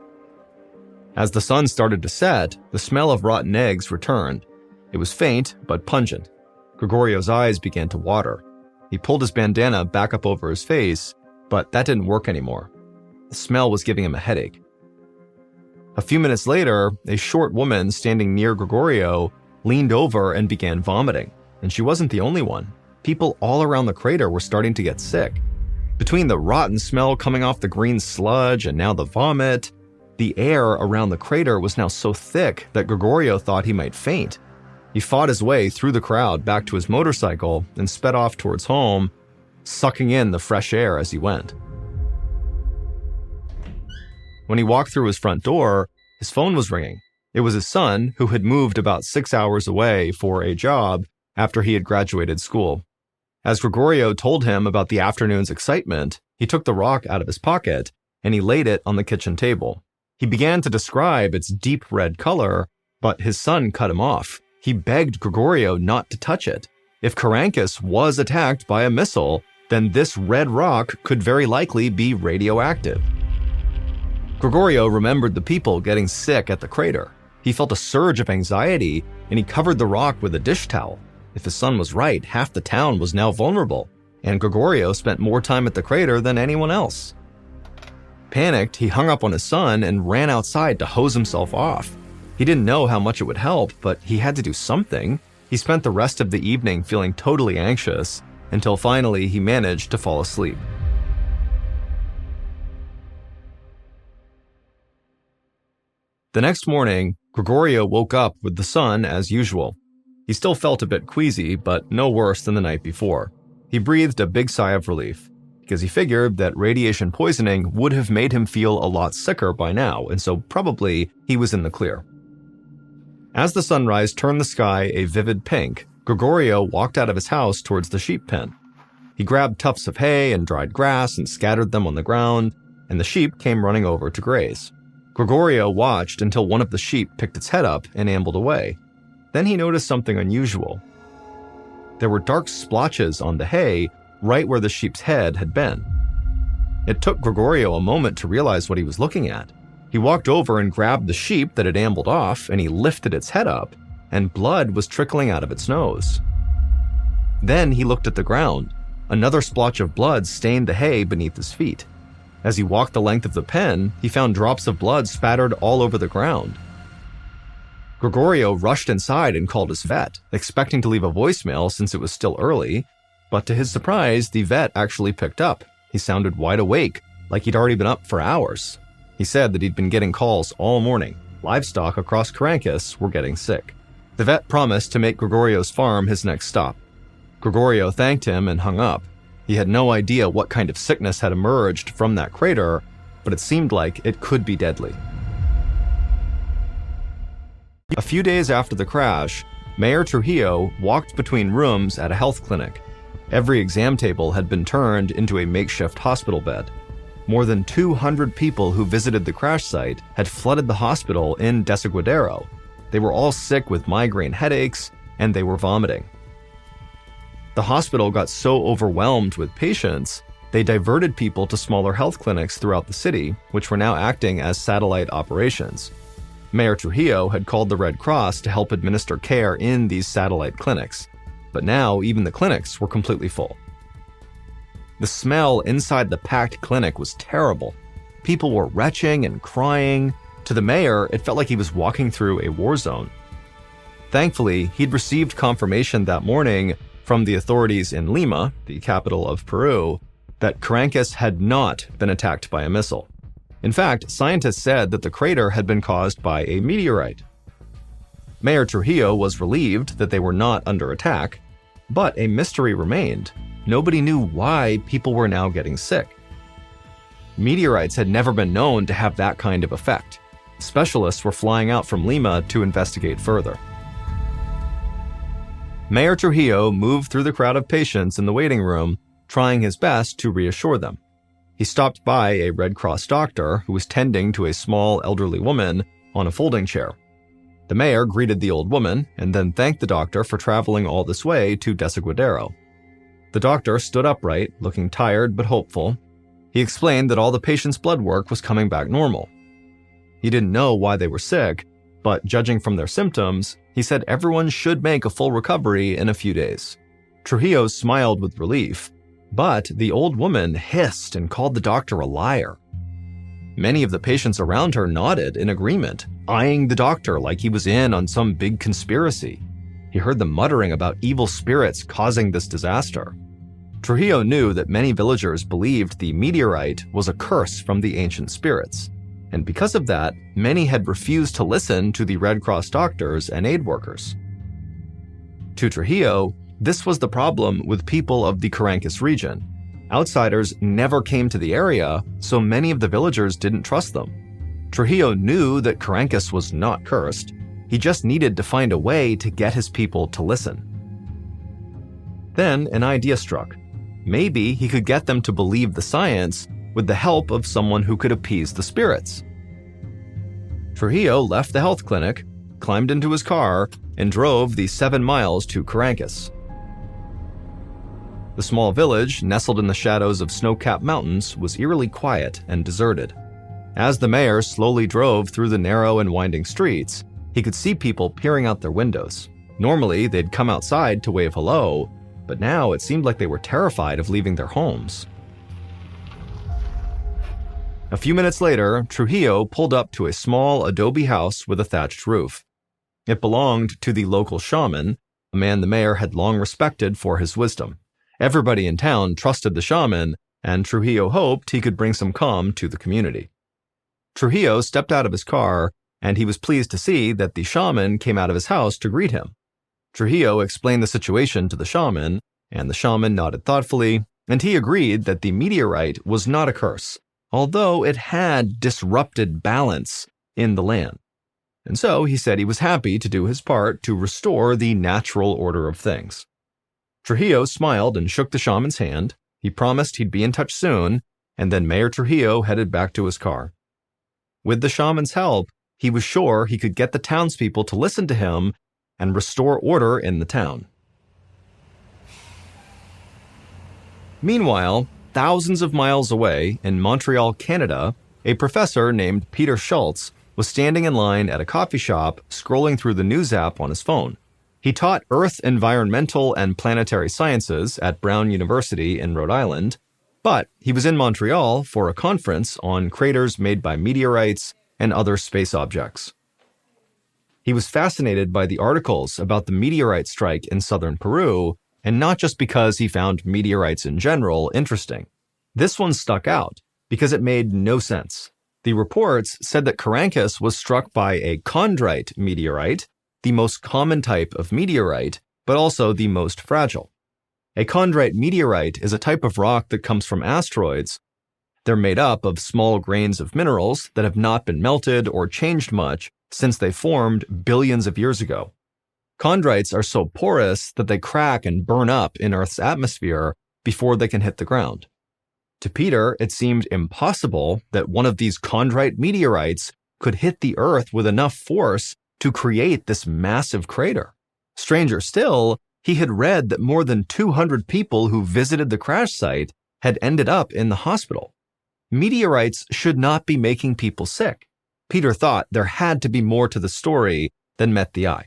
As the sun started to set, the smell of rotten eggs returned. It was faint, but pungent. Gregorio's eyes began to water. He pulled his bandana back up over his face, but that didn't work anymore. The smell was giving him a headache. A few minutes later, a short woman standing near Gregorio leaned over and began vomiting, and she wasn't the only one. People all around the crater were starting to get sick. Between the rotten smell coming off the green sludge and now the vomit, the air around the crater was now so thick that Gregorio thought he might faint. He fought his way through the crowd back to his motorcycle and sped off towards home, sucking in the fresh air as he went. When he walked through his front door, his phone was ringing. It was his son, who had moved about 6 hours away for a job after he had graduated school. As Gregorio told him about the afternoon's excitement, he took the rock out of his pocket and he laid it on the kitchen table. He began to describe its deep red color, but his son cut him off. He begged Gregorio not to touch it. If Carancas was attacked by a missile, then this red rock could very likely be radioactive. Gregorio remembered the people getting sick at the crater. He felt a surge of anxiety, and he covered the rock with a dish towel. If his son was right, half the town was now vulnerable, and Gregorio spent more time at the crater than anyone else. Panicked, he hung up on his son and ran outside to hose himself off. He didn't know how much it would help, but he had to do something. He spent the rest of the evening feeling totally anxious, until finally he managed to fall asleep. The next morning, Gregorio woke up with the sun as usual. He still felt a bit queasy, but no worse than the night before. He breathed a big sigh of relief, because he figured that radiation poisoning would have made him feel a lot sicker by now, and so probably he was in the clear. As the sunrise turned the sky a vivid pink, Gregorio walked out of his house towards the sheep pen. He grabbed tufts of hay and dried grass and scattered them on the ground, and the sheep came running over to graze. Gregorio watched until one of the sheep picked its head up and ambled away. Then he noticed something unusual. There were dark splotches on the hay right where the sheep's head had been. It took Gregorio a moment to realize what he was looking at. He walked over and grabbed the sheep that had ambled off, and he lifted its head up, and blood was trickling out of its nose. Then he looked at the ground. Another splotch of blood stained the hay beneath his feet. As he walked the length of the pen, he found drops of blood spattered all over the ground. Gregorio rushed inside and called his vet, expecting to leave a voicemail since it was still early, but to his surprise, the vet actually picked up. He sounded wide awake, like he'd already been up for hours. He said that he'd been getting calls all morning. Livestock across Carancas were getting sick. The vet promised to make Gregorio's farm his next stop. Gregorio thanked him and hung up. He had no idea what kind of sickness had emerged from that crater, but it seemed like it could be deadly. A few days after the crash, Mayor Trujillo walked between rooms at a health clinic. Every exam table had been turned into a makeshift hospital bed. More than 200 people who visited the crash site had flooded the hospital in Desaguadero. They were all sick with migraine headaches, and they were vomiting. The hospital got so overwhelmed with patients, they diverted people to smaller health clinics throughout the city, which were now acting as satellite operations. Mayor Trujillo had called the Red Cross to help administer care in these satellite clinics, but now even the clinics were completely full. The smell inside the packed clinic was terrible. People were retching and crying. To the mayor, it felt like he was walking through a war zone. Thankfully, he'd received confirmation that morning from the authorities in Lima, the capital of Peru, that Carancas had not been attacked by a missile. In fact, scientists said that the crater had been caused by a meteorite. Mayor Trujillo was relieved that they were not under attack, but a mystery remained. Nobody knew why people were now getting sick. Meteorites had never been known to have that kind of effect. Specialists were flying out from Lima to investigate further. Mayor Trujillo moved through the crowd of patients in the waiting room, trying his best to reassure them. He stopped by a Red Cross doctor who was tending to a small elderly woman on a folding chair. The mayor greeted the old woman and then thanked the doctor for traveling all this way to Desaguadero. The doctor stood upright, looking tired but hopeful. He explained that all the patients' blood work was coming back normal. He didn't know why they were sick, but judging from their symptoms, he said everyone should make a full recovery in a few days. Trujillo smiled with relief, but the old woman hissed and called the doctor a liar. Many of the patients around her nodded in agreement, eyeing the doctor like he was in on some big conspiracy. He heard them muttering about evil spirits causing this disaster. Trujillo knew that many villagers believed the meteorite was a curse from the ancient spirits, and because of that, many had refused to listen to the Red Cross doctors and aid workers. To Trujillo, this was the problem with people of the Carancas region. Outsiders never came to the area, so many of the villagers didn't trust them. Trujillo knew that Carancas was not cursed. He just needed to find a way to get his people to listen. Then an idea struck. Maybe he could get them to believe the science with the help of someone who could appease the spirits. Trujillo left the health clinic, climbed into his car, and drove the 7 miles to Carancas. The small village, nestled in the shadows of snow-capped mountains, was eerily quiet and deserted. As the mayor slowly drove through the narrow and winding streets, he could see people peering out their windows. Normally, they'd come outside to wave hello, but now it seemed like they were terrified of leaving their homes. A few minutes later, Trujillo pulled up to a small adobe house with a thatched roof. It belonged to the local shaman, a man the mayor had long respected for his wisdom. Everybody in town trusted the shaman, and Trujillo hoped he could bring some calm to the community. Trujillo stepped out of his car, and he was pleased to see that the shaman came out of his house to greet him. Trujillo explained the situation to the shaman, and the shaman nodded thoughtfully, and he agreed that the meteorite was not a curse, although it had disrupted balance in the land. And so he said he was happy to do his part to restore the natural order of things. Trujillo smiled and shook the shaman's hand. He promised he'd be in touch soon, and then Mayor Trujillo headed back to his car. With the shaman's help, he was sure he could get the townspeople to listen to him and restore order in the town. Meanwhile, thousands of miles away in Montreal, Canada, a professor named Peter Schultz was standing in line at a coffee shop scrolling through the news app on his phone. He taught Earth, Environmental, and Planetary Sciences at Brown University in Rhode Island, but he was in Montreal for a conference on craters made by meteorites and other space objects. He was fascinated by the articles about the meteorite strike in southern Peru, and not just because he found meteorites in general interesting. This one stuck out because it made no sense. The reports said that Carancas was struck by a chondrite meteorite, the most common type of meteorite, but also the most fragile. A chondrite meteorite is a type of rock that comes from asteroids. They're made up of small grains of minerals that have not been melted or changed much since they formed billions of years ago. Chondrites are so porous that they crack and burn up in Earth's atmosphere before they can hit the ground. To Peter, it seemed impossible that one of these chondrite meteorites could hit the Earth with enough force to create this massive crater. Stranger still, he had read that more than 200 people who visited the crash site had ended up in the hospital. Meteorites should not be making people sick. Peter thought there had to be more to the story than met the eye.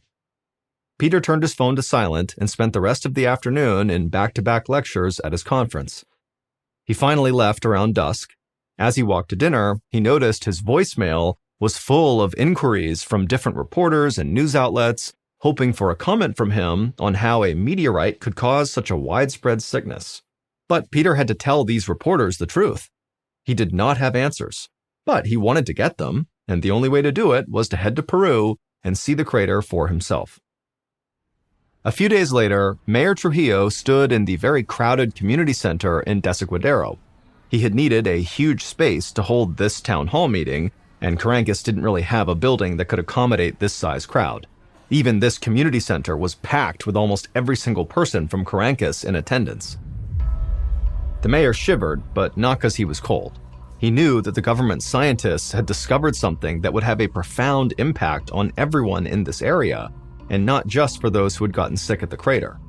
Peter turned his phone to silent and spent the rest of the afternoon in back-to-back lectures at his conference. He finally left around dusk. As he walked to dinner, he noticed his voicemail was full of inquiries from different reporters and news outlets, hoping for a comment from him on how a meteorite could cause such a widespread sickness. But Peter had to tell these reporters the truth. He did not have answers, but he wanted to get them, and the only way to do it was to head to Peru and see the crater for himself. A few days later, Mayor Trujillo stood in the very crowded community center in Desaguadero. He had needed a huge space to hold this town hall meeting, and Carancas didn't really have a building that could accommodate this size crowd. Even this community center was packed with almost every single person from Carancas in attendance. The mayor shivered, but not because he was cold. He knew that the government scientists had discovered something that would have a profound impact on everyone in this area, and not just for those who had gotten sick at the crater.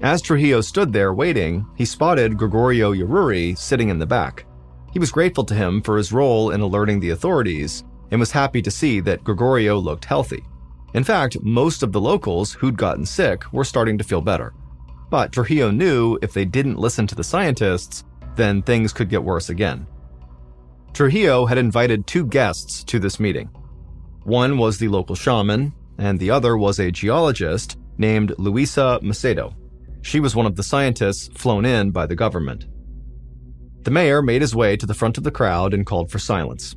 As Trujillo stood there waiting, he spotted Gregorio Yaruri sitting in the back. He was grateful to him for his role in alerting the authorities, and was happy to see that Gregorio looked healthy. In fact, most of the locals who'd gotten sick were starting to feel better. But Trujillo knew if they didn't listen to the scientists, then things could get worse again. Trujillo had invited 2 guests to this meeting. One was the local shaman, and the other was a geologist named Luisa Macedo. She was one of the scientists flown in by the government. The mayor made his way to the front of the crowd and called for silence.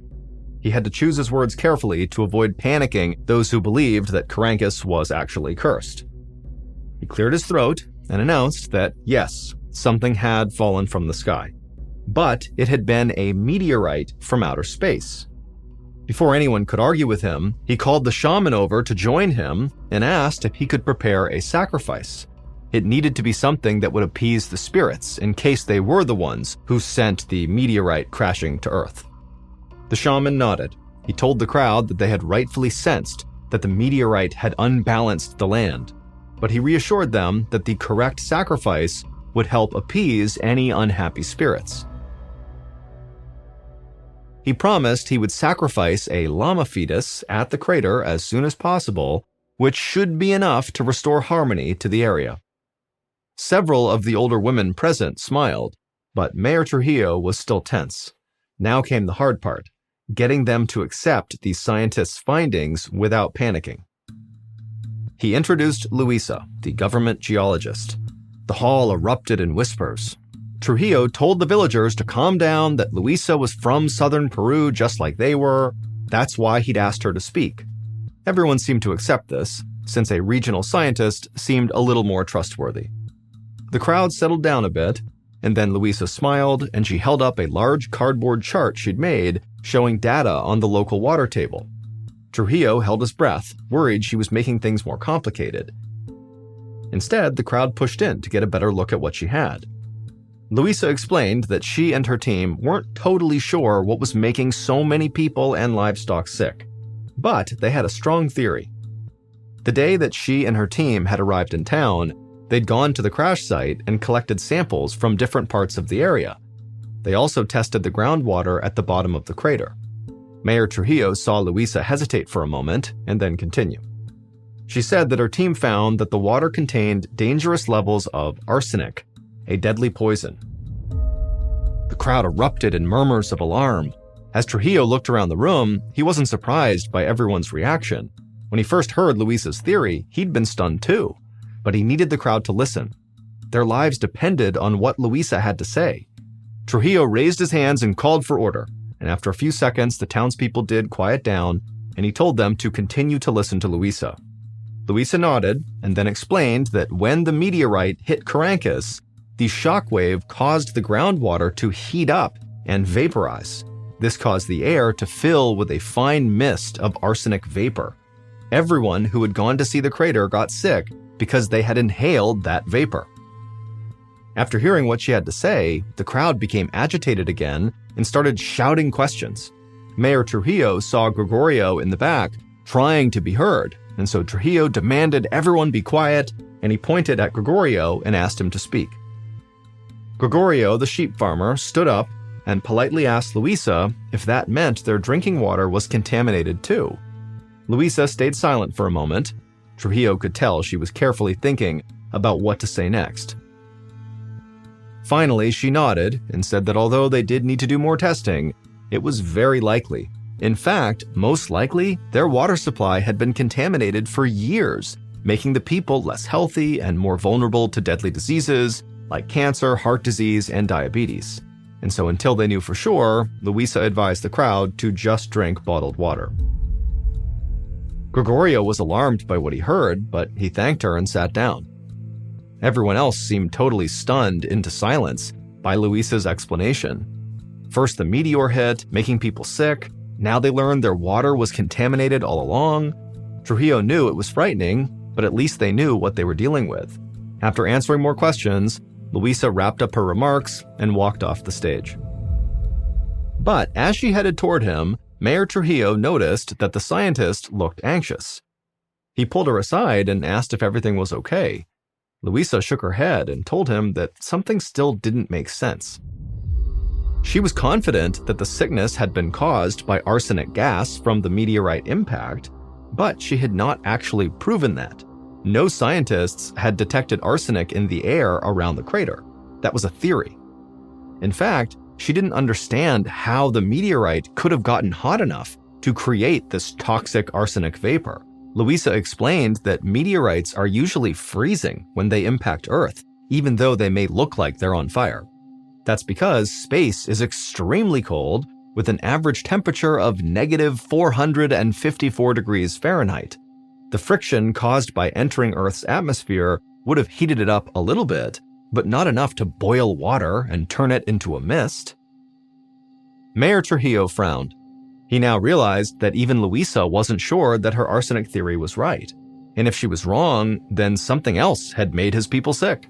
He had to choose his words carefully to avoid panicking those who believed that Carancas was actually cursed. He cleared his throat and announced that, yes, something had fallen from the sky, but it had been a meteorite from outer space. Before anyone could argue with him, he called the shaman over to join him and asked if he could prepare a sacrifice. It needed to be something that would appease the spirits in case they were the ones who sent the meteorite crashing to Earth. The shaman nodded. He told the crowd that they had rightfully sensed that the meteorite had unbalanced the land, but he reassured them that the correct sacrifice would help appease any unhappy spirits. He promised he would sacrifice a llama fetus at the crater as soon as possible, which should be enough to restore harmony to the area. Several of the older women present smiled, but Mayor Trujillo was still tense. Now came the hard part, getting them to accept the scientists' findings without panicking. He introduced Luisa, the government geologist. The hall erupted in whispers. Trujillo told the villagers to calm down, that Luisa was from southern Peru just like they were. That's why he'd asked her to speak. Everyone seemed to accept this, since a regional scientist seemed a little more trustworthy. The crowd settled down a bit, and then Luisa smiled and she held up a large cardboard chart she'd made showing data on the local water table. Trujillo held his breath, worried she was making things more complicated. Instead, the crowd pushed in to get a better look at what she had. Luisa explained that she and her team weren't totally sure what was making so many people and livestock sick, but they had a strong theory. The day that she and her team had arrived in town, they'd gone to the crash site and collected samples from different parts of the area. They also tested the groundwater at the bottom of the crater. Mayor Trujillo saw Luisa hesitate for a moment and then continue. She said that her team found that the water contained dangerous levels of arsenic, a deadly poison. The crowd erupted in murmurs of alarm. As Trujillo looked around the room, he wasn't surprised by everyone's reaction. When he first heard Luisa's theory, he'd been stunned too, but he needed the crowd to listen. Their lives depended on what Luisa had to say. Trujillo raised his hands and called for order, and after a few seconds, the townspeople did quiet down, and he told them to continue to listen to Luisa. Luisa nodded and then explained that when the meteorite hit Carancas, the shockwave caused the groundwater to heat up and vaporize. This caused the air to fill with a fine mist of arsenic vapor. Everyone who had gone to see the crater got sick because they had inhaled that vapor. After hearing what she had to say, the crowd became agitated again and started shouting questions. Mayor Trujillo saw Gregorio in the back, trying to be heard, and so Trujillo demanded everyone be quiet, and he pointed at Gregorio and asked him to speak. Gregorio, the sheep farmer, stood up and politely asked Luisa if that meant their drinking water was contaminated too. Luisa stayed silent for a moment. Trujillo could tell she was carefully thinking about what to say next. Finally, she nodded and said that although they did need to do more testing, it was very likely. In fact, most likely, their water supply had been contaminated for years, making the people less healthy and more vulnerable to deadly diseases like cancer, heart disease, and diabetes. And so until they knew for sure, Luisa advised the crowd to just drink bottled water. Gregorio was alarmed by what he heard, but he thanked her and sat down. Everyone else seemed totally stunned into silence by Luisa's explanation. First the meteor hit, making people sick. Now they learned their water was contaminated all along. Trujillo knew it was frightening, but at least they knew what they were dealing with. After answering more questions, Luisa wrapped up her remarks and walked off the stage. But as she headed toward him, Mayor Trujillo noticed that the scientist looked anxious. He pulled her aside and asked if everything was okay. Luisa shook her head and told him that something still didn't make sense. She was confident that the sickness had been caused by arsenic gas from the meteorite impact, but she had not actually proven that. no scientists had detected arsenic in the air around the crater. That was a theory. In fact, she didn't understand how the meteorite could have gotten hot enough to create this toxic arsenic vapor. Louisa explained that meteorites are usually freezing when they impact Earth, even though they may look like they're on fire. That's because space is extremely cold, with an average temperature of negative 454 degrees Fahrenheit. The friction caused by entering Earth's atmosphere would have heated it up a little bit, but not enough to boil water and turn it into a mist. Mayor Trujillo frowned. He now realized that even Louisa wasn't sure that her arsenic theory was right. And if she was wrong, then something else had made his people sick.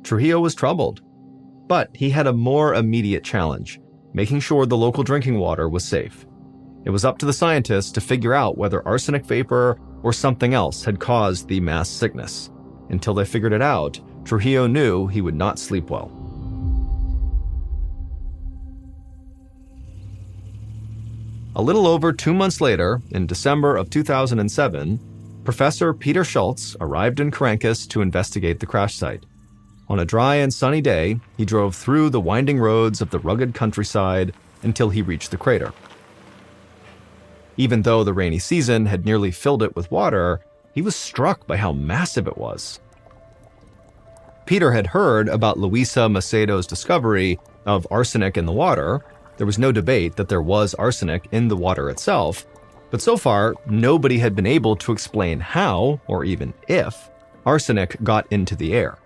Trujillo was troubled. But he had a more immediate challenge, making sure the local drinking water was safe. It was up to the scientists to figure out whether arsenic vapor or something else had caused the mass sickness. Until they figured it out, Trujillo knew he would not sleep well. A little over 2 months later, in December of 2007, Professor Peter Schultz arrived in Caracas to investigate the crash site. On a dry and sunny day, he drove through the winding roads of the rugged countryside until he reached the crater. Even though the rainy season had nearly filled it with water, he was struck by how massive it was. Peter had heard about Luisa Macedo's discovery of arsenic in the water. There was no debate that there was arsenic in the water itself, but so far, nobody had been able to explain how, or even if, arsenic got into the air.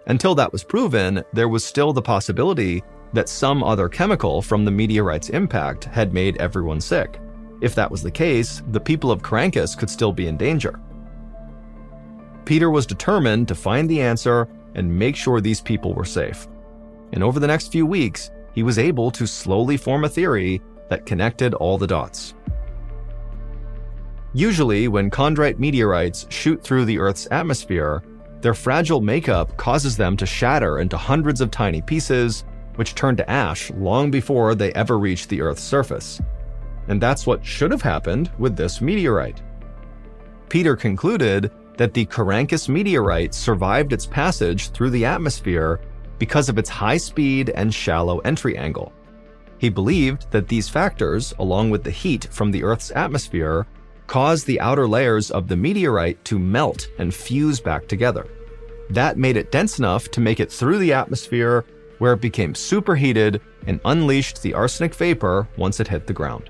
Until that was proven, there was still the possibility that some other chemical from the meteorite's impact had made everyone sick. If that was the case, the people of Caracas could still be in danger. Peter was determined to find the answer and make sure these people were safe. And over the next few weeks, he was able to slowly form a theory that connected all the dots. Usually, when chondrite meteorites shoot through the Earth's atmosphere, their fragile makeup causes them to shatter into hundreds of tiny pieces, which turn to ash long before they ever reach the Earth's surface. And that's what should have happened with this meteorite. Peter concluded that the Caracas meteorite survived its passage through the atmosphere because of its high speed and shallow entry angle. He believed that these factors, along with the heat from the Earth's atmosphere, caused the outer layers of the meteorite to melt and fuse back together. That made it dense enough to make it through the atmosphere, where it became superheated and unleashed the arsenic vapor once it hit the ground.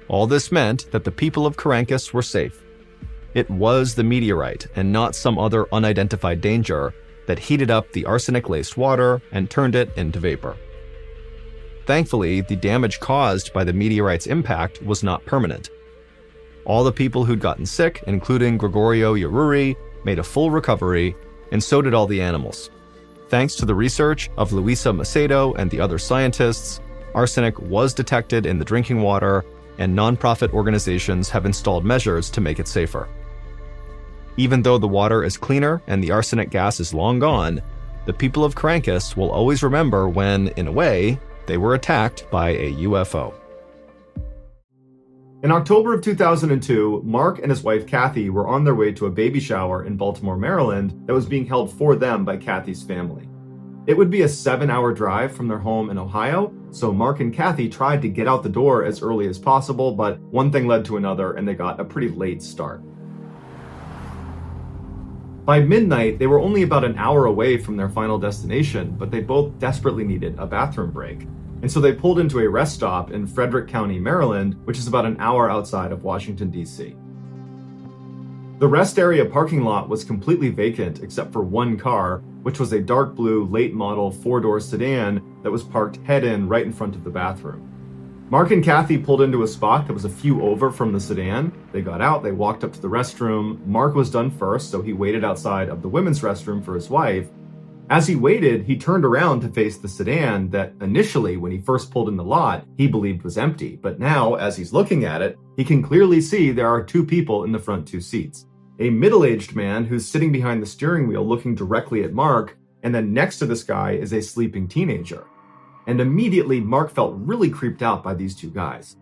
All this meant that the people of Caracas were safe. It was the meteorite and not some other unidentified danger that heated up the arsenic-laced water and turned it into vapor. Thankfully, the damage caused by the meteorite's impact was not permanent. All the people who'd gotten sick, including Gregorio Yaruri, made a full recovery, and so did all the animals. Thanks to the research of Luisa Macedo and the other scientists, arsenic was detected in the drinking water, and nonprofit organizations have installed measures to make it safer. Even though the water is cleaner and the arsenic gas is long gone, the people of Caracas will always remember when, in a way, they were attacked by a UFO. In October of 2002, Mark and his wife Kathy were on their way to a baby shower in Baltimore, Maryland that was being held for them by Kathy's family. It would be a 7-hour drive from their home in Ohio, so Mark and Kathy tried to get out the door as early as possible, but one thing led to another and they got a pretty late start. By midnight, they were only about an hour away from their final destination, but they both desperately needed a bathroom break. And so they pulled into a rest stop in Frederick County, Maryland, which is about an hour outside of Washington, D.C. The rest area parking lot was completely vacant except for one car, which was a dark blue late model 4-door sedan that was parked head-in right in front of the bathroom. Mark and Kathy pulled into a spot that was a few over from the sedan. They got out, they walked up to the restroom. Mark was done first, so he waited outside of the women's restroom for his wife. As he waited, he turned around to face the sedan that initially, when he first pulled in the lot, he believed was empty. But now, as he's looking at it, he can clearly see there are 2 people in the front 2 seats. A middle-aged man who's sitting behind the steering wheel looking directly at Mark, and then next to this guy is a sleeping teenager. And immediately, Mark felt really creeped out by these 2 guys.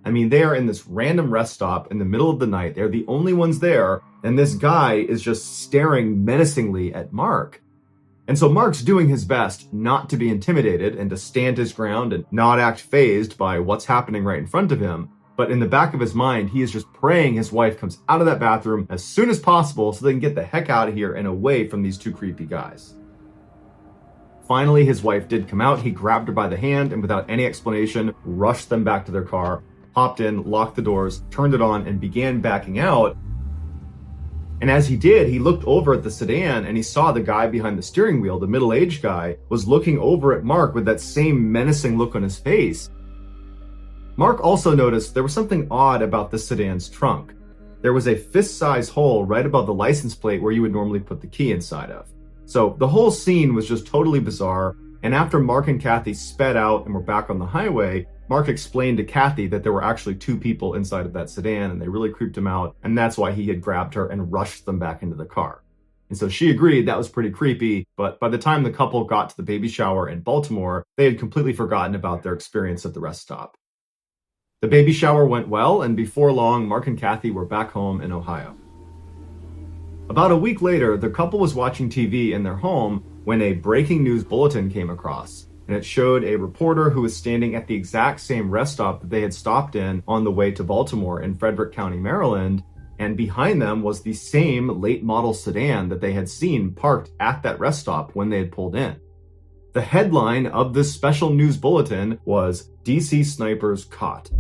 I mean, they are in this random rest stop in the middle of the night. They're the only ones there, and this guy is just staring menacingly at Mark. And so Mark's doing his best not to be intimidated and to stand his ground and not act fazed by what's happening right in front of him. But in the back of his mind, he is just praying his wife comes out of that bathroom as soon as possible so they can get the heck out of here and away from these two creepy guys. Finally, his wife did come out. He grabbed her by the hand and without any explanation, rushed them back to their car, hopped in, locked the doors, turned it on, and began backing out. And as he did, he looked over at the sedan and he saw the guy behind the steering wheel, the middle-aged guy, was looking over at Mark with that same menacing look on his face. Mark also noticed there was something odd about the sedan's trunk. There was a fist-size hole right above the license plate where you would normally put the key inside of. So the whole scene was just totally bizarre, and after Mark and Kathy sped out and were back on the highway, Mark explained to Kathy that there were actually two people inside of that sedan and they really creeped him out, and that's why he had grabbed her and rushed them back into the car. And so she agreed that was pretty creepy, but by the time the couple got to the baby shower in Baltimore, they had completely forgotten about their experience at the rest stop. The baby shower went well, and before long, Mark and Kathy were back home in Ohio. About a week later, the couple was watching TV in their home when a breaking news bulletin came across, and it showed a reporter who was standing at the exact same rest stop that they had stopped in on the way to Baltimore in Frederick County, Maryland, and behind them was the same late model sedan that they had seen parked at that rest stop when they had pulled in. The headline of this special news bulletin was DC Snipers Caught.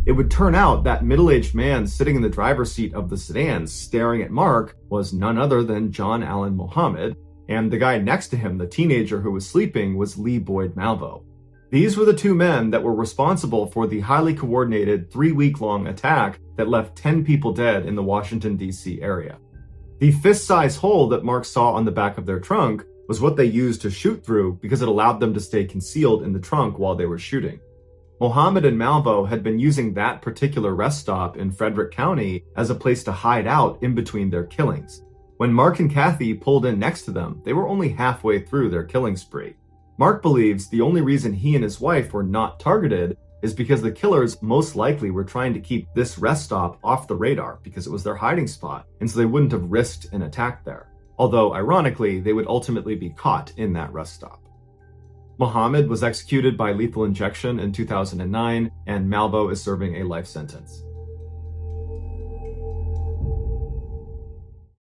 It would turn out that middle-aged man sitting in the driver's seat of the sedan staring at Mark was none other than John Allen Muhammad, and the guy next to him, the teenager who was sleeping, was Lee Boyd Malvo. These were the two men that were responsible for the highly coordinated 3-week-long attack that left 10 people dead in the Washington, D.C. area. The fist-size hole that Mark saw on the back of their trunk was what they used to shoot through because it allowed them to stay concealed in the trunk while they were shooting. Muhammad and Malvo had been using that particular rest stop in Frederick County as a place to hide out in between their killings. When Mark and Kathy pulled in next to them, they were only halfway through their killing spree. Mark believes the only reason he and his wife were not targeted is because the killers most likely were trying to keep this rest stop off the radar because it was their hiding spot, and so they wouldn't have risked an attack there. Although, ironically, they would ultimately be caught in that rest stop. Muhammad was executed by lethal injection in 2009, and Malvo is serving a life sentence.